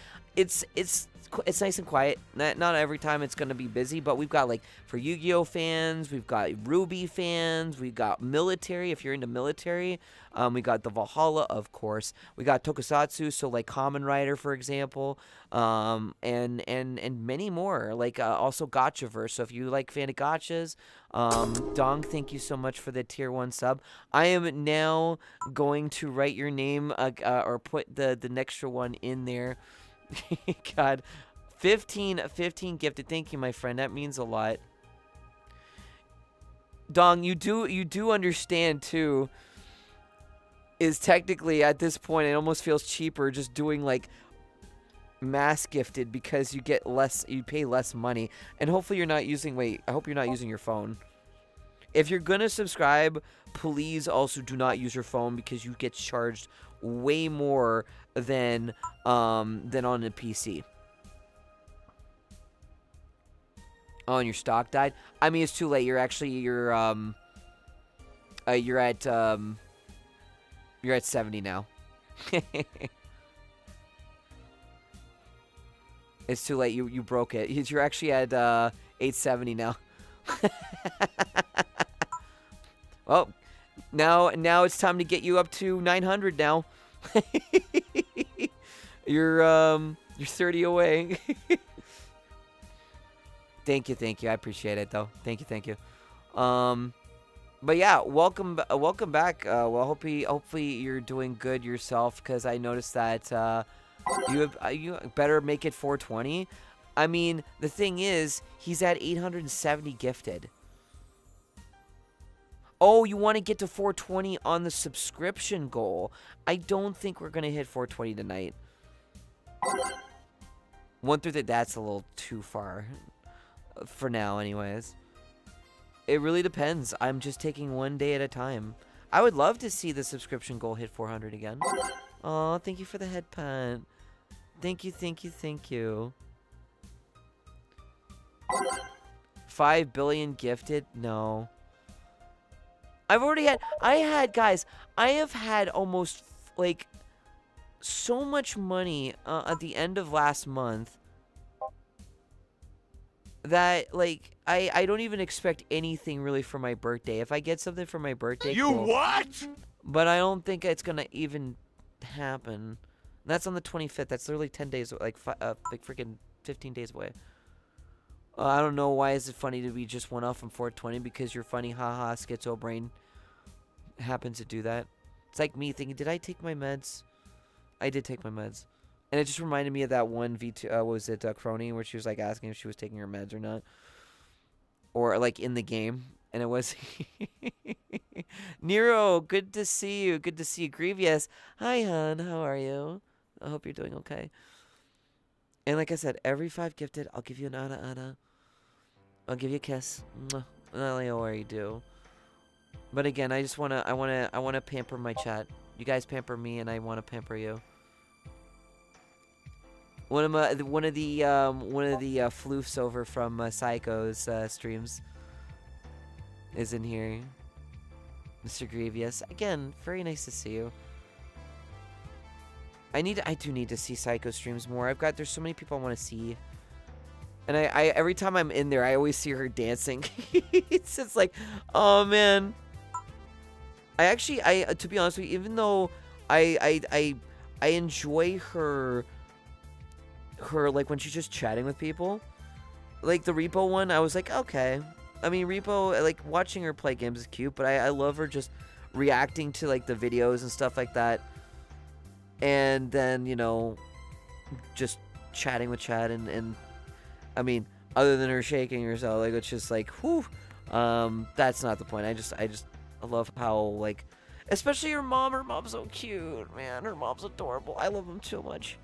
nice and quiet. Not every time it's going to be busy, but we've got, like, for Yu-Gi-Oh fans, we've got Ruby fans, we've got military, if you're into military. We got the Valhalla, of course. We got Tokusatsu, so, like, Kamen Rider, for example, and many more. Like, also Gachaverse, so if you like fan of gachas, Dong, thank you so much for the tier 1 sub. I am now going to write your name, or put the extra one in there. God, 15 gifted. Thank you, my friend. That means a lot. Dong, you do understand too. Is technically at this point it almost feels cheaper just doing like mass gifted because you get less, you pay less money, and hopefully you're not using. Wait, I hope you're not using your phone. If you're gonna subscribe, please also do not use your phone because you get charged way more than on a PC. Oh, and your stock died? I mean, it's too late. You're at 70 now. It's too late. You broke it. You're actually at 870 now. Well, now it's time to get you up to 900 now. You're 30 away. Thank you. I appreciate it though. Thank you. But yeah, welcome back. Well, hopefully you're doing good yourself, because I noticed that you better make it 420. I mean, the thing is, he's at 870 gifted. Oh, you want to get to 420 on the subscription goal. I don't think we're going to hit 420 tonight. 1 through that's a little too far. For now, anyways. It really depends. I'm just taking one day at a time. I would love to see the subscription goal hit 400 again. Oh, thank you for the head pat. Thank you. 5 billion gifted? No. I have had almost, like, so much money at the end of last month that, like, I don't even expect anything really for my birthday. If I get something for my birthday, cool. What? But I don't think it's gonna even happen. That's on the 25th. That's literally 10 days, like freaking 15 days away. I don't know why is it funny to be just one off from 420, because you're funny, haha, schizo brain happens to do that. It's like me thinking, did I take my meds? I did take my meds. And it just reminded me of that one V2, what was it, Crony, where she was like asking if she was taking her meds or not. Or like in the game. And it was Nero, good to see you. Good to see you. Grievous. Hi, hon. How are you? I hope you're doing okay. And like I said, every 5 gifted, I'll give you an Ana. I'll give you a kiss. Mwah. I already do. But again, I wanna pamper my chat. You guys pamper me, and I wanna pamper you. One of the floofs over from Psycho's streams is in here. Mr. Grievous. Again, very nice to see you. I do need to see Psycho streams more. There's so many people I want to see. And I every time I'm in there, I always see her dancing. It's just like, oh man. To be honest with you, even though I enjoy her like when she's just chatting with people, like the Repo one, I was like, okay. I mean, Repo, like watching her play games is cute, but I love her just reacting to like the videos and stuff like that. And then, you know, just chatting with Chad and I mean, other than her shaking herself, like it's just like, whew. That's not the point. I love how, like, especially her mom's so cute, man. Her mom's adorable. I love them too much.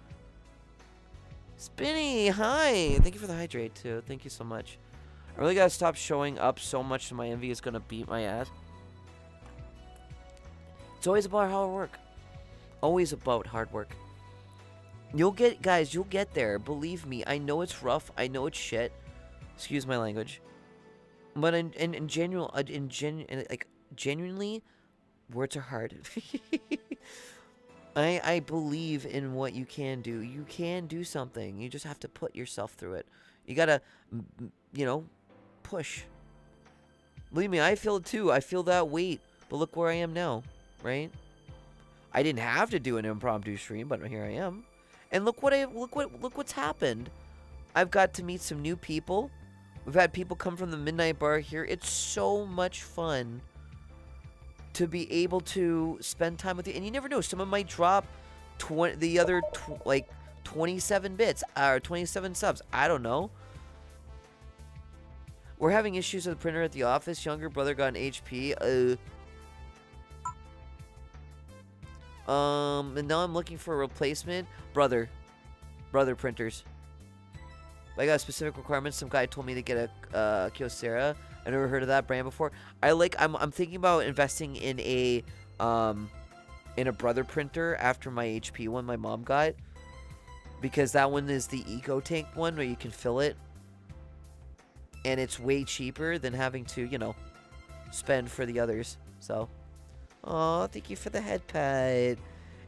Spinny, hi. Thank you for the hydrate too. Thank you so much. I really gotta stop showing up so much that my envy is gonna beat my ass. It's always about hard work. Always about hard work. You'll get, guys, you'll get there. Believe me. I know it's rough. I know it's shit. Excuse my language. But in general, like, genuinely, words are hard. I believe in what you can do. You can do something. You just have to put yourself through it. You gotta, you know, push. Believe me, I feel it too. I feel that weight. But look where I am now, right? I didn't have to do an impromptu stream, but here I am. And look what's happened. I've got to meet some new people. We've had people come from the Midnight Bar here. It's so much fun to be able to spend time with you. And you never know, someone might drop 27 bits or 27 subs. I don't know. We're having issues with the printer at the office. Younger brother got an HP. And now I'm looking for a replacement. Brother printers. I got specific requirements. Some guy told me to get a Kyocera. I never heard of that brand before. I'm thinking about investing in a brother printer after my HP one my mom got, because that one is the Eco Tank one where you can fill it, and it's way cheaper than having to, you know, spend for the others. So, oh, thank you for the head pat.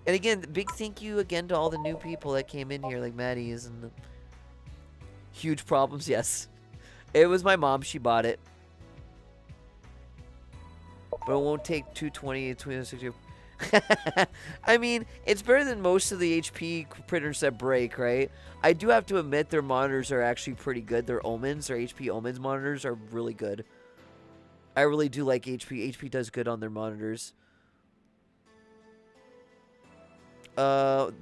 And again, big thank you again to all the new people that came in here, like Maddie's and the huge problems. Yes, it was my mom. She bought it. But it won't take 220 to 260. I mean, it's better than most of the HP printers that break, right? I do have to admit their monitors are actually pretty good. Their Omens, their HP Omens monitors are really good. I really do like HP. HP does good on their monitors. Well,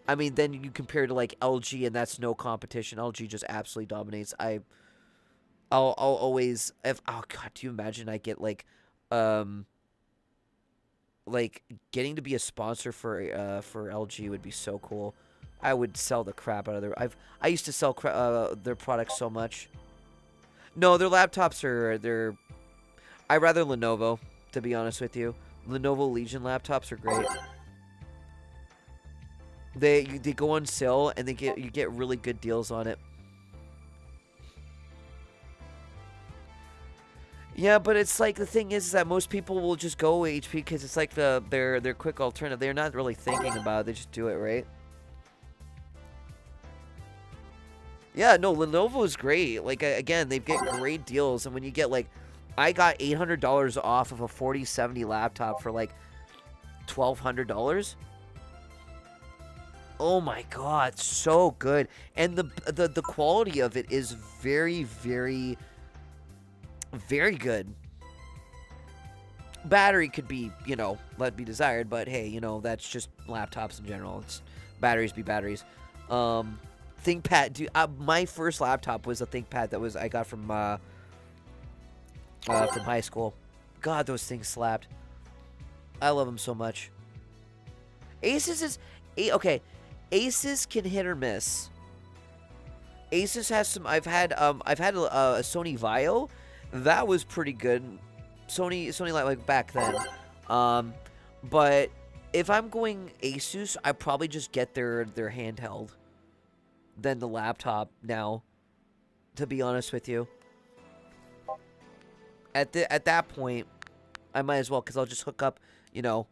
I mean, then you compare to like LG, and that's no competition. LG just absolutely dominates. I'll always, oh god, do you imagine I get like getting to be a sponsor for LG would be so cool. I would sell the crap out of their. I used to sell their products so much. No, their laptops are I rather Lenovo, to be honest with you. Lenovo Legion laptops are great. They go on sale and you get really good deals on it. Yeah, but it's like the thing is that most people will just go HP because it's like their quick alternative. They're not really thinking about it. They just do it, right? Yeah, no, Lenovo is great. Like, again, they get great deals. And when you get, like, I got $800 off of a 4070 laptop for, like, $1,200. Oh, my God. So good. And the quality of it is very, very, very good. Battery could be, you know, let be desired. But, hey, you know, that's just laptops in general. It's batteries be batteries. ThinkPad, dude. My first laptop was a ThinkPad that I got from high school. God, those things slapped. I love them so much. Asus is okay. Asus can hit or miss. Asus has some. I've had a Sony Vaio, that was pretty good. Sony like back then. But if I'm going Asus, I probably just get their handheld than the laptop now, to be honest with you. At that point, I might as well, because I'll just hook up, you know,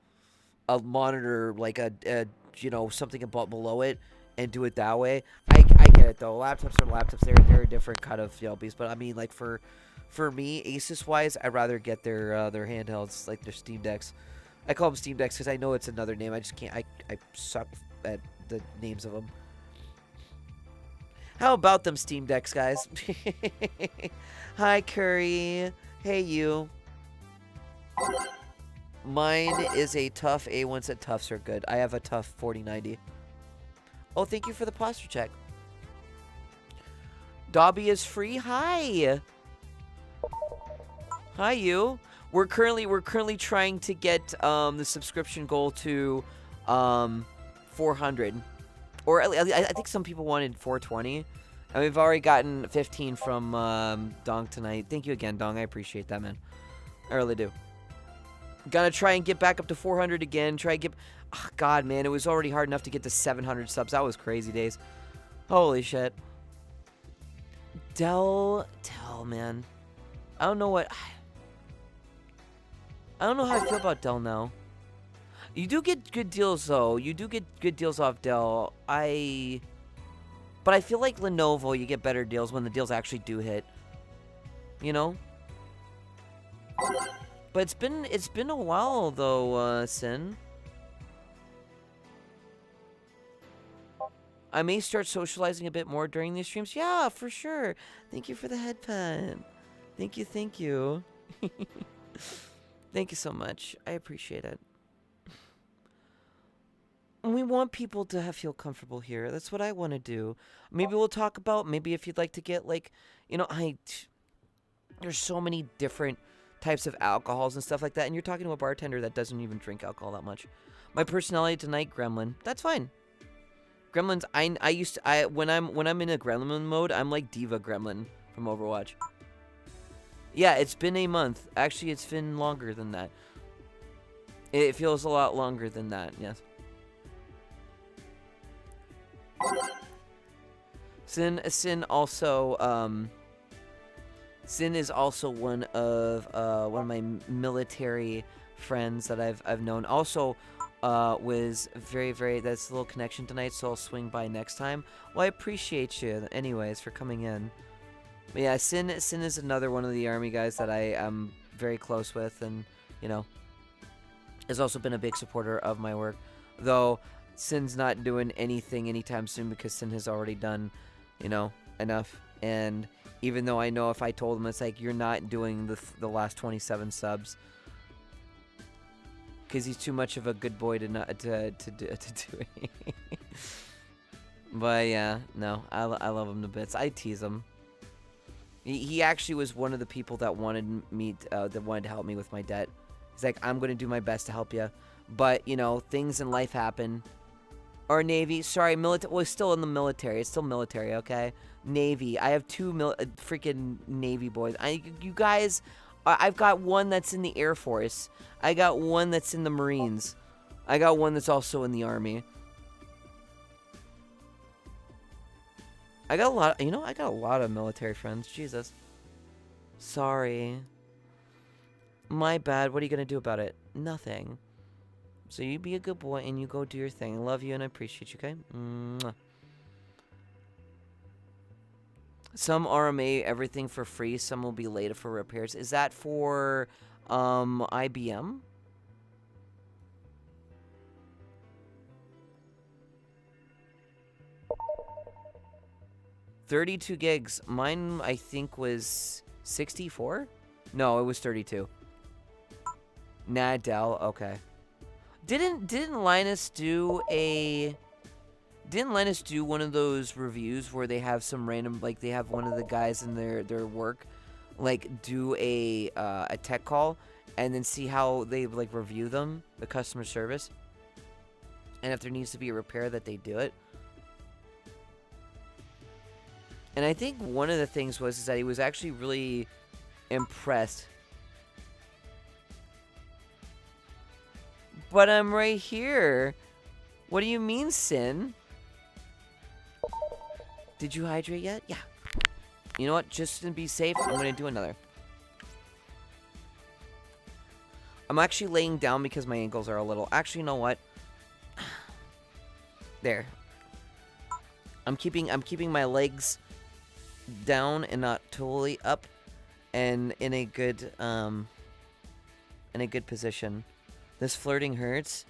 a monitor, like a you know, something about below it, and do it that way. I get it though. Laptops are laptops. They're a different kind of, you know, beast. But I mean, like for me, Asus wise, I'd rather get their handhelds, like their Steam Decks. I call them Steam Decks because I know it's another name. I just can't. I suck at the names of them. How about them Steam Decks, guys? Hi, Curry. Hey, you. Mine is a tough A1 set. Toughs are good. I have a tough 4090. Oh, thank you for the posture check. Dobby is free. Hi. Hi, you. We're currently trying to get the subscription goal to 400. Or at least, I think some people wanted 420. And we've already gotten 15 from Dong tonight. Thank you again, Dong. I appreciate that, man. I really do. Gonna try and get back up to 400 again. Try and get... Oh, God, man. It was already hard enough to get to 700 subs. That was crazy days. Holy shit. Dell, man. I don't know what... I don't know how I feel about Dell now. You do get good deals, though. You do get good deals off Dell. But I feel like Lenovo, you get better deals when the deals actually do hit. You know? But it's been a while, though, Sin. I may start socializing a bit more during these streams. Yeah, for sure. Thank you for the headband. Thank you, thank you. Thank you so much. I appreciate it. We want people to feel comfortable here. That's what I want to do. Maybe we'll talk about, maybe if you'd like to get, like, you know, there's so many different types of alcohols and stuff like that, and you're talking to a bartender that doesn't even drink alcohol that much. My personality tonight, Gremlin. That's fine. Gremlins, when I'm in a Gremlin mode, I'm like Diva Gremlin from Overwatch. Yeah, it's been a month. Actually, it's been longer than that. It feels a lot longer than that, yes. Sin also, Sin is also one of my military friends that I've known. Also, was very, that's a little connection tonight, so I'll swing by next time. Well, I appreciate you anyways for coming in. But yeah, Sin is another one of the army guys that I am very close with, and, you know, has also been a big supporter of my work. Though, Sin's not doing anything anytime soon because Sin has already done, you know, enough. And even though I know if I told him, it's like, you're not doing the last 27 subs. Because he's too much of a good boy to do it. But yeah, no, I love him to bits. I tease him. He actually was one of the people that wanted to help me with my debt. He's like, I'm going to do my best to help you. But, you know, things in life happen. Or Navy, sorry, military. Well, it's still in the military. It's still military, okay? Navy. I have two freaking Navy boys. You guys, I've got one that's in the Air Force. I got one that's in the Marines. I got one that's also in the Army. I got a lot of military friends. Jesus. Sorry. My bad. What are you gonna do about it? Nothing. So you be a good boy and you go do your thing. I love you and I appreciate you, okay? Mwah. Some RMA everything for free. Some will be later for repairs. Is that for IBM? $32 gigs. Mine, I think, was 64? No, it was 32. Nah, Dell. Okay. Didn't Linus do one of those reviews where they have some random, like, they have one of the guys in their work, like, do a tech call and then see how they, like, review them, the customer service, and if there needs to be a repair that they do it. And I think one of the things was that he was actually really impressed. But I'm right here. What do you mean, Sin? Did you hydrate yet? Yeah. You know what? Just to be safe, I'm going to do another. I'm actually laying down because my ankles are a little... Actually, you know what? There. I'm keeping my legs down and not totally up, and in a good position. This flirting hurts.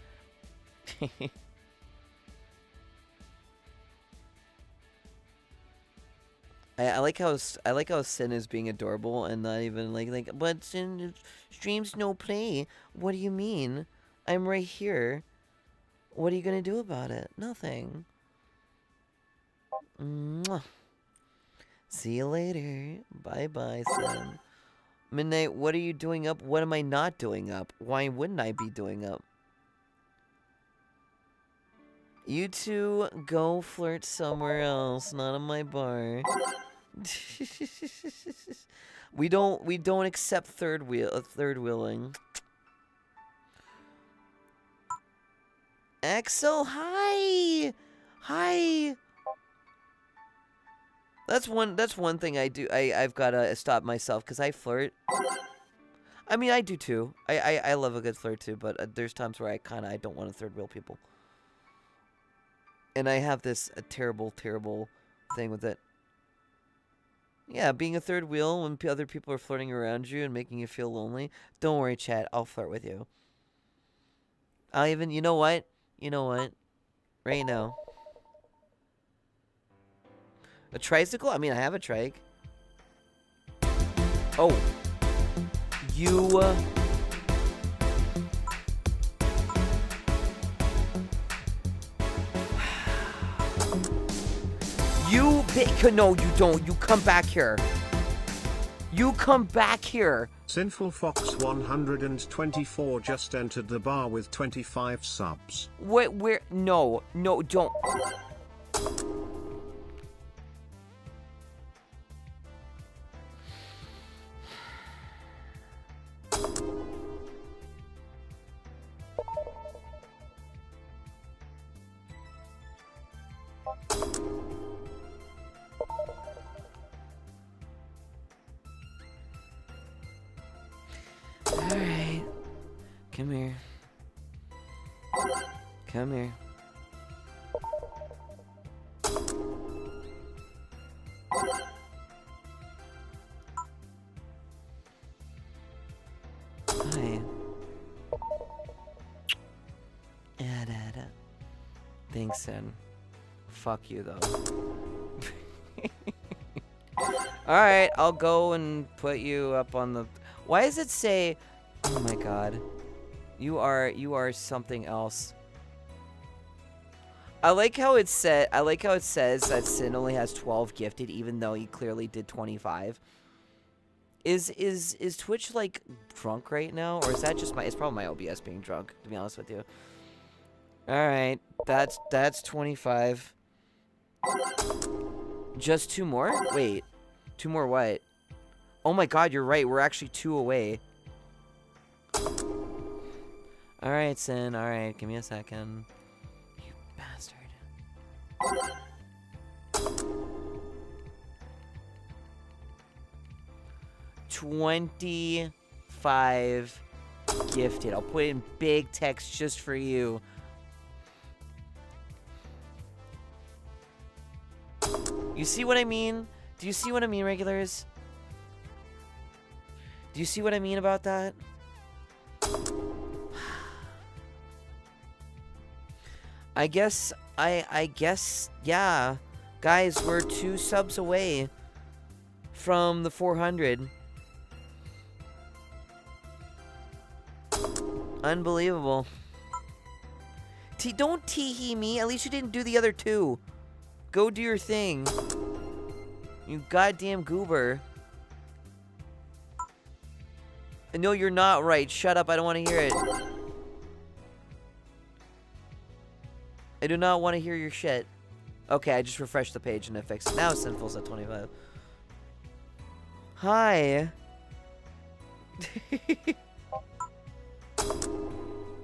I like how Sin is being adorable and not even like but Sin streams no play. What do you mean? I'm right here. What are you gonna do about it? Nothing. Mwah. See you later. Bye bye, Sin. Midnight, what are you doing up? What am I not doing up? Why wouldn't I be doing up? You two go flirt somewhere else, not in my bar. we don't accept third wheeling. Axel, hi. Hi. That's one thing I do. I've got to stop myself cuz I flirt. I mean, I do too. I love a good flirt too, but there's times where I don't want to third wheel people. And I have this terrible thing with it. Yeah, being a third wheel when other people are flirting around you and making you feel lonely. Don't worry, chat. I'll flirt with you. I'll even, you know what? Right now. A tricycle? I mean, I have a trike. Oh. You... No, you don't. You come back here. You come back here. Sinful Fox 124 just entered the bar with 25 subs. Wait, where? No, don't. Alright. Come here. Come here. Hi. Thanks, Sen. Fuck you, though. Alright, I'll go and put you up on the... Why does it say... Oh my god. You are something else. I like how it says that Sin only has 12 gifted, even though he clearly did 25. Is Twitch like drunk right now, or is that just it's probably my OBS being drunk, to be honest with you. Alright, that's 25. Just 2 more? Wait. 2 more what? Oh my god, you're right. We're actually 2 away. Alright, Sin. Alright, give me a second. You bastard. 25 gifted. I'll put it in big text just for you. You see what I mean? Do you see what I mean, regulars? Do you see what I mean about that? I guess, yeah. Guys, we're 2 subs away from the 400. Unbelievable. Don't tee-hee me. At least you didn't do the other 2. Go do your thing. You goddamn goober. No, you're not right. Shut up. I don't want to hear it. I do not want to hear your shit. Okay, I just refreshed the page and it fixed it. Now Sinful's at 25. Hi.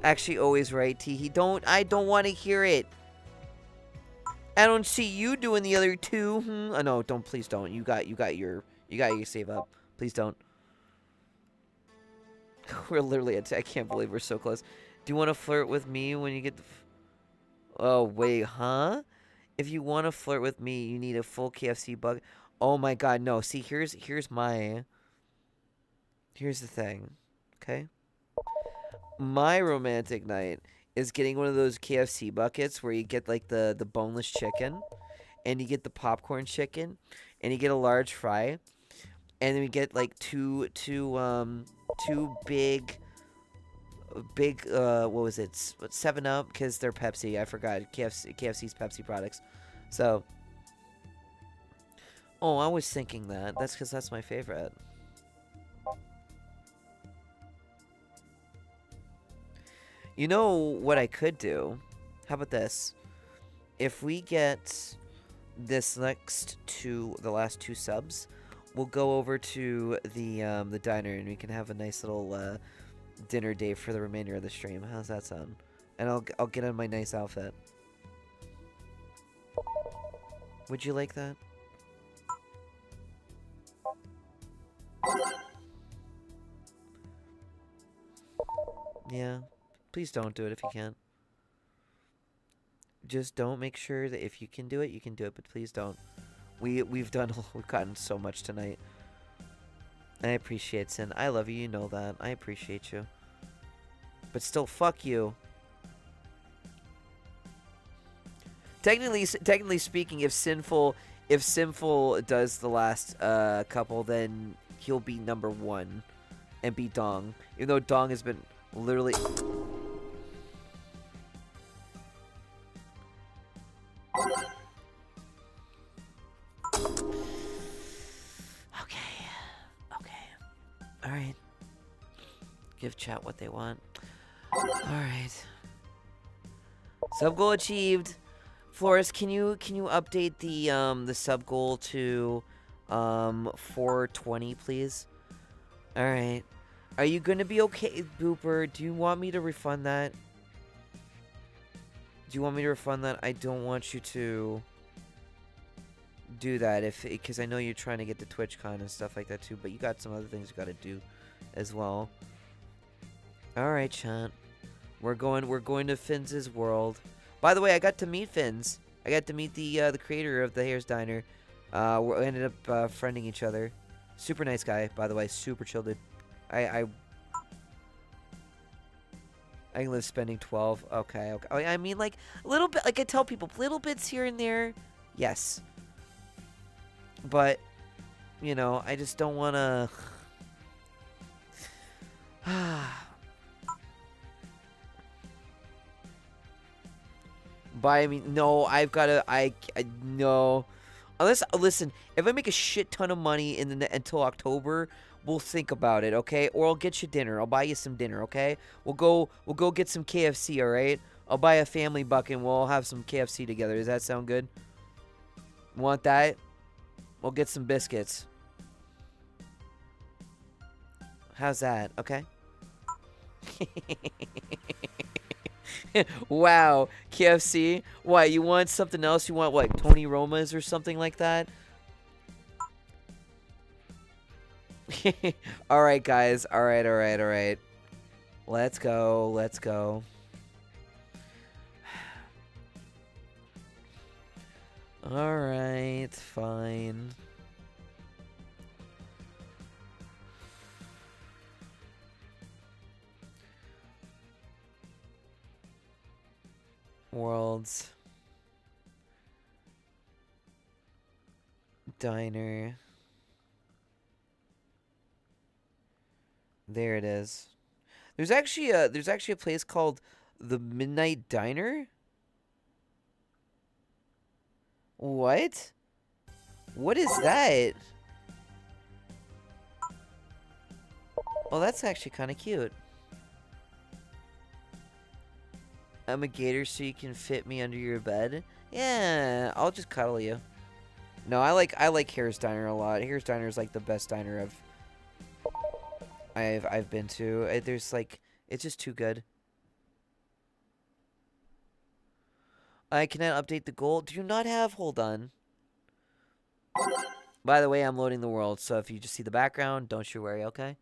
Actually, always right, T. I don't want to hear it. I don't see you doing the other 2. Oh, no, please don't. You got your save up. Please don't. We're literally I can't believe we're so close. Do you want to flirt with me when you get the... Oh, wait, huh? If you want to flirt with me, you need a full KFC bug. Oh my god, no. See, here's the thing, okay? My romantic night is getting one of those KFC buckets where you get like the boneless chicken, and you get the popcorn chicken, and you get a large fry, and then we get like two big what was it, 7-Up, because they're Pepsi. I forgot KFC's Pepsi products. So I was thinking that's because that's my favorite. You know what I could do? How about this? if we get this next the last 2 subs, we'll go over to the diner and we can have a nice little dinner day for the remainder of the stream. How's that sound? And I'll get on my nice outfit. Would you like that? Yeah. Please don't do it if you can't. Just don't. Make sure that if you can do it, you can do it, but please don't. We've gotten so much tonight. I appreciate Sin. I love you, you know that. I appreciate you. But still, fuck you. Technically speaking, if Sinful does the last couple, then he'll be number 1 and beat Dong. Even though Dong has been literally Alright. Give chat what they want. Alright. Sub goal achieved. Flores, can you update the sub goal to 420, please? Alright. Are you gonna be okay, Booper? Do you want me to refund that? Do you want me to refund that? I don't want you to do that because I know you're trying to get to TwitchCon and stuff like that too, but you got some other things you gotta do as well. Alright, chat. We're going to Finn's world. By the way, I got to meet Finn's. I got to meet the creator of the Hare's Diner. We ended up friending each other. Super nice guy, by the way. Super chill dude. I can live spending 12. Okay. I mean, like, a little bit. Like I tell people, little bits here and there. Yes. But, you know, I just don't want to... But, I mean, no, I've got to... no. Unless, listen, if I make a shit ton of money until October, we'll think about it, okay? Or I'll get you dinner. I'll buy you some dinner, okay? We'll go get some KFC, all right? I'll buy a family bucket and we'll all have some KFC together. Does that sound good? Want that? We'll get some biscuits. How's that? Okay. Wow, KFC. Why, you want something else? You want what, Tony Roma's or something like that? All right, guys. All right. Let's go. All right, fine. World's Diner. There it is. There's actually a place called the Midnight Diner. What? What is that? Oh, that's actually kind of cute. I'm a gator so you can fit me under your bed? Yeah, I'll just cuddle you. No, I like Hare's Diner a lot. Hare's Diner is like the best diner I've been to. There's like, it's just too good. I cannot update the goal. Do you not have? Hold on. By the way, I'm loading the world, so if you just see the background, don't you worry, okay?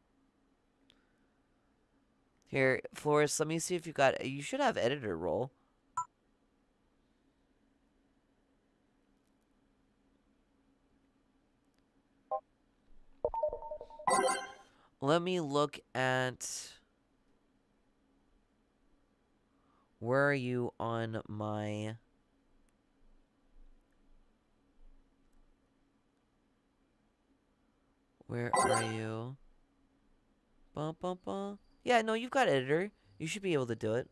Here, Flores, let me see if you got... You should have editor role. Let me look at... Where are you on my... Where are you? Bum, bum, bum. Yeah, no, you've got editor. You should be able to do it.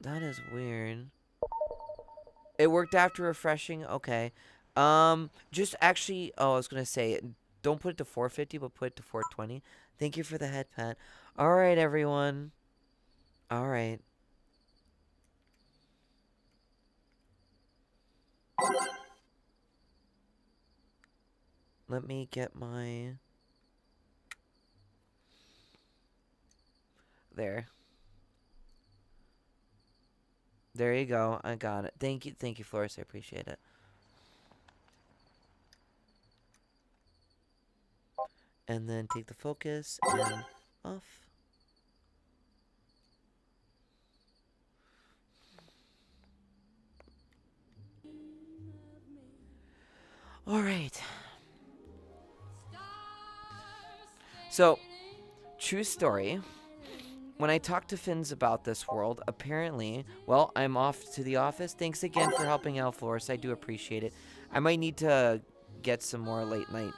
That is weird. It worked after refreshing? Okay. Just actually... Oh, I was gonna say... don't put it to 450, but put it to 420. Thank you for the head pat. All right, everyone. All right. Let me get my... There. There you go. I got it. Thank you, Flores. I appreciate it. And then take the focus and off. All right. So, true story. When I talked to Finns about this world, apparently, well, I'm off to the office. Thanks again for helping out, Flores. I do appreciate it. I might need to get some more late night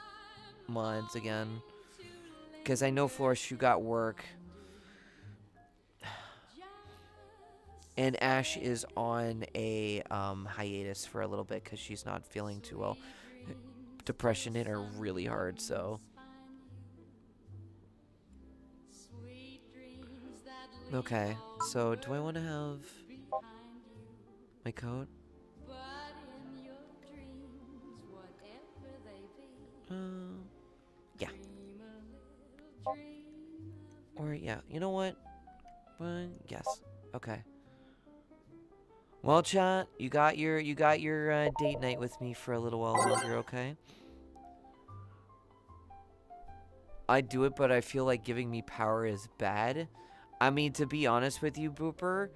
mods again, because I know, Flores, you got work. And Ash is on a hiatus for a little bit because she's not feeling too well. Depression hit her really hard, so... Okay, so do I want to have my coat? Yeah. Or yeah, you know what? Yes. Okay. Well, chat, you got your date night with me for a little while longer, okay? I do it, but I feel like giving me power is bad. I mean, to be honest with you, Booper,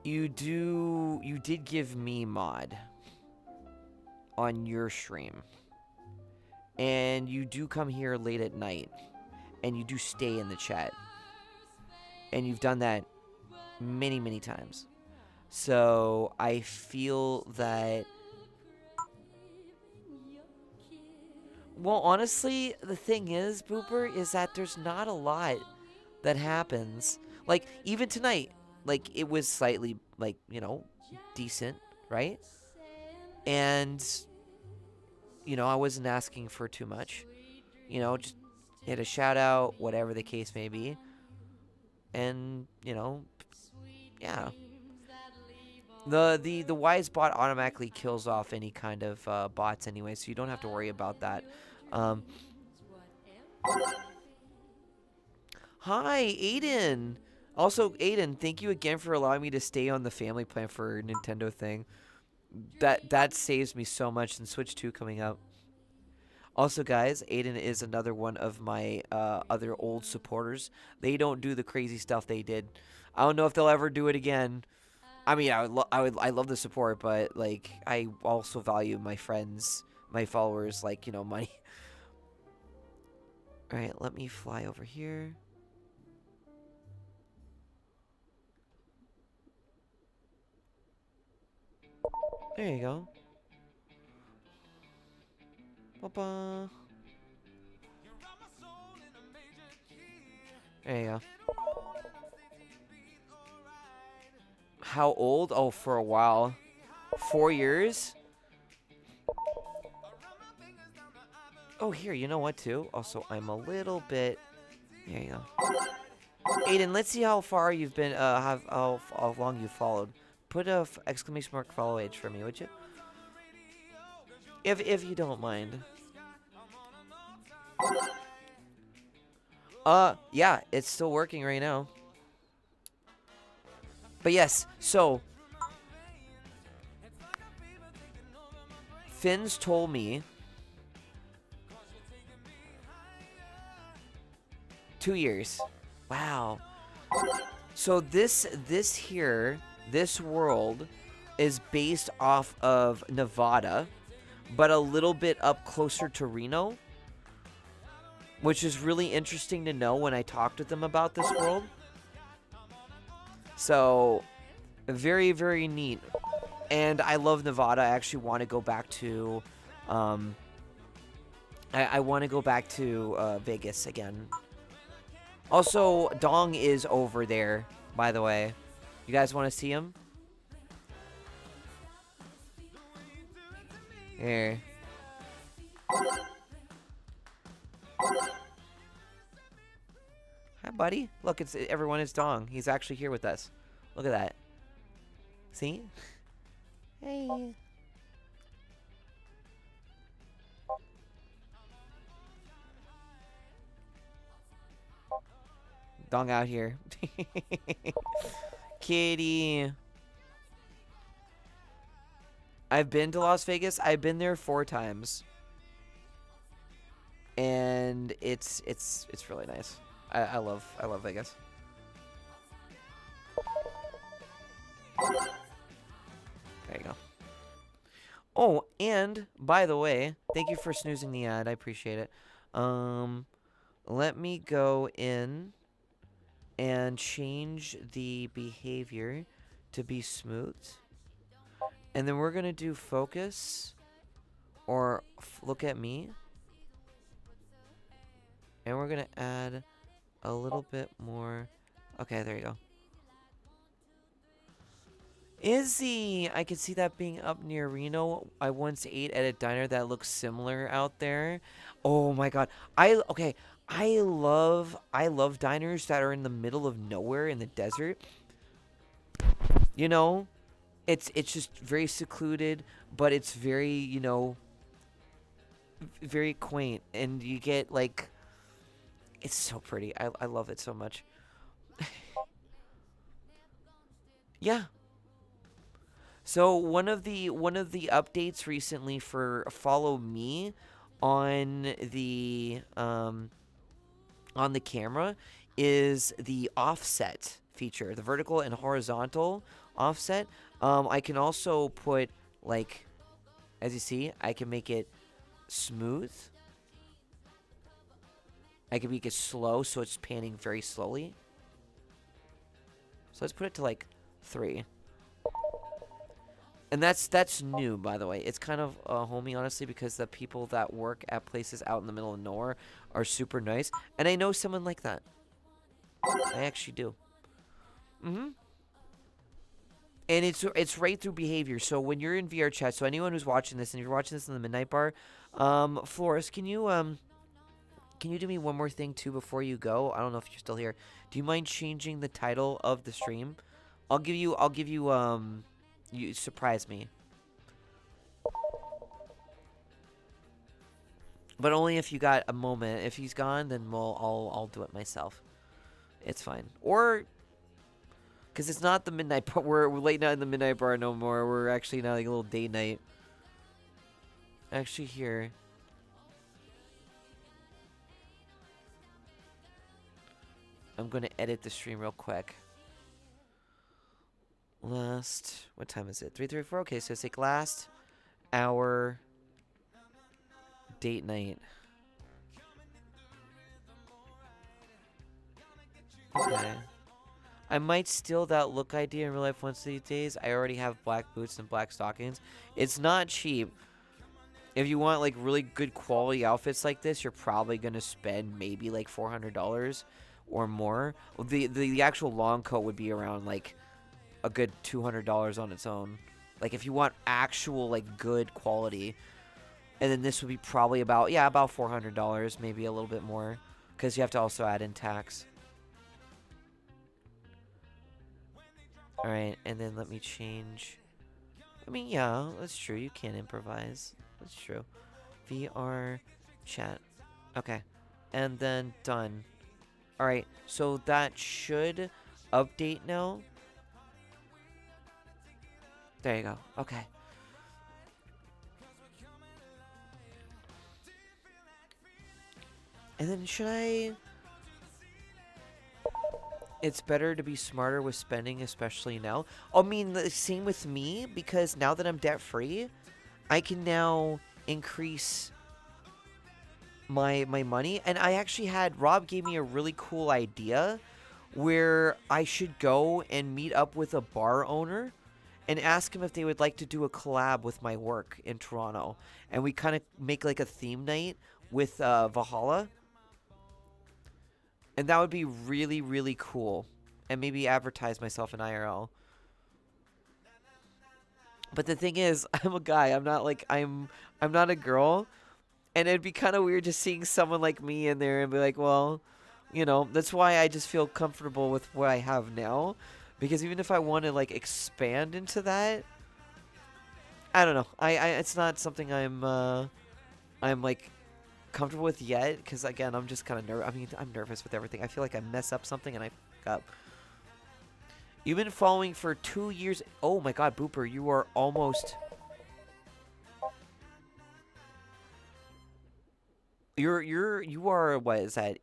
you did give me mod on your stream. And you do come here late at night. And you do stay in the chat. And you've done that many, many times. So, I feel that... Well, honestly, the thing is, Booper, is that there's not a lot that happens. Like, even tonight, like, it was slightly, like, you know, decent, right? And, you know, I wasn't asking for too much. You know, just hit a shout out, whatever the case may be. And, you know, yeah. The wise bot automatically kills off any kind of bots anyway, so you don't have to worry about that. Hi, Aiden. Also, Aiden, thank you again for allowing me to stay on the family plan for Nintendo thing. That saves me so much, and Switch 2 coming up. Also, guys, Aiden is another one of my other old supporters. They don't do the crazy stuff they did. I don't know if they'll ever do it again. I mean, I love the support, but like I also value my friends, my followers, like, you know, money. All right, let me fly over here. There you go. Ba-ba. There you go. How old? Oh, for a while. 4 years? Oh, here, you know what, too? Also, I'm a little bit... There you go. Aiden, let's see how far you've been, how long you've followed. Put a exclamation mark follow age for me, would you? If you don't mind. Yeah, it's still working right now. But yes, so Finn's told me 2 years. Wow. So this world is based off of Nevada, but a little bit up closer to Reno, which is really interesting to know when I talked with them about this world. So, very, very neat. And I love Nevada. I actually want to go back to, I want to go back to Vegas again. Also, Dong is over there, by the way. You guys want to see him? Here. Hi, buddy. Look, it's everyone is Dong. He's actually here with us. Look at that. See? Hey. Dong out here. Kitty. I've been to Las Vegas. I've been there 4 times. And it's really nice. I love Vegas. There you go. Oh, and by the way, thank you for snoozing the ad. I appreciate it. Let me go in and change the behavior to be smooth. And then we're going to do focus or look at me. And we're going to add a little bit more. Okay, there you go. Izzy! I could see that being up near Reno. I once ate at a diner that looks similar out there. Oh my god. I love diners that are in the middle of nowhere in the desert. You know, it's just very secluded, but it's very, you know, very quaint, and you get like, it's so pretty. I love it so much. Yeah. So one of the updates recently for Follow Me on the camera is the offset feature, the vertical and horizontal offset. I can also put, like, as you see, I can make it smooth. I can make it slow, so it's panning very slowly. So let's put it to like 3. And that's new, by the way. It's kind of homey, honestly, because the people that work at places out in the middle of nowhere are super nice. And I know someone like that. I actually do. And it's right through behavior. So when you're in VR chat, so anyone who's watching this, and if you're watching this in the Midnight Bar, Flores, can you do me one more thing too before you go? I don't know if you're still here. Do you mind changing the title of the stream? I'll give you you surprise me. But only if you got a moment. If he's gone, then I'll do it myself. It's fine. Or because it's not the midnight bar. We're late night in the midnight bar no more. We're actually now like a little day night. Actually here. I'm going to edit the stream real quick. Last, what time is it? 3:34. Okay, so it's like last hour date night. Okay. I might steal that look idea in real life once of these days. I already have black boots and black stockings. It's not cheap. If you want like really good quality outfits like this, you're probably going to spend maybe like $400 or more. The actual long coat would be around like a good $200 on its own. Like if you want actual like good quality. And then this would be probably about $400, maybe a little bit more, because you have to also add in tax. All right, and then let me change. I mean, yeah, that's true. You can improvise. That's true. VR chat. Okay, and then done. All right, so that should update now. There you go. Okay. And then should I... It's better to be smarter with spending, especially now. I mean, the same with me, because now that I'm debt-free, I can now increase my money. And I actually had... Rob gave me a really cool idea where I should go and meet up with a bar owner and ask him if they would like to do a collab with my work in Toronto. And we kind of make like a theme night with Valhalla. And that would be really, really cool. And maybe advertise myself in IRL. But the thing is, I'm a guy. I'm not like I'm not a girl. And it'd be kind of weird just seeing someone like me in there and be like, well, you know, that's why I just feel comfortable with what I have now. Because even if I want to, like, expand into that, I don't know. It's not something I'm like, comfortable with yet. Because, again, I'm just kind of nervous. I mean, I'm nervous with everything. I feel like I mess up something and I fuck up. You've been following for 2 years. Oh, my God, Booper, you are almost... You are, what is that?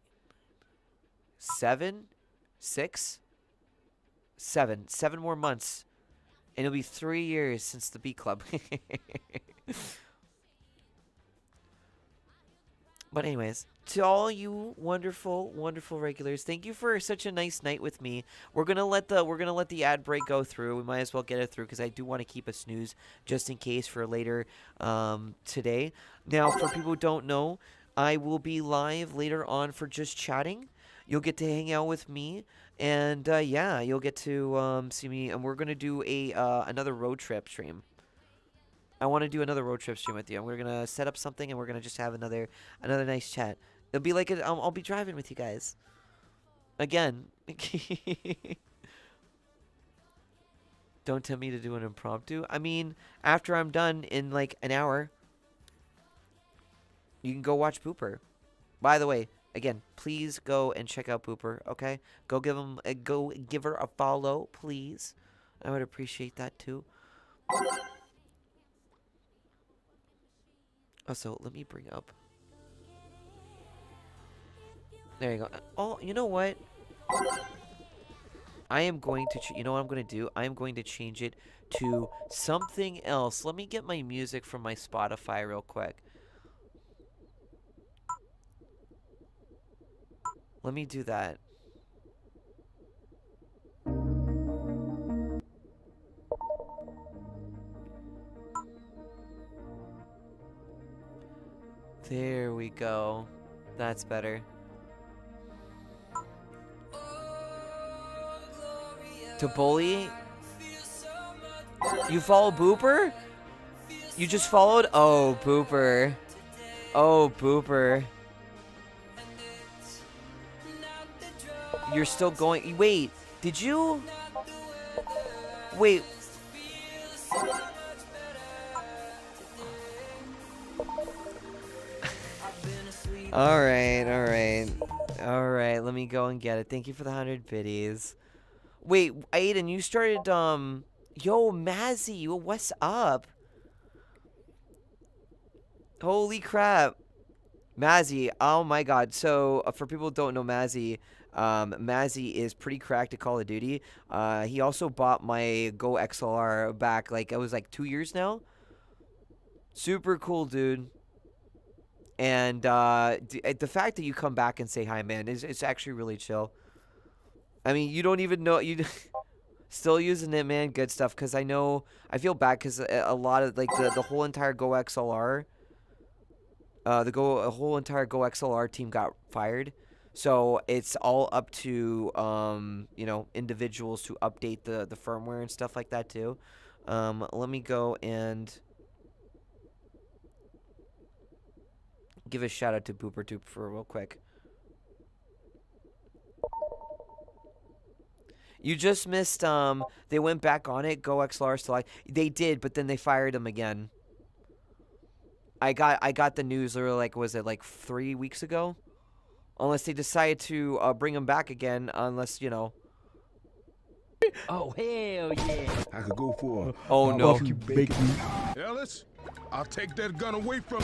7 more months, and it'll be 3 years since the Beat Club. But anyways, to all you wonderful, wonderful regulars, thank you for such a nice night with me. We're gonna let the ad break go through. We might as well get it through because I do want to keep a snooze just in case for later today. Now, for people who don't know, I will be live later on for just chatting. You'll get to hang out with me, and yeah, you'll get to see me. And we're gonna do another road trip stream. I want to do another road trip stream with you. We're gonna set up something, and we're gonna just have another nice chat. It'll be like I'll be driving with you guys. Again. Don't tell me to do an impromptu. I mean, after I'm done in like an hour, you can go watch Booper. By the way, again, please go and check out Booper. Okay, go give her a follow, please. I would appreciate that too. Also, let me bring up. There you go. Oh, you know what? I am going to. You know what I'm going to do? I am going to change it to something else. Let me get my music from my Spotify real quick. Let me do that. There we go. That's better. To bully? You follow Booper? You just followed? Oh, Booper. Oh, Booper. You're still going. Wait, did you? Wait. Alright, let me go and get it. Thank you for the 100 biddies. Wait, Aiden, you started, yo, Mazzy, what's up? Holy crap. Mazzy, oh my god. So, for people who don't know Mazzy, Mazzy is pretty cracked at Call of Duty. He also bought my Go XLR back, like, it was like 2 years now. Super cool, dude. And the fact that you come back and say hi, man, it's actually really chill. I mean, you don't even know you still using it, man. Good stuff. Cause I feel bad because a lot of like the whole entire Go XLR, whole entire Go XLR team got fired. So it's all up to you know, individuals to update the firmware and stuff like that too. Let me go and give a shout out to Booper Toop for real quick. You just missed, they went back on it, Go XLR still. They did, but then they fired him again. I got the news literally, like, was it like 3 weeks ago? Unless they decided to bring him back again, unless, you know. Oh, hell yeah. I could go for oh no. Ellis, I'll take that gun away from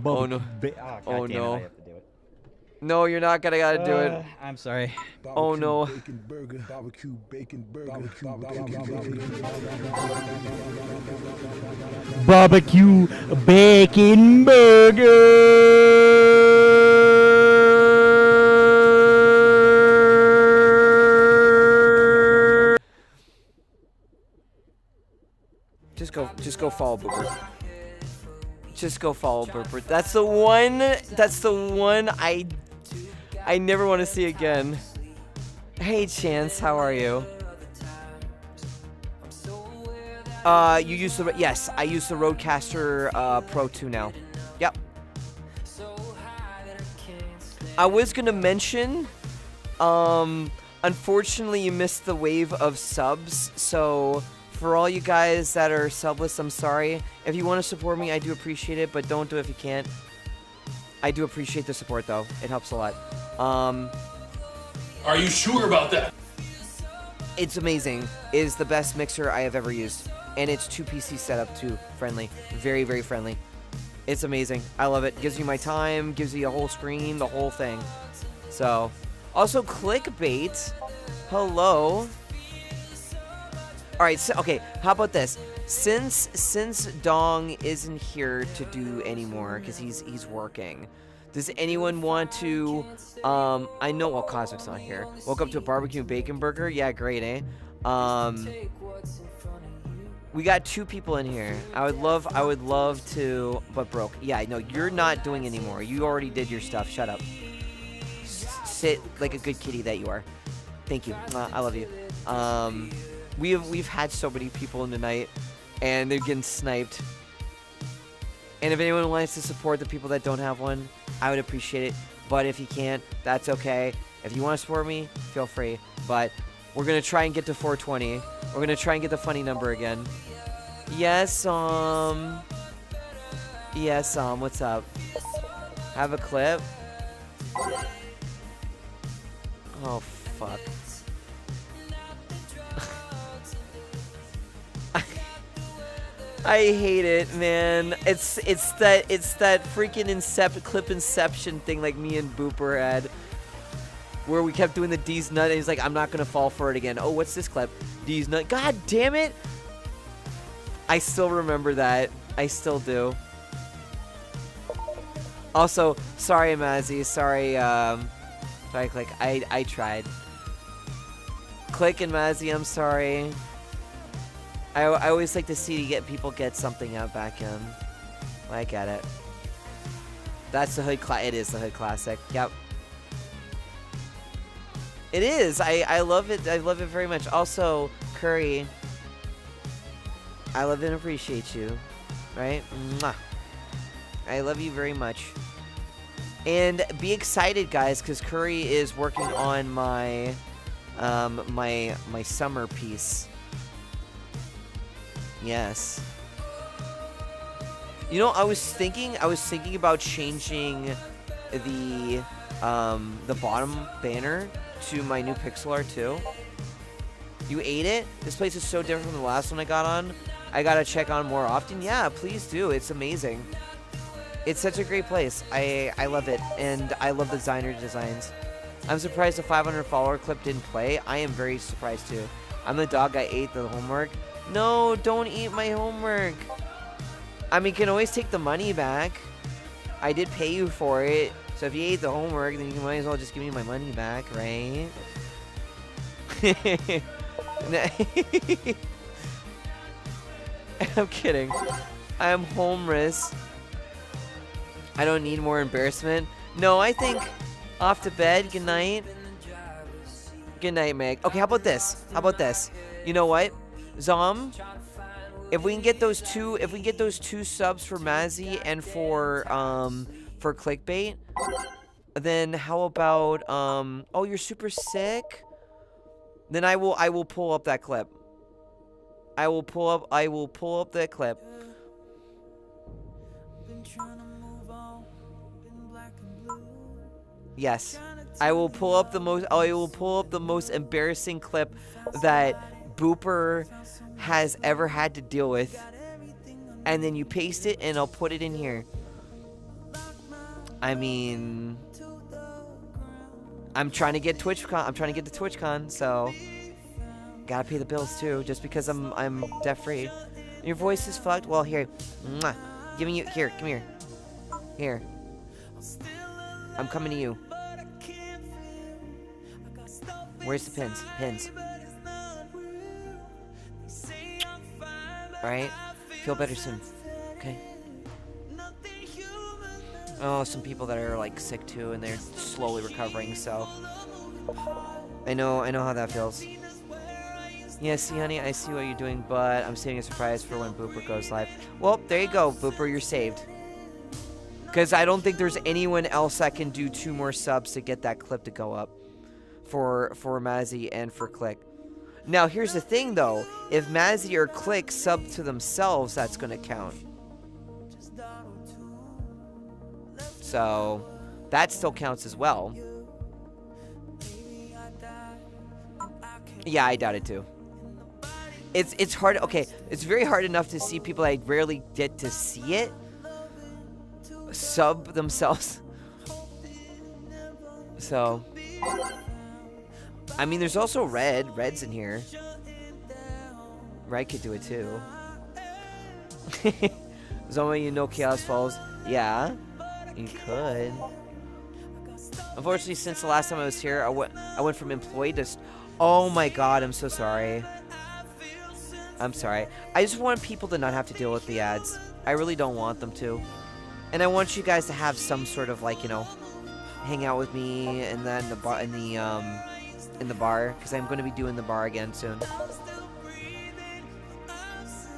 Oh no. Oh no. I have to do it. No, you're not gotta do it. I'm sorry. Oh no. Bacon burger, barbecue bacon burger, Barbecue bacon burger. Just go follow Booper. Just go follow Booper. That's the one I never want to see again. Hey Chance, how are you? You use the yes, I use the Rodecaster Pro 2 now. Yep. I was gonna mention, unfortunately you missed the wave of subs, so for all you guys that are subless, I'm sorry. If you want to support me, I do appreciate it, but don't do it if you can't. I do appreciate the support though. It helps a lot. Are you sure about that? It's amazing. It is the best mixer I have ever used. And it's 2 PC setup too. Friendly. Very, very friendly. It's amazing. I love it. Gives you my time, gives you a whole screen, the whole thing. So, also clickbait. Hello. Alright, so, okay, how about this? Since Dong isn't here to do anymore, because he's working, does anyone want to, I know, well, Cosmic's not here. Woke up to a barbecue and bacon burger? Yeah, great, eh? We got 2 people in here. I would love to, but broke. Yeah, no, you're not doing anymore. You already did your stuff. Shut up. Sit like a good kitty that you are. Thank you. I love you. We've had so many people in tonight, and they're getting sniped. And if anyone wants to support the people that don't have one, I would appreciate it. But if you can't, that's okay. If you want to support me, feel free. But we're gonna try and get to 420. We're gonna try and get the funny number again. Yes, what's up? Have a clip? Oh, fuck. I hate it, man. It's that freaking clip inception thing like me and Booper had, where we kept doing the D's nut and he's like, I'm not gonna fall for it again. Oh, what's this clip? D's nut. God damn it! I still remember that. I still do. Also, sorry, Mazzy. Sorry, Click. I tried. Click and Mazzy, I'm sorry. I always like to see people get something out back in. I get it. That's the hood it is the hood classic. Yep. It is. I love it. I love it very much. Also, Curry, I love and appreciate you. Right? Mwah. I love you very much. And be excited, guys, because Curry is working on my my summer piece. Yes. You know, I was thinking about changing the bottom banner to my new pixel art too. You ate it? This place is so different from the last one I got on. I gotta check on more often. Yeah, please do. It's amazing. It's such a great place. I love it, and I love the designer designs. I'm surprised the 500 follower clip didn't play. I am very surprised too. I'm the dog. I ate the homework. No, don't eat my homework. I mean, you can always take the money back. I did pay you for it. So if you ate the homework, then you might as well just give me my money back, right? I'm kidding. I am homeless. I don't need more embarrassment. No, I think off to bed. Good night. Good night, Meg. Okay, how about this? How about this? You know what? Zom, if we can get those two subs for Mazzy and for clickbait, then how about oh, you're super sick? Then I will pull up that clip. I will pull up that clip. Yes. I will pull up the most embarrassing clip that Booper has ever had to deal with, and then you paste it and I'll put it in here. I mean, I'm trying to get TwitchCon. I'm trying to get to TwitchCon, so gotta pay the bills too. Just because I'm debt free. Your voice is fucked. Well, here, mwah. Giving you here. Come here. Here. I'm coming to you. Where's the pins? Pins. Alright? Feel better soon. Okay? Oh, some people that are like sick too and they're slowly recovering, so I know how that feels. Yeah, see honey, I see what you're doing, but I'm saving a surprise for when Booper goes live. Well, there you go, Booper, you're saved. Because I don't think there's anyone else that can do 2 more subs to get that clip to go up for Mazzy and for Click. Now, here's the thing, though. If Mazzy or Click sub to themselves, that's going to count. So, that still counts as well. Yeah, I doubt it, too. It's hard. Okay, it's very hard enough to see people I rarely get to see it sub themselves. So, I mean, there's also Red. Red's in here. Red could do it too. Zoma, you know Chaos Falls. Yeah, you could. Unfortunately, since the last time I was here, I went from employee to... Oh my god, I'm so sorry. I'm sorry. I just want people to not have to deal with the ads. I really don't want them to. And I want you guys to have some sort of, like, you know, hang out with me and then the bar in the bar, because I'm going to be doing the bar again soon.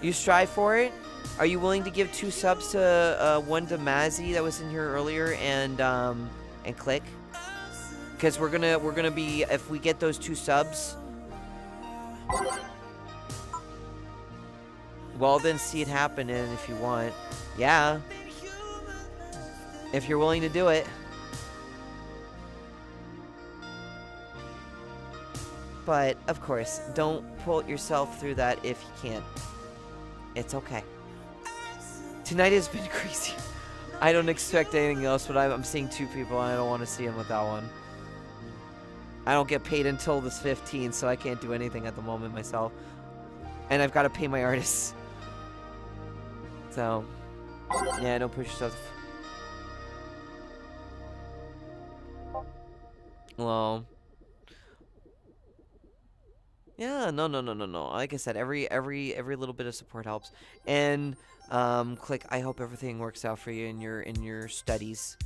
You strive for it? Are you willing to give 2 subs to 1 to Mazzy that was in here earlier and Click? Because we're gonna be, if we get those 2 subs, well then see it happen, and if you want, yeah, if you're willing to do it. But of course, don't put yourself through that if you can't. It's okay. Tonight has been crazy. I don't expect anything else, but I'm seeing 2 people and I don't want to see them with that one. I don't get paid until this 15th, so I can't do anything at the moment myself. And I've got to pay my artists. So, yeah, don't push yourself. Well, yeah, no. Like I said, every little bit of support helps. And Click, I hope everything works out for you in your studies.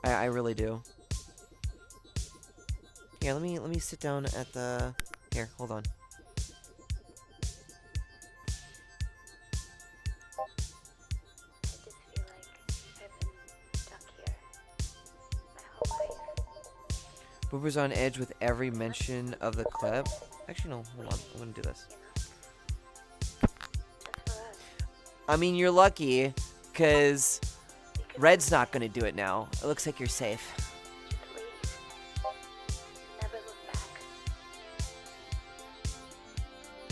I really do. Here, let me sit down at the... Here, hold on. I just feel like I've been stuck here my whole life. Boober's on edge with every mention of the clip. Actually, no, hold on. I'm gonna do this. That's for us. I mean, you're lucky, because Red's not gonna do it now. It looks like you're safe. Just leave. Never look back.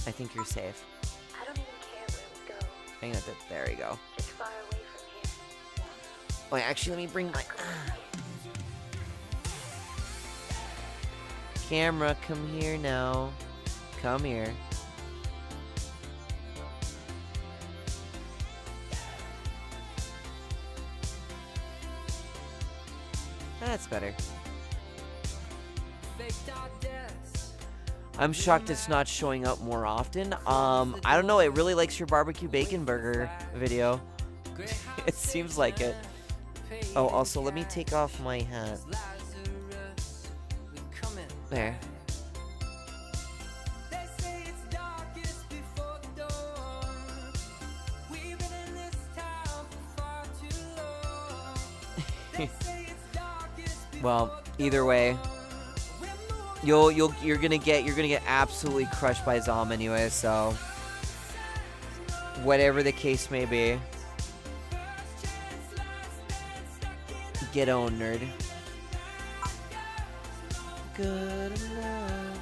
I think you're safe. I don't even care where we go. Hang on, there you go. Just far away from here. Wait, actually, let me bring my... Camera, come here now. Come here. That's better. I'm shocked it's not showing up more often. I don't know, it really likes your barbecue bacon burger video. It seems like it. Oh, also, let me take off my hat. There. Well, either way, you're gonna get absolutely crushed by Zom anyway, so whatever the case may be, get on, nerd. Good enough.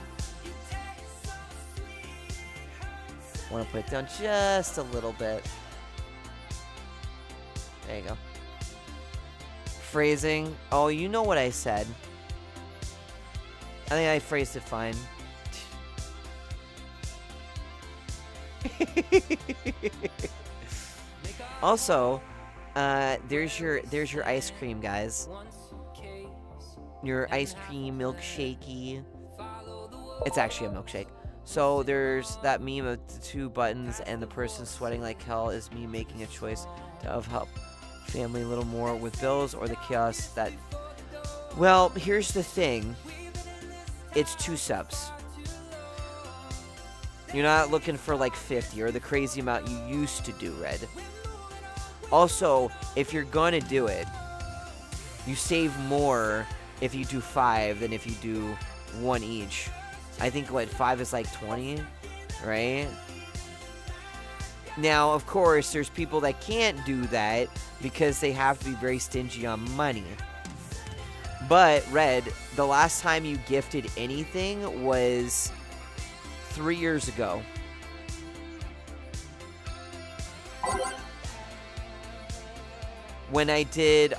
Want to put it down just a little bit. There you go. Phrasing. Oh, you know what I said. I think I phrased it fine. Also, there's your ice cream, guys. Your ice cream milkshakey. It's actually a milkshake. So there's that meme of the 2 buttons and the person sweating like hell is me making a choice to help family a little more with bills or the chaos that... Well, here's the thing. It's 2 subs. You're not looking for like 50 or the crazy amount you used to do, Red. Also, if you're gonna do it, you save more if you do 5 than if you do 1 each. I think, what, 5 is like 20, right? Now, of course, there's people that can't do that because they have to be very stingy on money. But, Red, the last time you gifted anything was 3 years ago. When I did,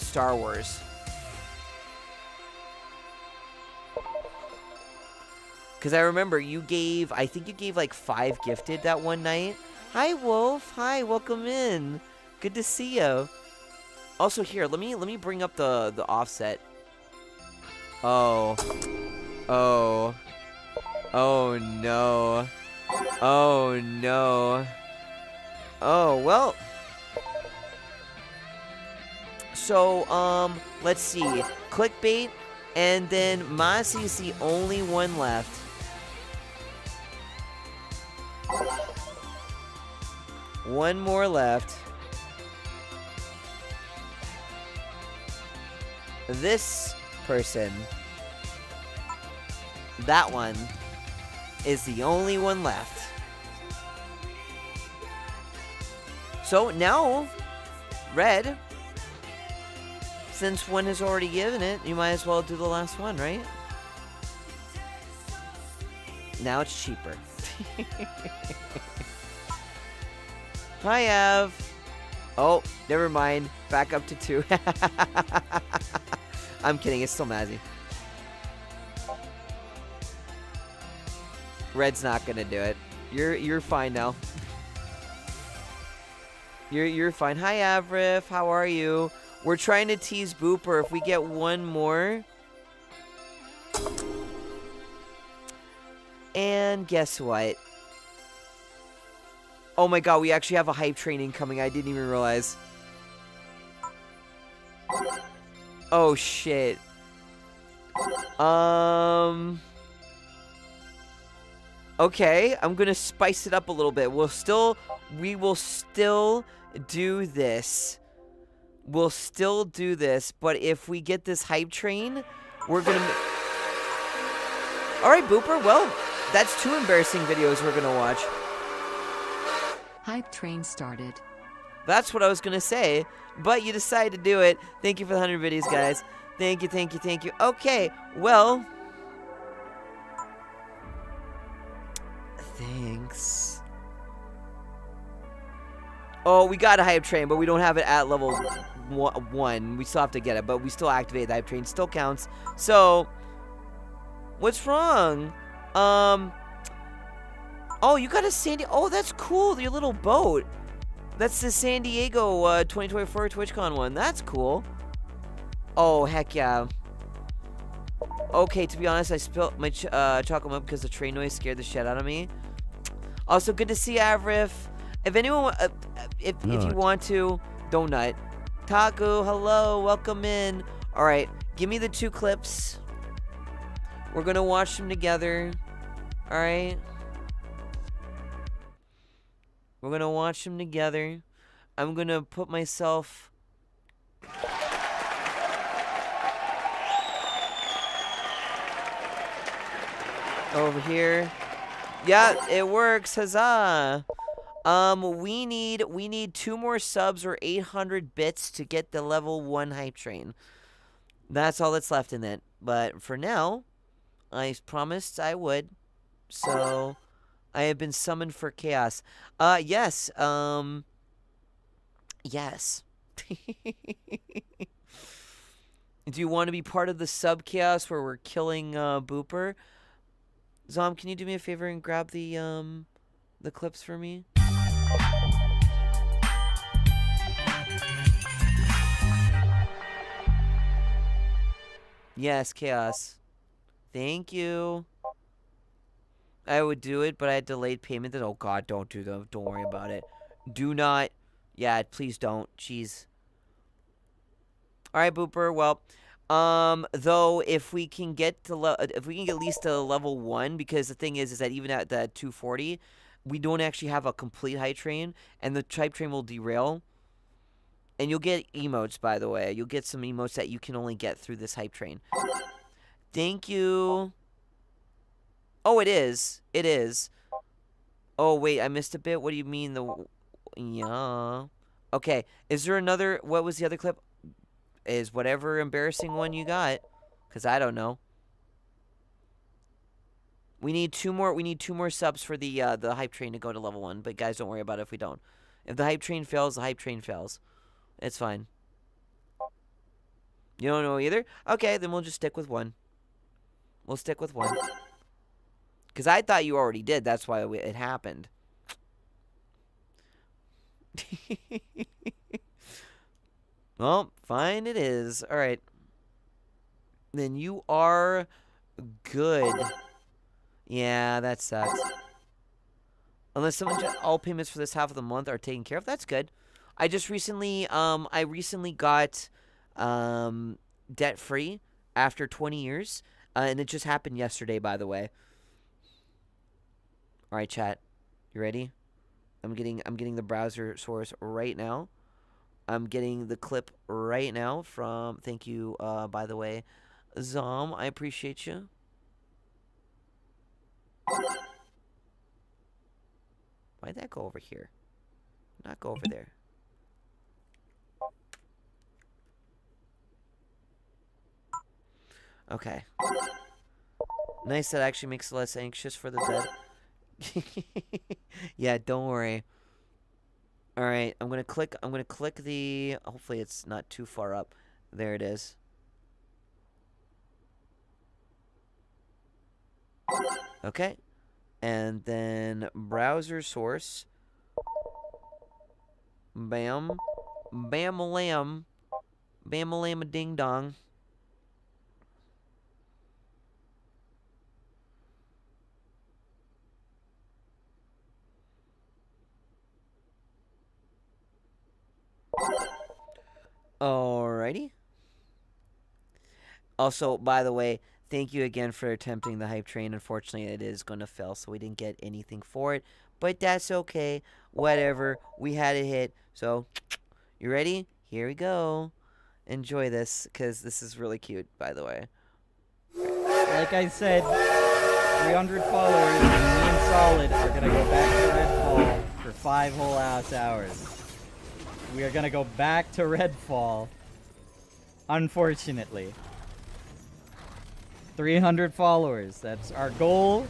Star Wars. Because I remember I think you gave like 5 gifted that one night. Hi, Wolf. Hi, welcome in. Good to see you. Also, here, let me bring up the offset. Oh. Oh. Oh, no. Oh, no. Oh, well. So, let's see. Clickbait, and then Masi is the only one left. One more left. This person, that one, is the only one left. So now, Red, since one has already given it, you might as well do the last one, right? Now it's cheaper. Hi, Av. Oh, never mind. Back up to 2. I'm kidding. It's still Mazzy. Red's not gonna do it. You're fine now. You're fine. Hi, Avrif. How are you? We're trying to tease Booper. If we get one more. And guess what? Oh my god, we actually have a hype training coming. I didn't even realize. Oh shit. Okay, I'm gonna spice it up a little bit. We will still do this. We'll still do this, but if we get this hype train, we're gonna... Alright, Booper, well, that's 2 embarrassing videos we're gonna watch. Hype train started. That's what I was gonna say, but you decided to do it. Thank you for the 100 videos, guys. Thank you, thank you, thank you. Okay, well... Thanks. Oh, we got a hype train, but we don't have it at level 1. We still have to get it, but we still activate the hype train. Still counts. So, what's wrong? Oh, you got a Oh, that's cool. Your little boat. That's the San Diego 2024 TwitchCon one. That's cool. Oh, heck yeah. Okay, to be honest, I spilled my chocolate milk because the train noise scared the shit out of me. Also, good to see Avrif. If anyone, if you want to, don't nut. Taku, hello, welcome in. All right, give me the 2 clips. We're gonna watch them together. All right. We're gonna watch them together. I'm gonna put myself. Over here. Yeah, it works. Huzzah. We need 2 more subs or 800 bits to get the level 1 hype train. That's all that's left in it. But for now, I promised I would. So, I have been summoned for chaos. Yes. Yes. Do you want to be part of the sub chaos where we're killing Booper? Zom, can you do me a favor and grab the clips for me? Yes, chaos. Thank you. I would do it, but I had delayed payment. Oh god, don't do them. Don't worry about it. Do not. Yeah, please don't. Jeez. Alright, Booper. Well, though, if we can get to at least to level 1, because the thing is that even at the 240, we don't actually have a complete hype train, and the hype train will derail. And you'll get emotes, by the way. You'll get some emotes that you can only get through this hype train. Thank you. Oh, it is. It is. Oh, wait, I missed a bit. What do you mean? Yeah. Okay, is there another... What was the other clip? Is whatever embarrassing one you got. Because I don't know. We need two more subs for the hype train to go to level 1. But guys, don't worry about it if we don't. If the hype train fails, the hype train fails. It's fine. You don't know either? Okay, then we'll just stick with 1. We'll stick with 1. Because I thought you already did. That's why it happened. Well, fine it is. Alright. Then you are good. Yeah, that sucks. Unless all payments for this half of the month are taken care of. That's good. I just recently, got, debt-free after 20 years. And it just happened yesterday, by the way. Alright, chat. You ready? I'm getting the browser source right now. I'm getting the clip right now from, thank you, by the way, Zom. I appreciate you. Why'd that go over here? Not go over there. Okay. Nice, that actually makes it less anxious for the dead. Yeah, don't worry. Alright, I'm gonna click the... Hopefully it's not too far up. There it is. Okay. And then browser source. Bam. Bam-a-lam. Bam-a-lam-a-ding-dong. Alrighty. Also, by the way, thank you again for attempting the hype train. Unfortunately, it is going to fail, so we didn't get anything for it. But that's okay. Whatever. We had a hit. So, you ready? Here we go. Enjoy this, because this is really cute, by the way. Like I said, 300 followers and me and Solid are gonna go back to Redfall for 5 whole ass hours. We are gonna go back to Redfall. Unfortunately. 300 followers. That's our goal.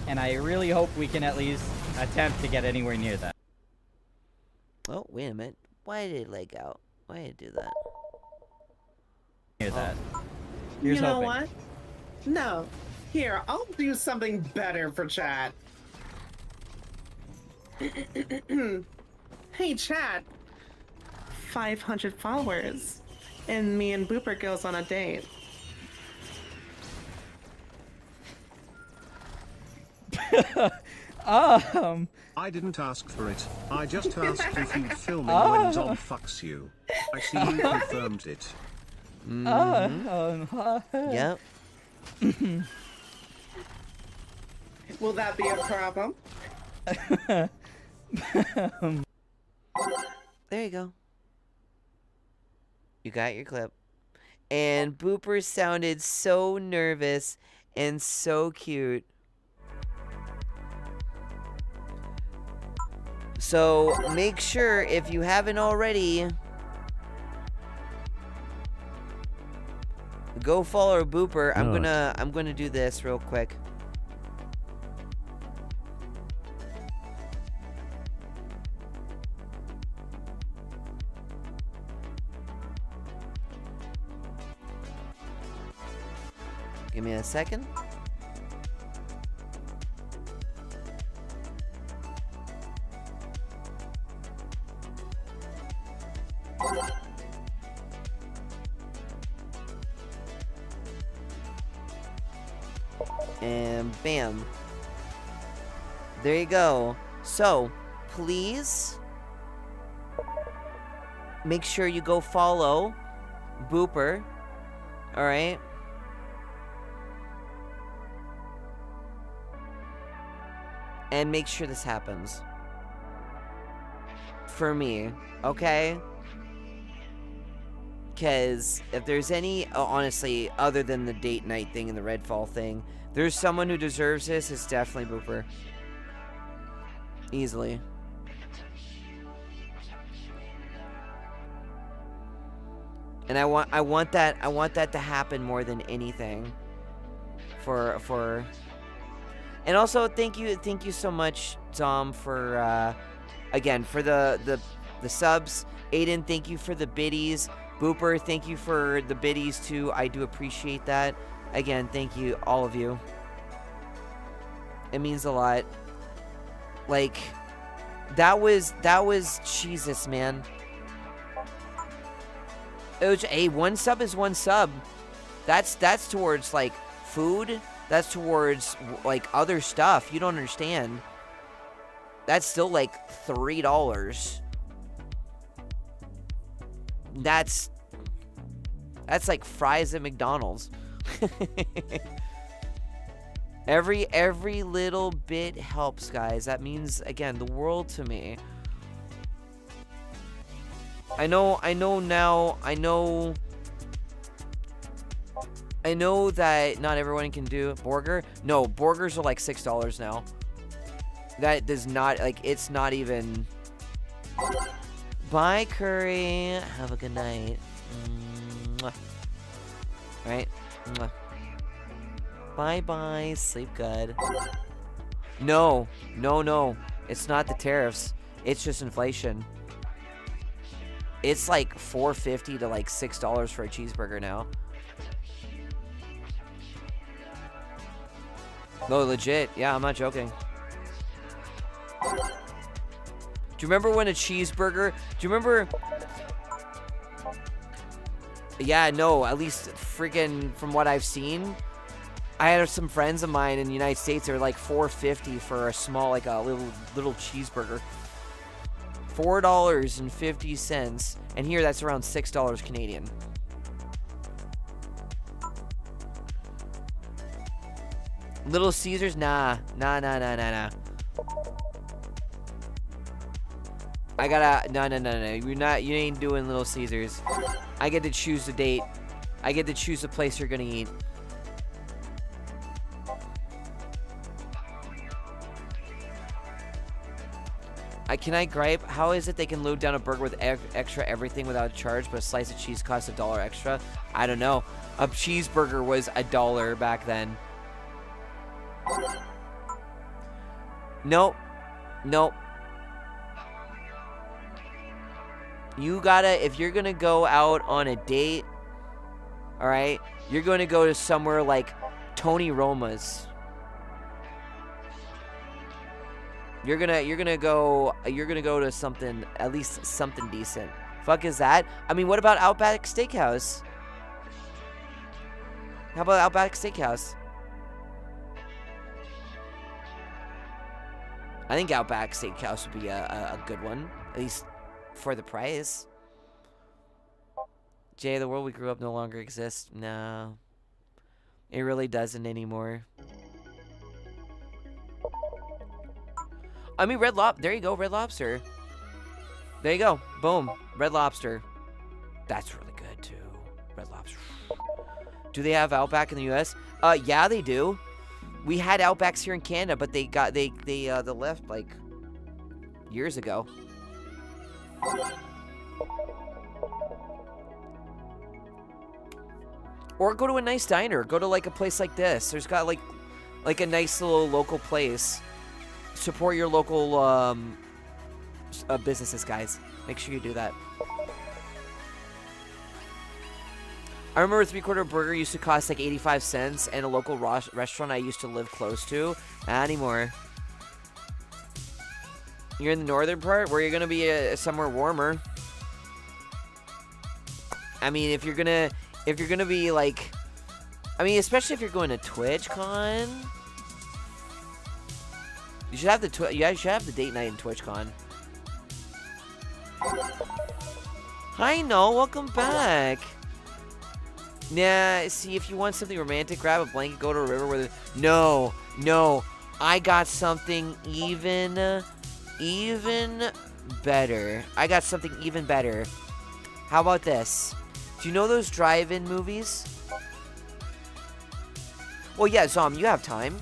And I really hope we can at least attempt to get anywhere near that. Oh, wait a minute. Why did it leg out? Why did it do that? Near that. Here's you know hoping. what? No. Here, I'll do something better for chat. Hey, chat. 500 followers. And me and Booper goes on a date. I didn't ask for it. I just asked if you'd film it when Zom fucks you. I see you confirmed it. Yep. Will that be a problem? There you go. You got your clip. And Booper sounded so nervous and so cute. So make sure, if you haven't already, go follow Booper. I'm gonna do this real quick. Give me a second. And bam. There you go. So, please make sure you go follow Booper. Alright? and make sure this happens. For me, okay? Because if there's any, honestly, other than the date night thing and the Redfall thing, there's someone who deserves this, it's definitely Booper. Easily. And I want that to happen more than anything. And also thank you so much, Dom, for again for the subs. Aiden, thank you for the biddies. Booper, thank you for the biddies too. I do appreciate that. Again, thank you, all of you. It means a lot. Like, that was Jesus, man. It was, hey, one sub is one sub. That's towards like food. That's towards like other stuff. You don't understand. That's still like $3. That's like fries at McDonald's. Every little bit helps, guys. That means, again, the world to me. I know that not everyone can do Burger. No, burgers are like $6 now. That does not, like, it's not even. Bye, Curry. Have a good night. Mwah. Right? Mwah. Bye-bye. Sleep good. No. It's not the tariffs. It's just inflation. It's like $4.50 to like $6 for a cheeseburger now. No, legit. Yeah, I'm not joking. Do you remember when a cheeseburger... Do you remember... Yeah, no, at least freaking from what I've seen, I had some friends of mine in the United States. They were like $4.50 for a small, like a little cheeseburger. $4.50, and here that's around $6 Canadian. Little Caesars, nah. I gotta, no. You ain't doing Little Caesars. I get to choose the date. I get to choose the place you're gonna eat. Can I gripe? How is it they can load down a burger with extra everything without a charge, but a slice of cheese costs $1 extra? I don't know. A cheeseburger was $1 back then. Nope. You gotta, if you're gonna go out on a date, alright, you're gonna go to somewhere like Tony Roma's. You're gonna go to something, at least something decent. Fuck is that? I mean, what about Outback Steakhouse? How about Outback Steakhouse? I think Outback Steakhouse would be a good one, at least for the price. Jay, the world we grew up no longer exists. No, it really doesn't anymore. I mean, there you go, Red Lobster. There you go, boom, Red Lobster. That's really good too, Red Lobster. Do they have Outback in the U.S.? Yeah, they do. We had Outbacks here in Canada, but they left like years ago. Or go to a nice diner. Go to like a place like this. There's got like a nice little local place. Support your local businesses, guys. Make sure you do that. I remember a 3/4 burger used to cost like 85 cents, and a local restaurant I used to live close to. Not anymore. You're in the northern part, where you're gonna be somewhere warmer. I mean, if you're gonna be like, I mean, especially if you're going to TwitchCon, you should have the date night in TwitchCon. Hi, Noel, welcome back. Nah, see, if you want something romantic, grab a blanket, go to a river where the... No. I got something even better. I got something even better. How about this? Do you know those drive-in movies? Well, yeah, Zom, you have time.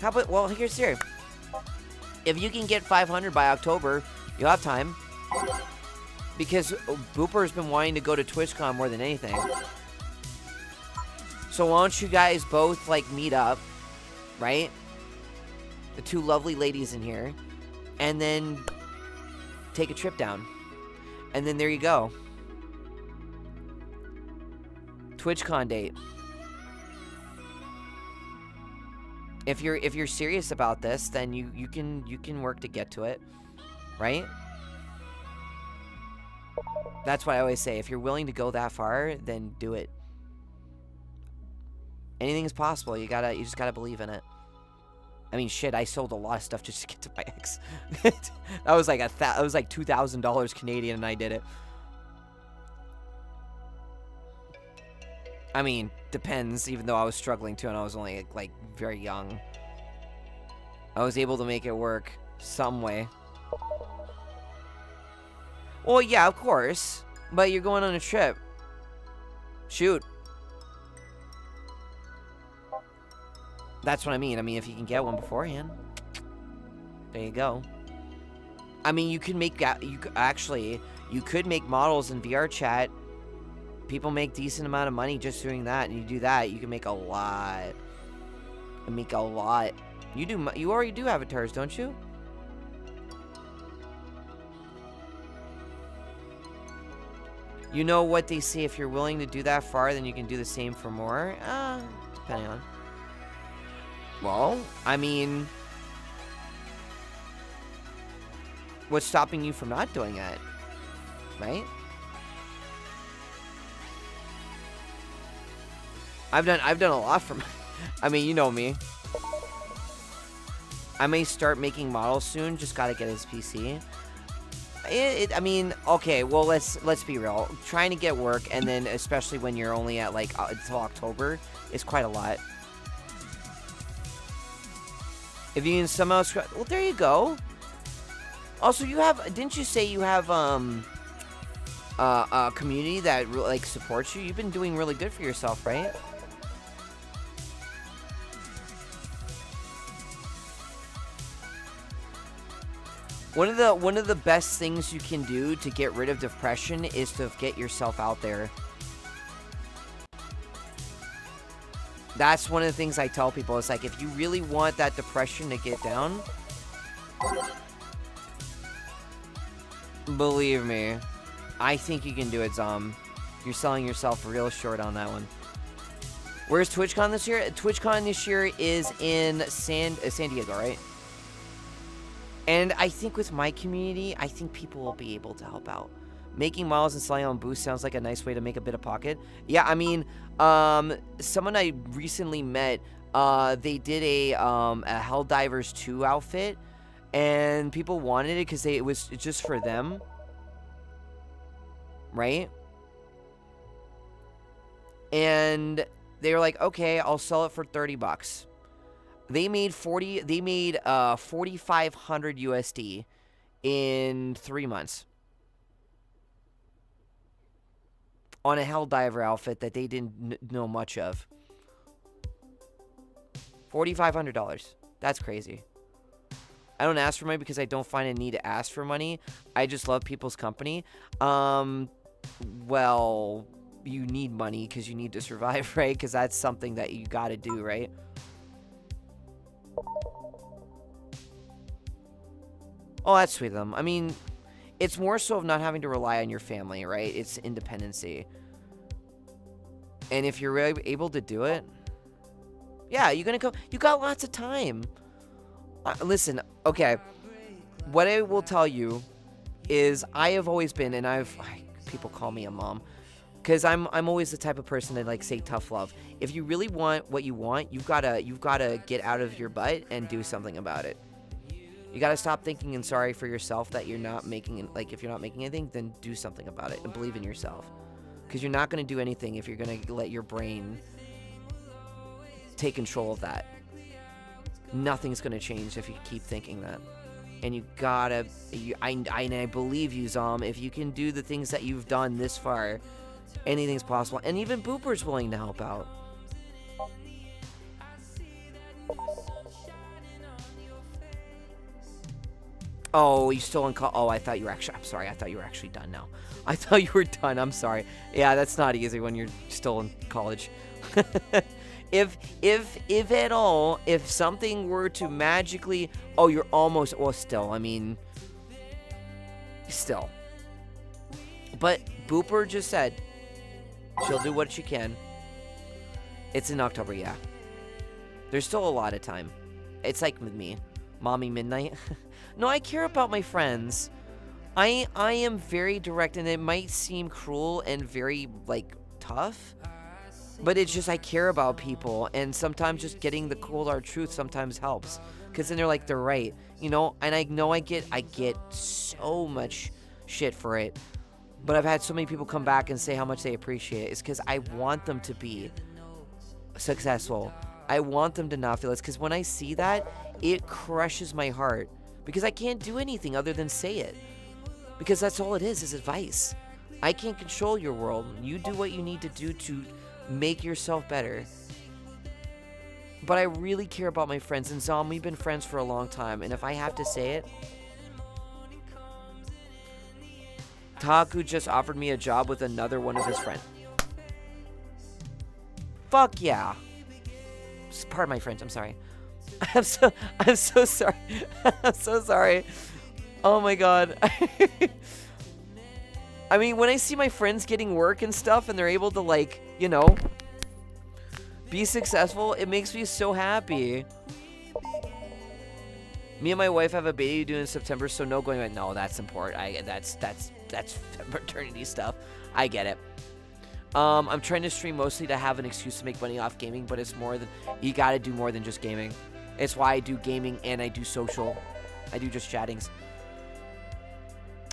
How about, well, here's here. If you can get 500 by October, you'll have time. Because Booper's been wanting to go to TwitchCon more than anything. So why don't you guys both, like, meet up, right? The two lovely ladies in here. And then take a trip down. And then there you go. TwitchCon date. If you're serious about this, then you can work to get to it, right? That's what I always say. If you're willing to go that far, then do it. Anything is possible. You just gotta believe in it. I mean, shit, I sold a lot of stuff just to get to my ex. that was like $2,000 Canadian, and I did it. I mean, depends. Even though I was struggling too, and I was only like very young, I was able to make it work some way. Well, yeah, of course, but you're going on a trip. Shoot. That's what I mean. I mean, if you can get one beforehand, there you go. I mean, you can make you could make models in VR chat. People make decent amount of money just doing that, and you do that, you can make a lot. You already do avatars, don't you? You know what they say, if you're willing to do that far, then you can do the same for more. Depending on. Well, I mean, what's stopping you from not doing it? Right? I've done a lot for I mean, you know me. I may start making models soon, just gotta get his PC. I mean, okay, well, let's be real. Trying to get work, and then especially when you're only at like until October, is quite a lot. If you can somehow well, there you go. Also, didn't you say you have a community that like supports you? You've been doing really good for yourself, right? One of the best things you can do to get rid of depression is to get yourself out there. That's one of the things I tell people. It's like, if you really want that depression to get down, believe me, I think you can do it, Zom. You're selling yourself real short on that one. Where's TwitchCon this year? TwitchCon this year is in San Diego, right? And I think with my community, I think people will be able to help out. Making models and selling on Boost sounds like a nice way to make a bit of pocket. Yeah, I mean, someone I recently met, they did a Helldivers 2 outfit, and people wanted it because it was just for them, right? And they were like, okay, I'll sell it for $30. They made 4,500 USD in 3 months on a Helldiver outfit that they didn't know much of. $4,500. That's crazy. I don't ask for money because I don't find a need to ask for money. I just love people's company. Well, you need money because you need to survive, right? Because that's something that you got to do, right? Oh, that's sweet of them. I mean, it's more so of not having to rely on your family, right? It's independency. And if you're really able to do it, yeah, you're gonna go. You got lots of time. Listen, okay. What I will tell you is, I have always been, and people call me a mom, because I'm always the type of person that like say tough love. If you really want what you want, you've gotta get out of your butt and do something about it. You gotta stop thinking and sorry for yourself that you're not making, like, if you're not making anything, then do something about it and believe in yourself. Because you're not gonna do anything if you're gonna let your brain take control of that. Nothing's gonna change if you keep thinking that. And you gotta, I believe you, Zom. If you can do the things that you've done this far, anything's possible. And even Booper's willing to help out. Oh, you still in call? Oh, I thought you were actually. I'm sorry. I thought you were actually done now. I thought you were done. I'm sorry. Yeah, that's not easy when you're still in college. if at all, if something were to magically, oh, you're almost. Well, still. I mean, still. But Booper just said she'll do what she can. It's in October, yeah. There's still a lot of time. It's like with me, Mommy Midnight. No, I care about my friends. I am very direct, and it might seem cruel and very, like, tough. But it's just I care about people, and sometimes just getting the cold hard truth sometimes helps. Because then they're like, they're right. You know, and I know I get so much shit for it. But I've had so many people come back and say how much they appreciate it. It's because I want them to be successful. I want them to not feel this. Because when I see that, it crushes my heart. Because I can't do anything other than say it. Because that's all it is advice. I can't control your world. You do what you need to do to make yourself better. But I really care about my friends. And Zom, we've been friends for a long time. And if I have to say it, Taku just offered me a job with another one of his friends. Fuck yeah. Pardon my French, I'm sorry. I'm so sorry. I'm so sorry. Oh my god. I mean, when I see my friends getting work and stuff and they're able to, like, you know, be successful, it makes me so happy. Me and my wife have a baby due in September, so no going like, no, that's important. That's maternity stuff. I get it. I'm trying to stream mostly to have an excuse to make money off gaming, but it's more than, you gotta do more than just gaming. It's why I do gaming and I do social. I do just chattings.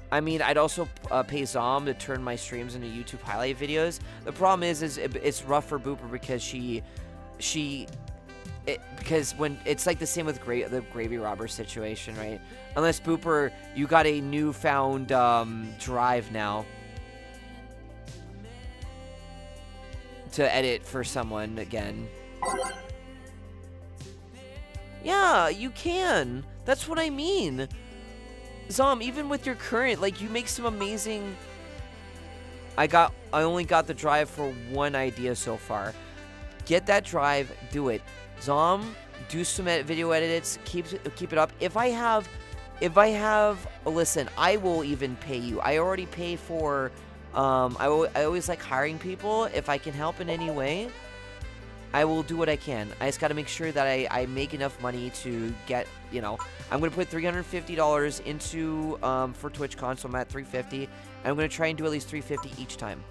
I mean, I'd also pay Zom to turn my streams into YouTube highlight videos. The problem is it's rough for Booper because because when it's like the same with the Gravy Robber situation, right? Unless Booper, you got a newfound drive now to edit for someone again. Yeah, you can. That's what I mean. Zom, even with your current, like, you make some amazing... I only got the drive for one idea so far. Get that drive, do it. Zom, do some video edits, keep it up. If I have, listen, I will even pay you. I already pay for, I always like hiring people. If I can help in any way, I will do what I can. I just got to make sure that I make enough money to get, you know, I'm going to put $350 into, for TwitchCon, so I'm at $350. And I'm going to try and do at least $350 each time.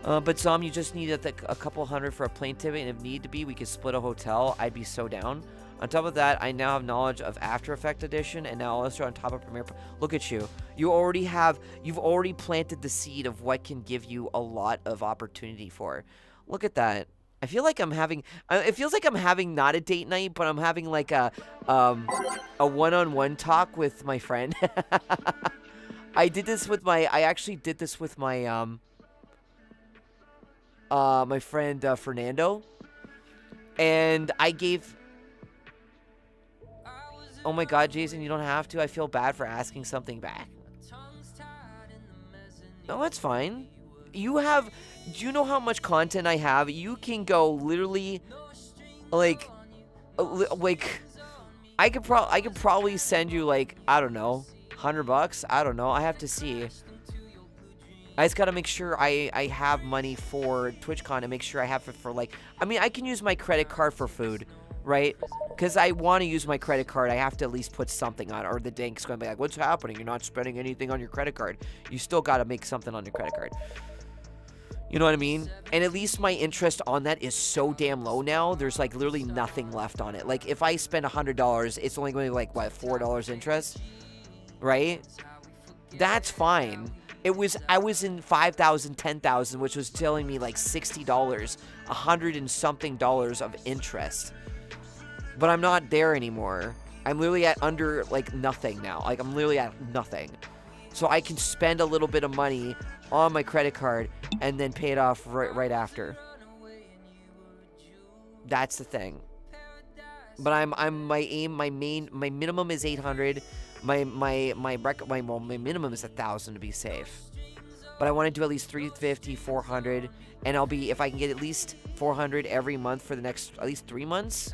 But Zom, you just need a couple hundred for a plane ticket, and if need to be, we could split a hotel. I'd be so down. On top of that, I now have knowledge of After Effects Edition, and now also on top of Premiere. Look at you. You've already planted the seed of what can give you a lot of opportunity for. Look at that. I feel like I'm having, it feels like I'm having not a date night, but I'm having like a one-on-one talk with my friend. I actually did this with my, my friend, Fernando. And I gave... Oh my god, Jason, you don't have to. I feel bad for asking something back. No, that's fine. Do you know how much content I have? You can go literally, like, I could probably send you, like, I don't know, $100. I don't know. I have to see. I just gotta make sure I have money for TwitchCon and make sure I have it for, like, I mean, I can use my credit card for food, right? Because I want to use my credit card. I have to at least put something on, or the bank's going to be like, what's happening? You're not spending anything on your credit card. You still got to make something on your credit card. You know what I mean? And at least my interest on that is so damn low now. There's, like, literally nothing left on it. Like, if I spend $100, it's only going to be, like, what, $4 interest? Right? That's fine. I was in 5,000, 10,000, which was telling me like $60, $100 and something of interest. But I'm not there anymore. I'm literally at under like nothing now. Like I'm literally at nothing. So I can spend a little bit of money on my credit card and then pay it off right after. That's the thing. But my minimum is 800. My minimum is 1,000 to be safe. But I want to do at least 350, 400, and if I can get at least 400 every month for the next at least 3 months.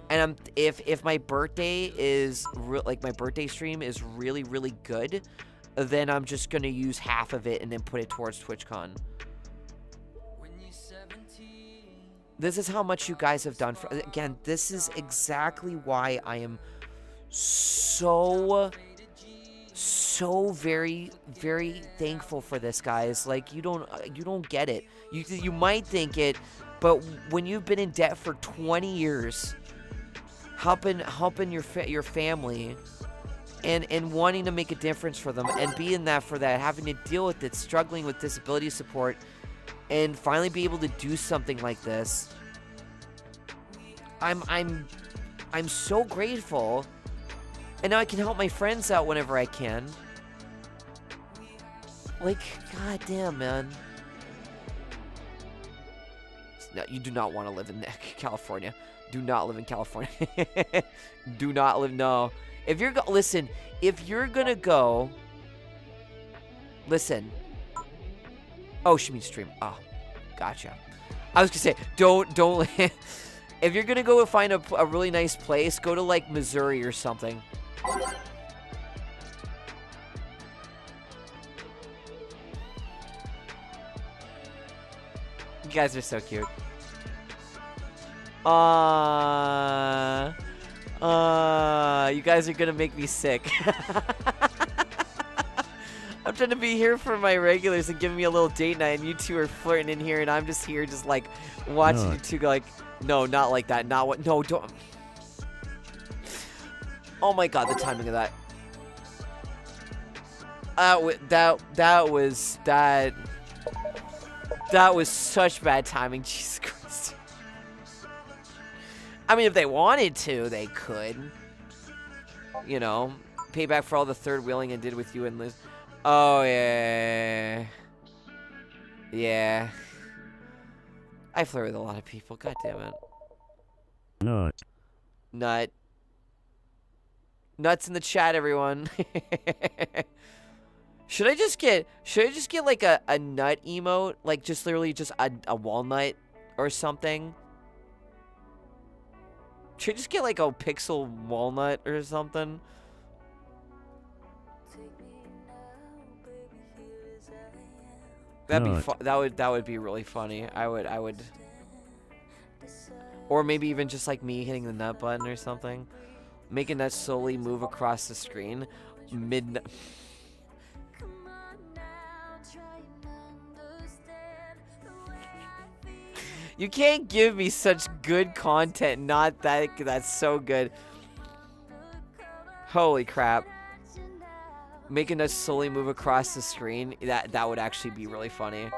And if my birthday is my birthday stream is really, really good, then I'm just gonna use half of it and then put it towards TwitchCon. This is how much you guys have done for. Again, this is exactly why I am so very, very thankful for this, guys. Like you don't get it. You might think it, but when you've been in debt for 20 years. Helping your family, and wanting to make a difference for them, and being that for that, having to deal with it, struggling with disability support, and finally be able to do something like this. I'm so grateful, and now I can help my friends out whenever I can. Like, goddamn, man. No, you do not want to live in California. Do not live in California. Do not live. No. If you're listen, if you're gonna go, listen. Oh, she means stream. Oh, gotcha. I was gonna say, don't. If you're gonna go find a really nice place, go to like Missouri or something. You guys are so cute. You guys are gonna make me sick. I'm trying to be here for my regulars and giving me a little date night, and you two are flirting in here, and I'm just here, just like watching you two go like, no, not like that, not what, no, don't. Oh my god, the timing of that. That was such bad timing, Jesus Christ. I mean, if they wanted to, they could. You know, payback for all the third wheeling I did with you and Liz. Oh, yeah. Yeah. I flirt with a lot of people. God damn it. Nut. Nuts in the chat, everyone. Should I just get like a nut emote? Like just literally just a walnut or something? Should I just get like a pixel walnut or something? That'd be that would be really funny. I would or maybe even just like me hitting the nut button or something. Making that slowly move across the screen mid. You can't give me such good content, not that that's so good. Holy crap. Making us slowly move across the screen, that would actually be really funny.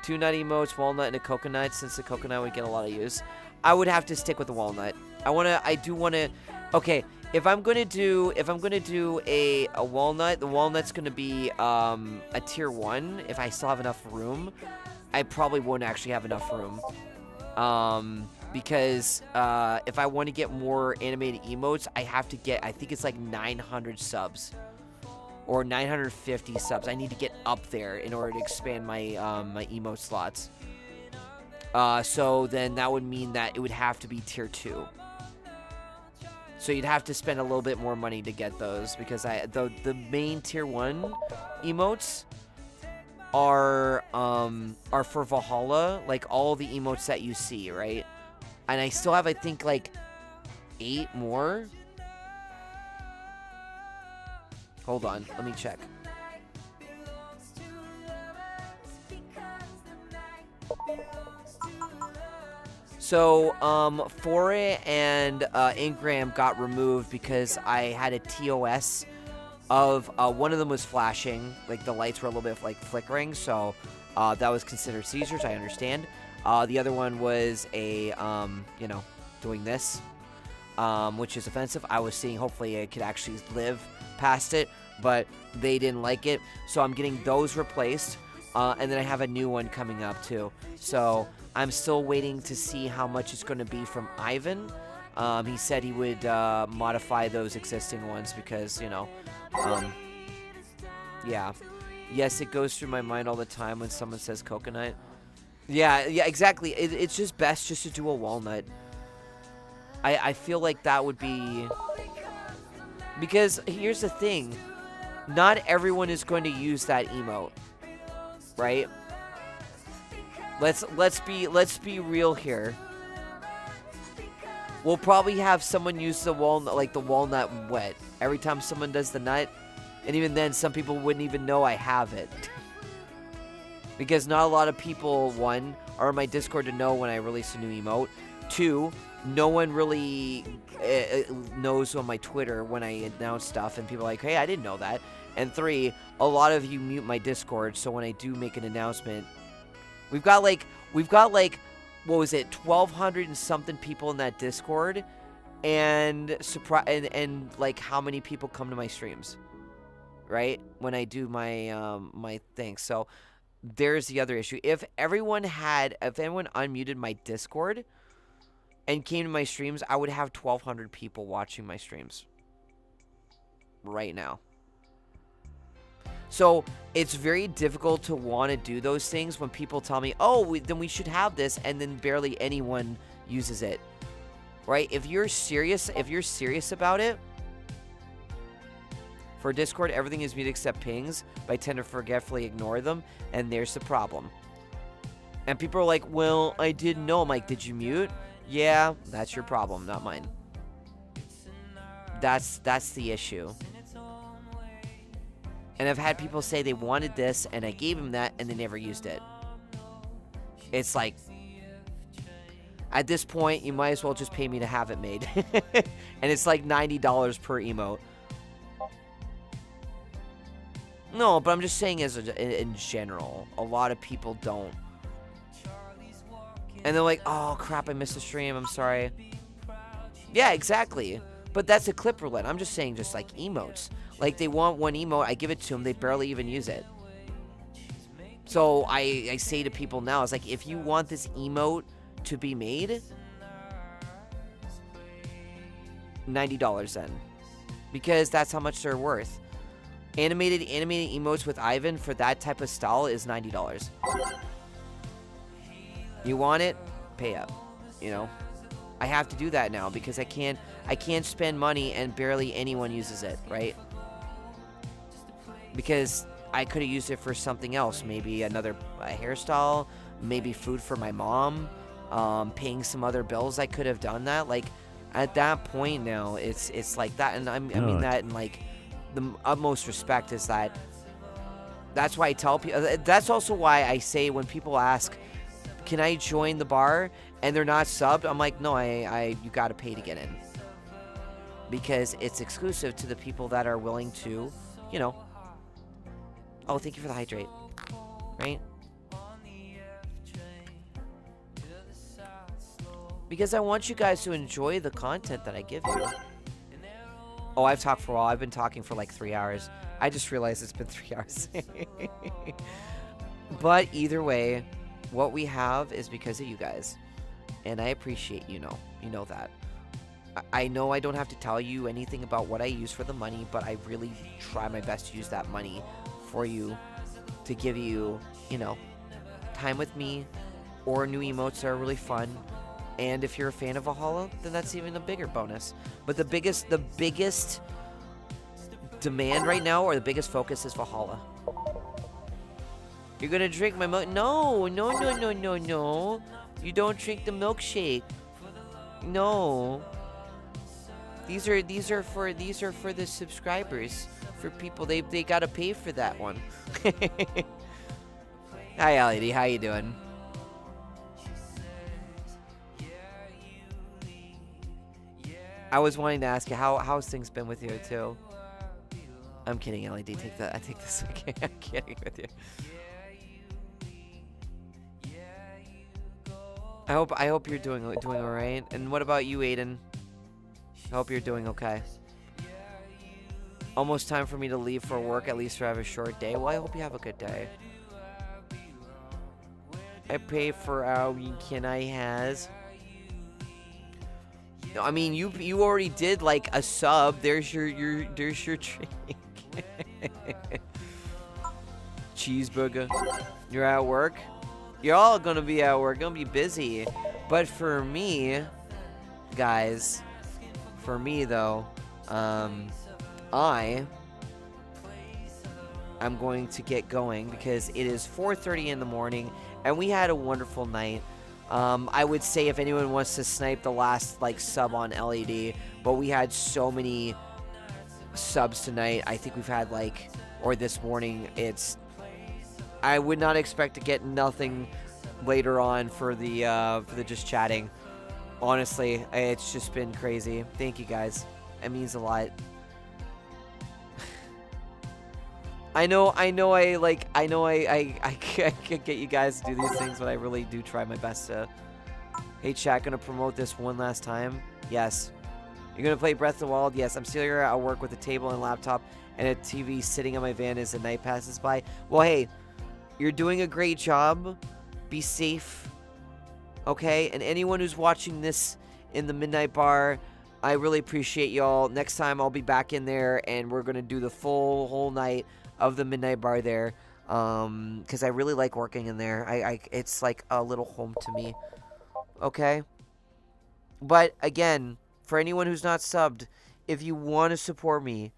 2 nut emotes, walnut and a coconut, since the coconut would get a lot of use. I would have to stick with the walnut. I do wanna okay, if I'm gonna do a walnut, the walnut's gonna be a tier 1 if I still have enough room. I probably won't actually have enough room. Because if I want to get more animated emotes, I have to get, I think it's like 900 subs or 950 subs. I need to get up there in order to expand my my emote slots. So then that would mean that it would have to be tier 2. So you'd have to spend a little bit more money to get those, because the main tier 1 emotes are for Valhalla, like all the emotes that you see, right? And I still have, I think, like 8 more. Hold on, let me check. So, Fore and Ingram got removed because I had a TOS of one of them was flashing, like the lights were a little bit like flickering, so that was considered seizures. I understand. The other one was a you know, doing this, which is offensive. I was seeing hopefully I could actually live past it, but they didn't like it, so I'm getting those replaced, and then I have a new one coming up too. So I'm still waiting to see how much it's going to be from Ivan. He said he would modify those existing ones because, you know, yeah. Yes, it goes through my mind all the time when someone says coconut. Yeah, exactly. It's just best just to do a walnut. I feel like that would be... Because here's the thing. Not everyone is going to use that emote. Right? Let's be real here. We'll probably have someone use the walnut, like the walnut wet, every time someone does the nut, and even then, some people wouldn't even know I have it. Because not a lot of people, one, are in my Discord to know when I release a new emote. Two, no one really knows on my Twitter when I announce stuff, and people are like, hey, I didn't know that. And three, a lot of you mute my Discord, so when I do make an announcement, we've got like, what was it, 1,200 and something people in that Discord, and like how many people come to my streams, right? When I do my my thing. So there's the other issue. If anyone unmuted my Discord and came to my streams, I would have 1,200 people watching my streams right now. So it's very difficult to want to do those things when people tell me, oh, then we should have this, and then barely anyone uses it, right? If you're serious about it, for Discord, everything is muted except pings, but I tend to forgetfully ignore them, and there's the problem. And people are like, well, I didn't know. I'm like, did you mute? Yeah, that's your problem, not mine. That's the issue. And I've had people say they wanted this, and I gave them that, and they never used it. It's like, at this point, you might as well just pay me to have it made. And it's like $90 per emote. No, but I'm just saying in general, a lot of people don't. And they're like, oh, crap, I missed the stream, I'm sorry. Yeah, exactly. But that's a clip roulette. I'm just saying just like emotes. Like, they want one emote, I give it to them, they barely even use it. So I say to people now, it's like, if you want this emote to be made, $90 then. Because that's how much they're worth. Animated emotes with Ivan for that type of style is $90. You want it? Pay up. You know? I have to do that now because I can't spend money and barely anyone uses it, right? Because I could have used it for something else, maybe another hairstyle, maybe food for my mom, paying some other bills. I could have done that. Like, at that point now, it's like that, and I mean that in like the utmost respect. Is that's why I tell people. That's also why I say when people ask, "Can I join the bar?" and they're not subbed, I'm like, no, you got to pay to get in, because it's exclusive to the people that are willing to, you know. Oh, thank you for the hydrate. Right? Because I want you guys to enjoy the content that I give you. Oh, I've talked for a while. I've been talking for like 3 hours. I just realized it's been 3 hours. But either way, what we have is because of you guys. And I appreciate you know that. I know I don't have to tell you anything about what I use for the money, but I really try my best to use that money for you, to give you, you know, time with me, or new emotes that are really fun. And if you're a fan of Valhalla, then that's even a bigger bonus. But the biggest demand right now, or the biggest focus, is Valhalla. You're gonna drink my milk? No. You don't drink the milkshake. No. These are for the subscribers. For people, they gotta pay for that one. Hi, LED. How you doing? I was wanting to ask you how's things been with you too. I'm kidding, LED. Take that. I take this. Okay, I'm kidding with you. I hope you're doing all right. And what about you, Aiden? I hope you're doing okay. Almost time for me to leave for work, at least to have a short day. Well, I hope you have a good day. I pay for our weekend I has. No, I mean you already did like a sub. There's your drink. Cheeseburger. You're at work. You're all gonna be at work. Gonna be busy. But for me, guys, for me though, I'm going to get going because it is 4:30 in the morning and we had a wonderful night. I would say if anyone wants to snipe the last like sub on LED, but we had so many subs tonight. I think we've had like, or this morning, I would not expect to get nothing later on for the just chatting. Honestly, it's just been crazy. Thank you guys. It means a lot. I know I can't get you guys to do these things, but I really do try my best to. Hey chat, gonna promote this one last time? Yes. You're gonna play Breath of the Wild? Yes. I'm still here at work with a table and laptop and a TV sitting on my van as the night passes by. Well, hey, you're doing a great job. Be safe. Okay? And anyone who's watching this in the Midnight Bar, I really appreciate y'all. Next time I'll be back in there and we're gonna do the whole night of the Midnight Bar there, because I really like working in there. It's like a little home to me. Okay? But again, for anyone who's not subbed, if you want to support me,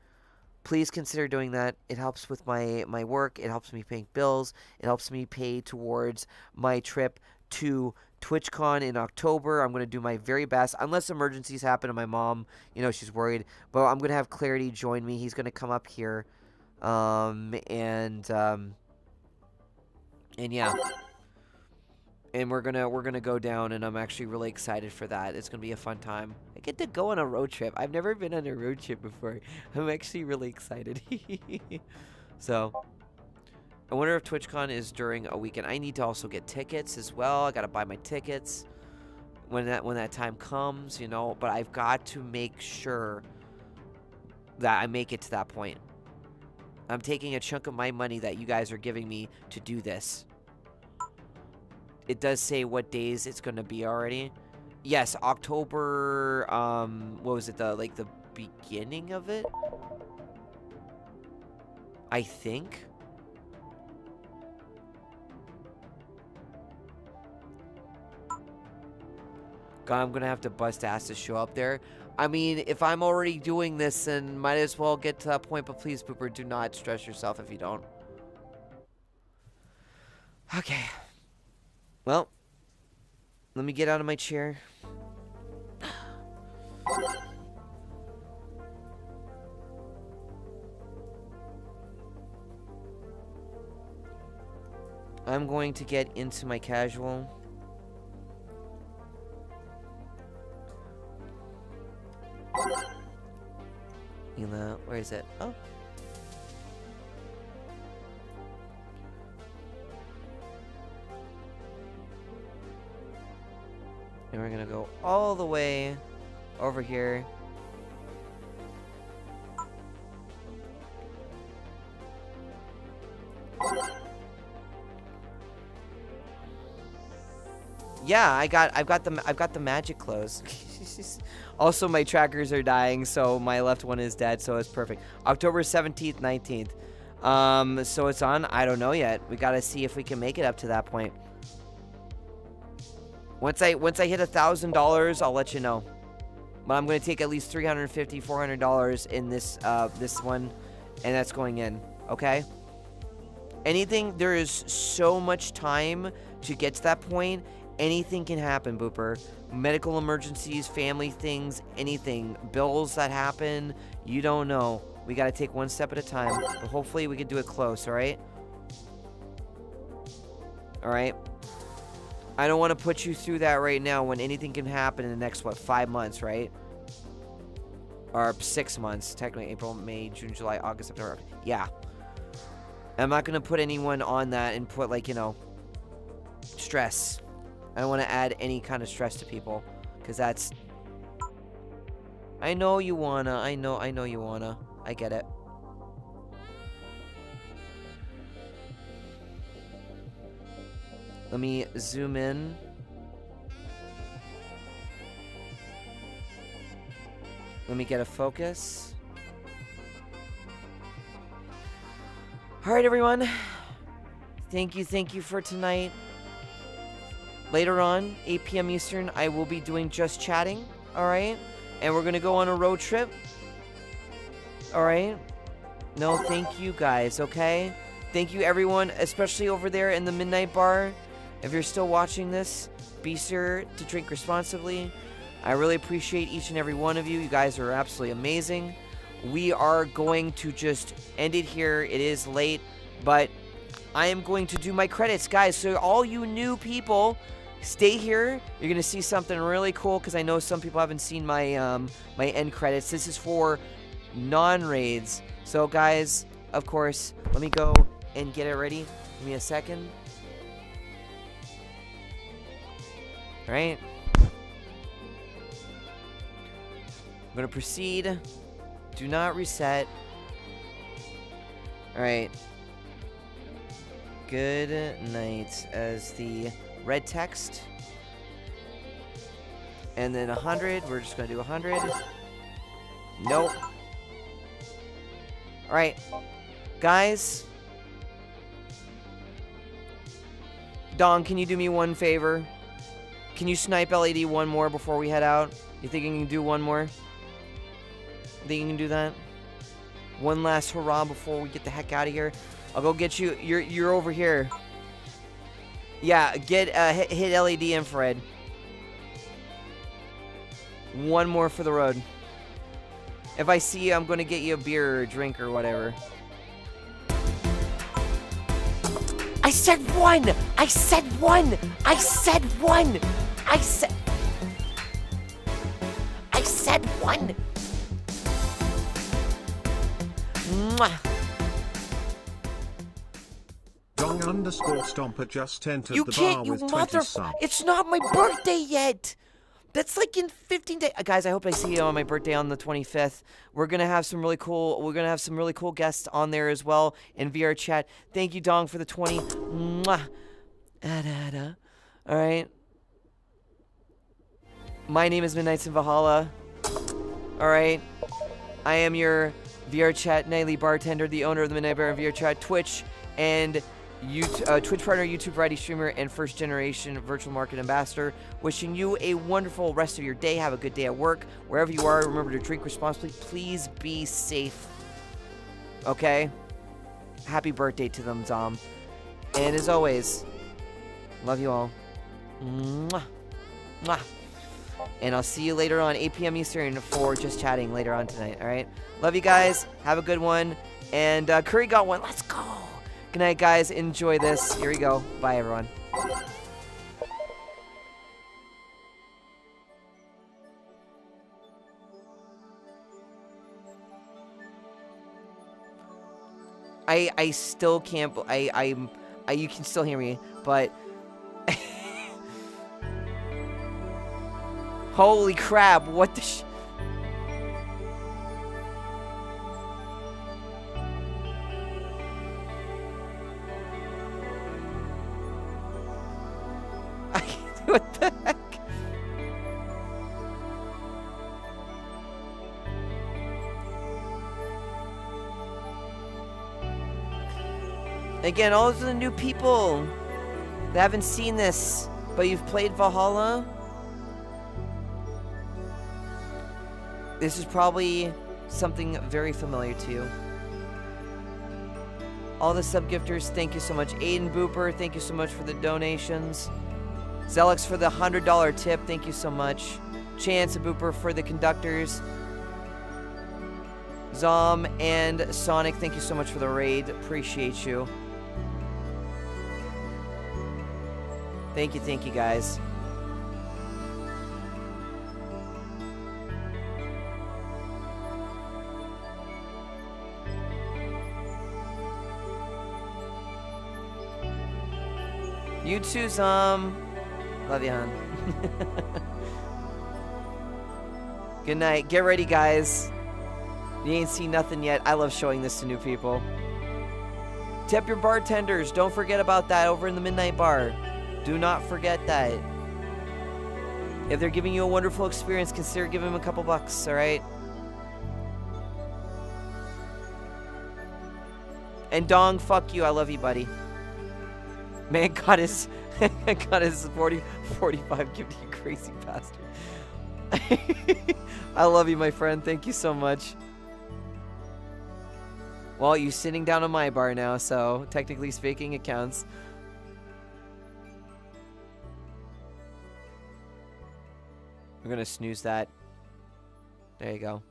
please consider doing that. It helps with my work. It helps me pay bills. It helps me pay towards my trip to TwitchCon in October. I'm going to do my very best, unless emergencies happen and my mom, she's worried. But I'm going to have Clarity join me. He's going to come up here. And yeah. And we're gonna go down, and I'm actually really excited for that. It's gonna be a fun time. I get to go on a road trip. I've never been on a road trip before. I'm actually really excited. So, I wonder if TwitchCon is during a weekend. I need to also get tickets as well. I gotta buy my tickets when that time comes, But I've got to make sure that I make it to that point. I'm taking a chunk of my money that you guys are giving me to do this. It does say what days it's going to be already. Yes, October, what was it, the beginning of it? I think. God, I'm going to have to bust ass to show up there. I mean, if I'm already doing this, then might as well get to that point. But please, Booper, do not stress yourself if you don't. Okay. Well, let me get out of my chair. I'm going to get into my casual. Where is it? Oh. And we're gonna go all the way over here. Yeah, I've got the magic clothes. Also, my trackers are dying, so my left one is dead, so it's perfect. October 17th, 19th. So it's on? I don't know yet. We gotta see if we can make it up to that point. Once I hit $1,000, I'll let you know. But I'm gonna take at least $350, $400 in this one, and that's going in. Okay? Anything, there is so much time to get to that point. Anything can happen, Booper. Medical emergencies, family things, anything. Bills that happen, you don't know. We gotta take one step at a time. But hopefully we can do it close, alright? Alright? I don't want to put you through that right now when anything can happen in the next, 5 months, right? Or 6 months, technically April, May, June, July, August, September. Yeah. I'm not going to put anyone on that and put, like, you know, stress. I don't want to add any kind of stress to people. Because that's... I know you wanna. I know you wanna. I get it. Let me zoom in. Let me get a focus. Alright, everyone. Thank you for tonight. Later on, 8 p.m. Eastern, I will be doing just chatting. Alright? And we're gonna go on a road trip. Alright? No, thank you guys, okay? Thank you, everyone, especially over there in the Midnight Bar. If you're still watching this, be sure to drink responsibly. I really appreciate each and every one of you. You guys are absolutely amazing. We are going to just end it here. It is late, but I am going to do my credits, guys. So all you new people, stay here. You're going to see something really cool because I know some people haven't seen my my end credits. This is for non-raids. So, guys, of course, let me go and get it ready. Give me a second. All right. I'm going to proceed. Do not reset. Alright. Good night as the red text. And then 100. We're just going to do 100. Nope. Alright. Guys. Dong, can you do me one favor? Can you snipe LED one more before we head out? You think you can do one more? Think you can do that? One last hurrah before we get the heck out of here. I'll go get you. You're over here. Yeah, get hit LED infrared. One more for the road. If I see you, I'm gonna get you a beer or a drink or whatever. I said one! I said one! I said one! I said one! Mwah. Dong_Stomper just entered You the can't, bar you with 20 mother... subs. It's not my birthday yet! That's like in 15 days. Guys, I hope I see you on my birthday on the 25th. We're going to have some really cool guests on there as well in VR chat. Thank you, Dong, for the 20. Mwah. All right. My name is Midnights in Valhalla. All right. I am your VR chat nightly bartender, the owner of the Midnight Bar and VR chat, Twitch, and Twitch partner, YouTube variety streamer, and first generation virtual market ambassador. Wishing you a wonderful rest of your day. Have a good day at work. Wherever you are, remember to drink responsibly. Please be safe. Okay? Happy birthday to them, Dom. And as always, love you all. Mwah. Mwah. And I'll see you later on, 8 p.m. Eastern, for just chatting later on tonight. All right? Love you guys. Have a good one. And Curry got one. Let's go. Good night, guys. Enjoy this. Here we go. Bye, everyone. I still can't. You can still hear me, but holy crap! What the? What the heck? Again, all of the new people that haven't seen this, but you've played Valhalla, this is probably something very familiar to you. All the sub-gifters, thank you so much. Aiden Booper, thank you so much for the donations. Zelix for the $100 tip, thank you so much. Chance Booper for the conductors. Zom and Sonic, thank you so much for the raid. Appreciate you. Thank you guys. You too, Zom. Love you, hon. Good night. Get ready, guys. You ain't seen nothing yet. I love showing this to new people. Tip your bartenders. Don't forget about that over in the Midnight Bar. Do not forget that. If they're giving you a wonderful experience, consider giving them a couple bucks, alright? And Dong, fuck you. I love you, buddy. Man got his 45 gift, you crazy bastard. I love you, my friend. Thank you so much. Well, you're sitting down on my bar now, so technically speaking, it counts. We're gonna snooze that. There you go.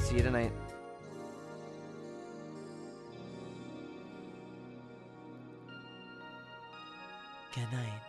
See you tonight. Good night.